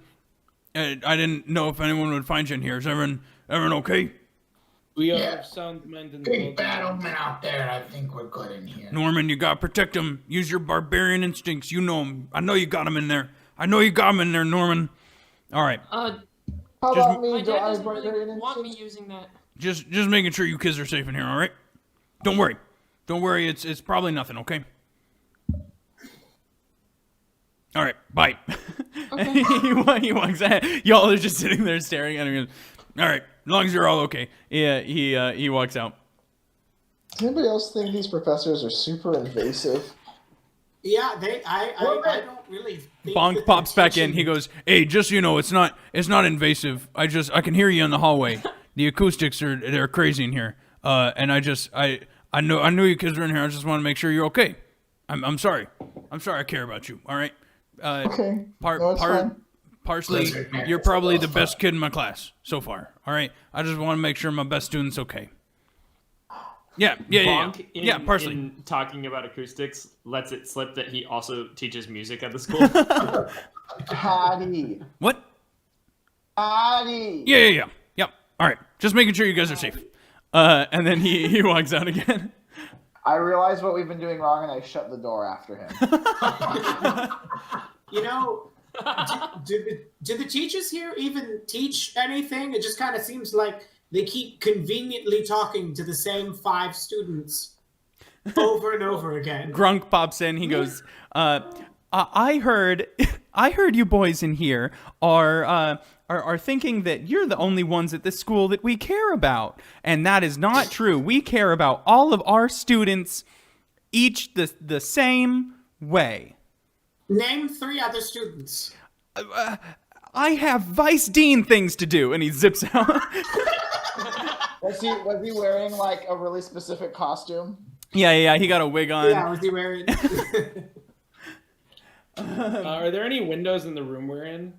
I didn't know if anyone would find you in here. Is everyone okay? We are Yeah. of sound mind and Big body. bad omen out there. I think we're good in here. Norman, you gotta protect him. Use your barbarian instincts. You know him. I know you got him in there. I know you got him in there, Norman. All right. How Just- about My me? Do dad I doesn't barbarian really want me instinct? using that. Just making sure you kids are safe in here. All right. Don't worry. Don't worry. It's probably nothing. Okay. All right. Bye. Okay. he walks out. Y'all are just sitting there staring at him. All right. As long as you're all okay. Yeah. He walks out. Does anybody else think these professors are super invasive? Yeah, I don't really think Bonk that pops they're back in. teaching- He goes, "Hey, just so you know, it's not invasive. I can hear you in the hallway. The acoustics they're crazy in here. And I knew you kids were in here. I just want to make sure you're okay. I'm sorry. I'm sorry. I care about you. All right. Okay. No, it's fine. Partially, Listen, man, you're it's a probably lot the of best fun. kid in my class so far. All right. I just want to make sure my best student's okay. Yeah. Bonk, Yeah, partially. in talking about acoustics, lets it slip that he also teaches music at the school. Patty. What? Patty. Yeah. Yep. All right. Just making sure you guys are safe. And then he walks out again. I realized what we've been doing wrong, and I shut the door after him. You know, do the teachers here even teach anything? It just kind of seems like they keep conveniently talking to the same 5 students over and over again. Grunk pops in. He goes, I heard you boys in here are thinking that you're the only ones at this school that we care about. And that is not true. We care about all of our students each the same way. Name 3 other students. I have Vice Dean things to do. And he zips out. Was he wearing like a really specific costume? Yeah. He got a wig on. Yeah, was he wearing? Are there any windows in the room we're in?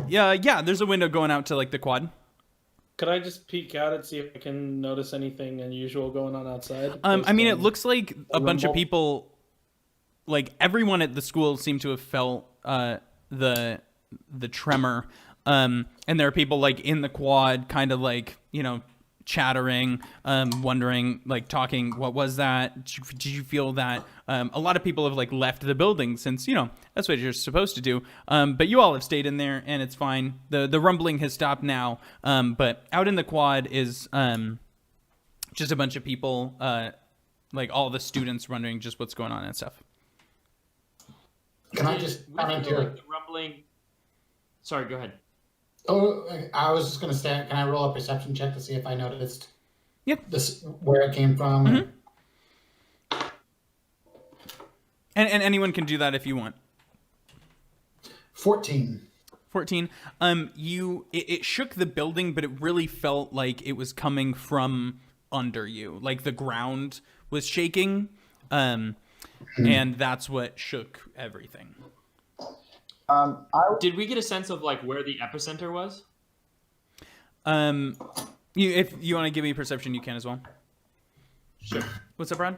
Yeah, there's a window going out to like the quad. Could I just peek out and see if I can notice anything unusual going on outside? I mean, it looks like a bunch of rumble? people, like everyone at the school seemed to have felt the tremor. And there are people like in the quad, kind of like, chattering, wondering, like talking, what was that? Did you feel that? A lot of people have like left the building since, that's what you're supposed to do. But you all have stayed in there and it's fine. The rumbling has stopped now. But out in the quad is just a bunch of people, like all the students wondering just what's going on and stuff. Can I just We comment feel here? like the rumbling. Sorry, go ahead. Oh, I was just gonna say, can I roll a perception check to see if I noticed? Yep. This where it came from. Mm-hmm. And anyone can do that if you want. 14. 14. It shook the building, but it really felt like it was coming from under you. Like the ground was shaking. And that's what shook everything. Did we get a sense of like where the epicenter was? If you want to give me perception, you can as well. Sure. What's up, Brad?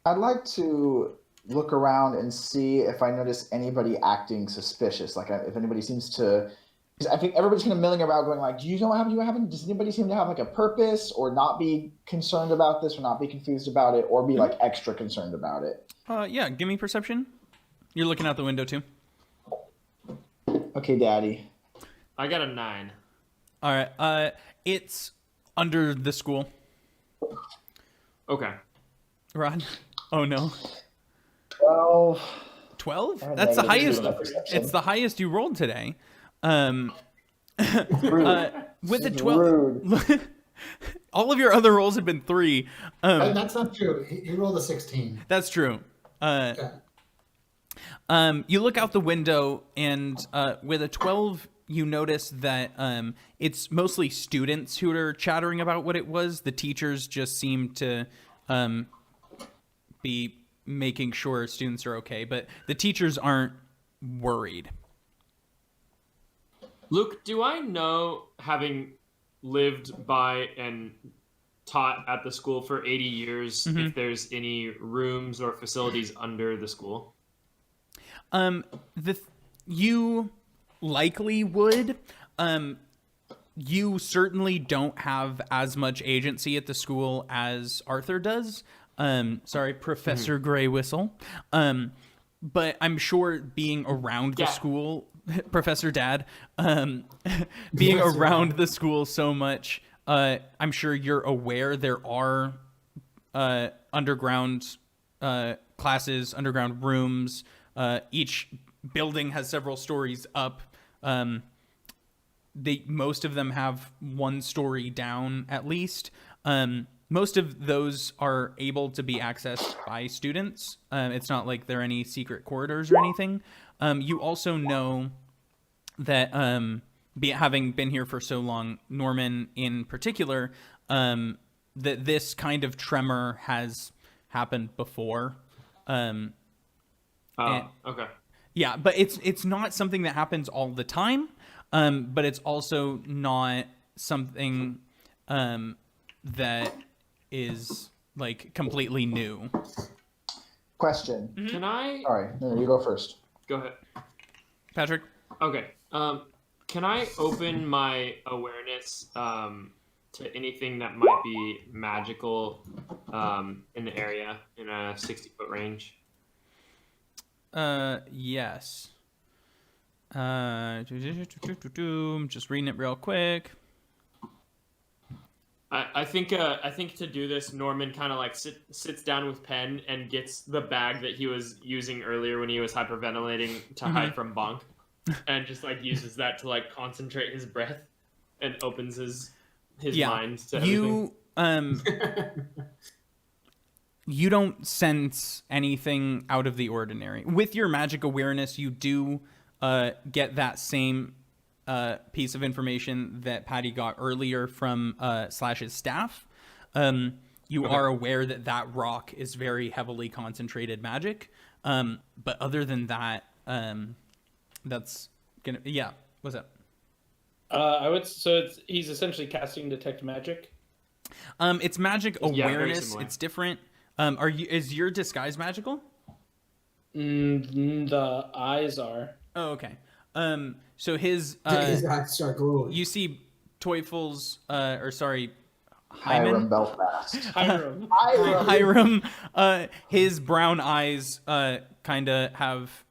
I'd like to look around and see if I notice anybody acting suspicious. Like if anybody seems to, because I think everybody's kind of milling about, going like, "Do you know what happened? What happened? Does anybody seem to have like a purpose, or not be concerned about this, or not be confused about it, or be like extra concerned about it?" Yeah, give me perception. You're looking out the window too. Okay, Daddy. I got a 9. All right. It's under the school. Okay. Rod. Oh no. 12. 12? I had That's the negative highest. two in that perception. It's the highest you rolled today. Rude. With a This is 12, rude. all of your other rolls have been 3. That's not true. He rolled a 16. That's true. Yeah. You look out the window, and with a 12, you notice that it's mostly students who are chattering about what it was. The teachers just seem to be making sure students are okay, but the teachers aren't worried. Luke, do I know, having lived by and taught at the school for 80 years, if there's any rooms or facilities under the school? You likely would. You certainly don't have as much agency at the school as Arthur does. Professor Greywhistle. But I'm sure being around the school, Professor Dad, being around the school so much, I'm sure you're aware there are underground classes, underground rooms. Each building has several stories up. Most of them have 1 story down at least. Most of those are able to be accessed by students. It's not like there are any secret corridors or anything. You also know that, having been here for so long, Norman in particular, that this kind of tremor has happened before. Okay. Yeah, but it's not something that happens all the time. But it's also not something that is like completely new. Question. Can I... Sorry, no, you go first. Go ahead. Patrick? Okay. Can I open my awareness to anything that might be magical in the area in a 60-foot range? Yes. I'm just reading it real quick. I think to do this, Norman kind of like sits down with pen and gets the bag that he was using earlier when he was hyperventilating to hide from Bonk, and just like uses that to like concentrate his breath and opens his mind to everything. You don't sense anything out of the ordinary. With your magic awareness, you do get that same piece of information that Patty got earlier from Slash's staff. You are aware that rock is very heavily concentrated magic. But other than that, that's gonna... Yeah, what's up? He's essentially casting Detect Magic. It's magic awareness. similar. It's different. Is your disguise magical? The eyes are. Oh, okay. So his eyes are glowing. you see Teufel's Hiram Hyman? Belfast. Hiram. Hiram, his brown eyes kind of have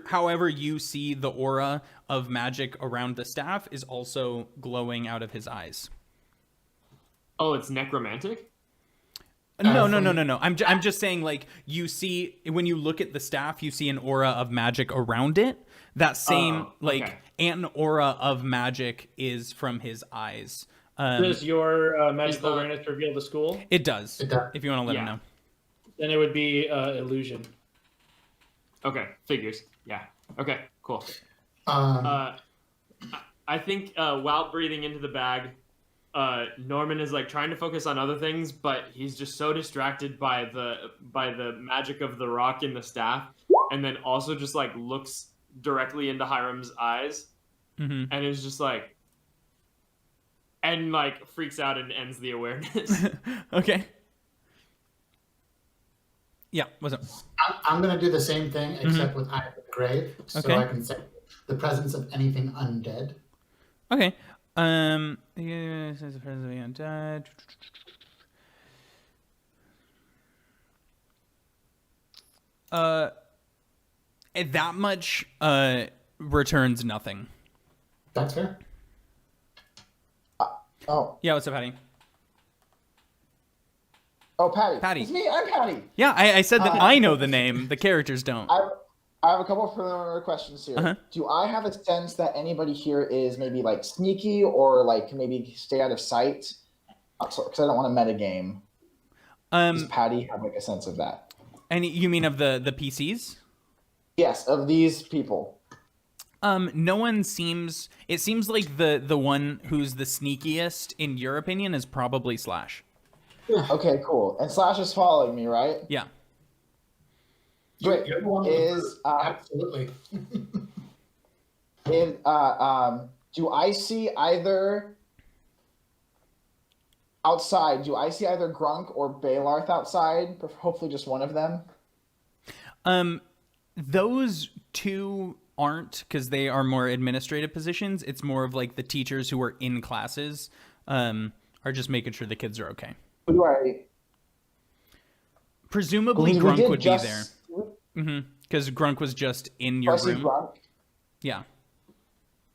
however you see the aura of magic around the staff is also glowing out of his eyes. Oh, it's necromantic? No. I'm just saying, like, you see, when you look at the staff, you see an aura of magic around it. That same, an aura of magic is from his eyes. Does your magical awareness reveal the school? It does. If you want to let him know. Then it would be illusion. Okay, figures. Yeah. Okay, cool. Um, I think while breathing into the bag, Norman is like trying to focus on other things, but he's just so distracted by the magic of the rock in the staff, and then also just like looks directly into Hiram's eyes, and is just like, and like freaks out and ends the awareness. Okay. Yeah, what's up? I'm going to do the same thing, except with Eye of the Grave, so Okay. I can say the presence of anything undead. Okay. Yeah, says the presence of the undead. That much returns nothing. That's fair. Oh, Yeah, what's up, Patty? Oh, Patty. Patty. It's me. I'm Patty. Yeah, I said that I know the name. The characters don't. I have a couple of preliminary questions here. Uh-huh. Do I have a sense that anybody here is maybe like sneaky or like maybe stay out of sight? Because I don't want to metagame. Does Patty have like a sense of that? And you mean of the PCs? Yes, of these people. No one seems. It seems like the one who's the sneakiest, in your opinion, is probably Slash. Okay, cool. And Slash is following me, right? Yeah. Great. You're the one with absolutely. Do I see either outside? Do I see either Grunk or Balarth outside? Hopefully, just one of them. Those two aren't, because they are more administrative positions. It's more of like the teachers who are in classes are just making sure the kids are okay. Who do I? Presumably, Grunk would be there. Because Grunk was just in your room. Grunk? Yeah.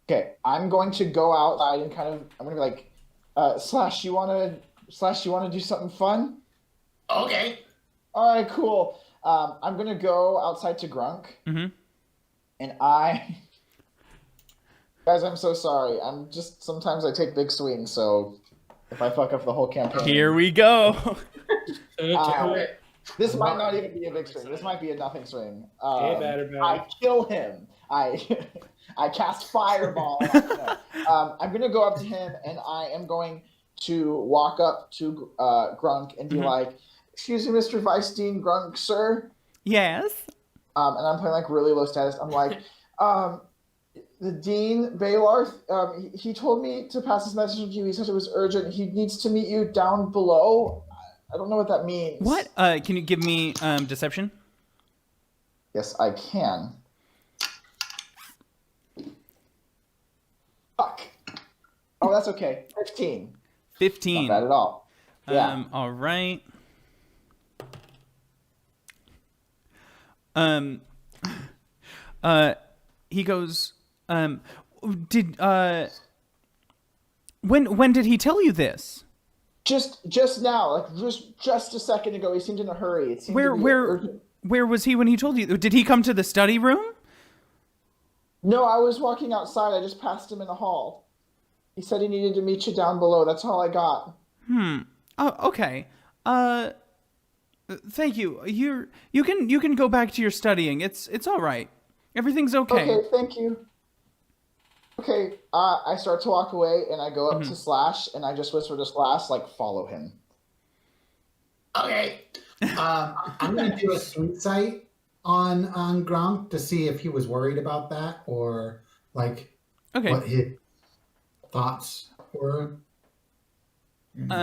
Okay, I'm going to go outside and I'm gonna be like, Slash, you wanna do something fun? Okay. All right, cool. I'm gonna go outside to Grunk, and guys, I'm so sorry. Sometimes I take big swings, so if I fuck up the whole campaign, Here we go. this might not even be a big swing. This might be a nothing swing. Batter. I kill him. I cast fireball. I'm gonna go up to him, and I am going to walk up to Grunk and be like, "Excuse me, Mr. Weisstein, Grunk, sir." Yes. And I'm playing like really low status. I'm like, the Dean Balarth, he told me to pass this message to you. He said it was urgent. He needs to meet you down below. I don't know what that means. What? Can you give me deception? Yes, I can. Fuck. Oh, that's okay. 15. 15. Not bad at all. Yeah. All right. He goes, when did he tell you this? Just now, like just a second ago. He seemed in a hurry. It seemed Where was he when he told you? Did he come to the study room? No, I was walking outside. I just passed him in the hall. He said he needed to meet you down below. That's all I got. Oh, okay. Thank you. You can go back to your studying. It's all right. Everything's okay. Okay, thank you. Okay, I start to walk away, and I go up to Slash, and I just whisper to Slash, like, follow him. Okay. I'm going to do a sweet sight on Gronk to see if he was worried about that or, like, what his thoughts were. And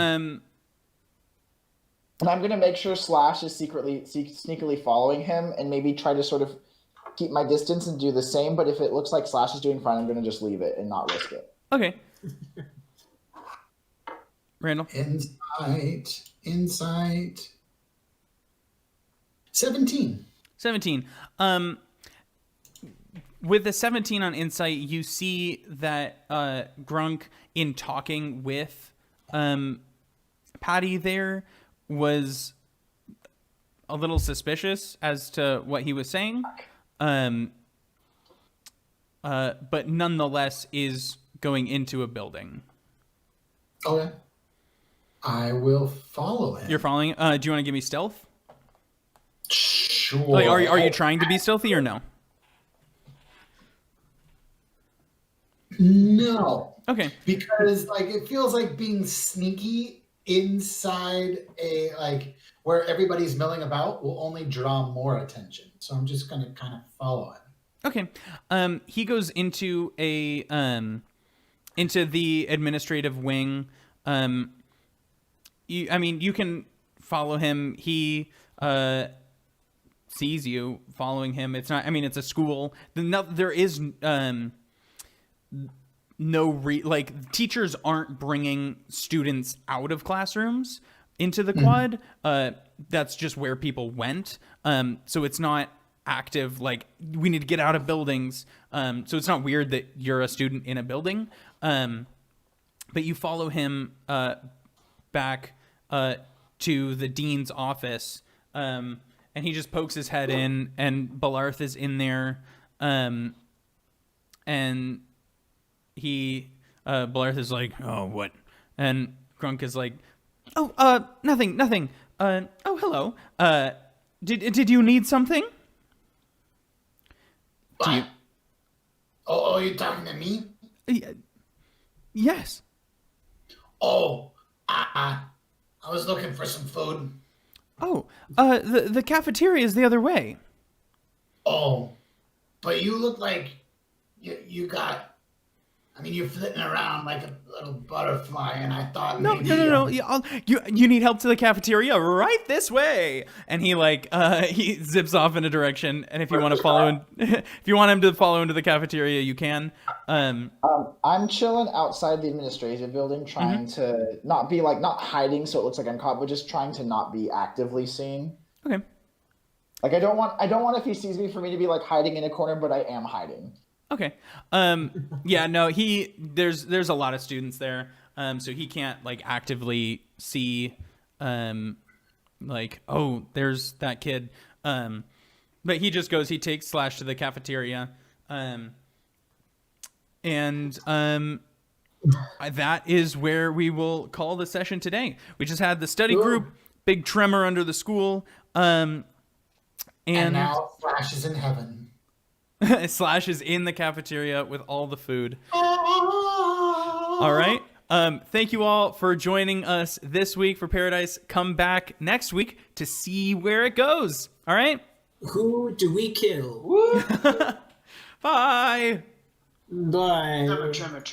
I'm going to make sure Slash is sneakily following him and maybe try to sort of keep my distance and do the same. But if it looks like Slash is doing fine, I'm going to just leave it and not risk it. Okay. Randle? Insight. 17. 17. With a 17 on insight, you see that Grunk, in talking with Patty there, was a little suspicious as to what he was saying, but nonetheless is going into a building. Okay. I will follow him. You're following? Do you want to give me stealth? Sure. Like, are you trying to be stealthy or no? No. Okay. Because like it feels like being sneaky inside a like where everybody's milling about will only draw more attention. So I'm just gonna kind of follow him. Okay. He goes into into the administrative wing. You can follow him. He sees you following him. It's not. I mean, it's a school. There is teachers aren't bringing students out of classrooms into the quad. That's just where people went. So it's not active. Like, we need to get out of buildings. So it's not weird that you're a student in a building. But you follow him back to the dean's office, and he just pokes his head in, and Balarth is in there, and Balarth is like, "Oh, what?" And Grunk is like, "Oh, nothing. Oh, hello. Did you need something?" Do you? Oh, you're talking to me? Yes. Oh, I was looking for some food. Oh, the cafeteria is the other way. Oh, but you look like you got. I mean, you're flitting around like a little butterfly, and I thought No. You need help to the cafeteria? Right this way. And he he zips off in a direction. And if you want to follow, if you want him to follow into the cafeteria, you can. I'm chilling outside the administration building, trying to not be not hiding, so it looks like I'm caught, but just trying to not be actively seen. Okay. Like I don't want if he sees me for me to be hiding in a corner, but I am hiding. Okay. Yeah, no, there's a lot of students there. So he can't actively see oh, there's that kid. But he just he takes Slash to the cafeteria. And that is where we will call the session today. We just had the study group, big tremor under the school. And now Flash is in heaven. Slash is in the cafeteria with all the food. All right. Thank you all for joining us this week for Paradise. Come back next week to see where it goes. All right. Who do we kill? Bye. Bye. Tremor.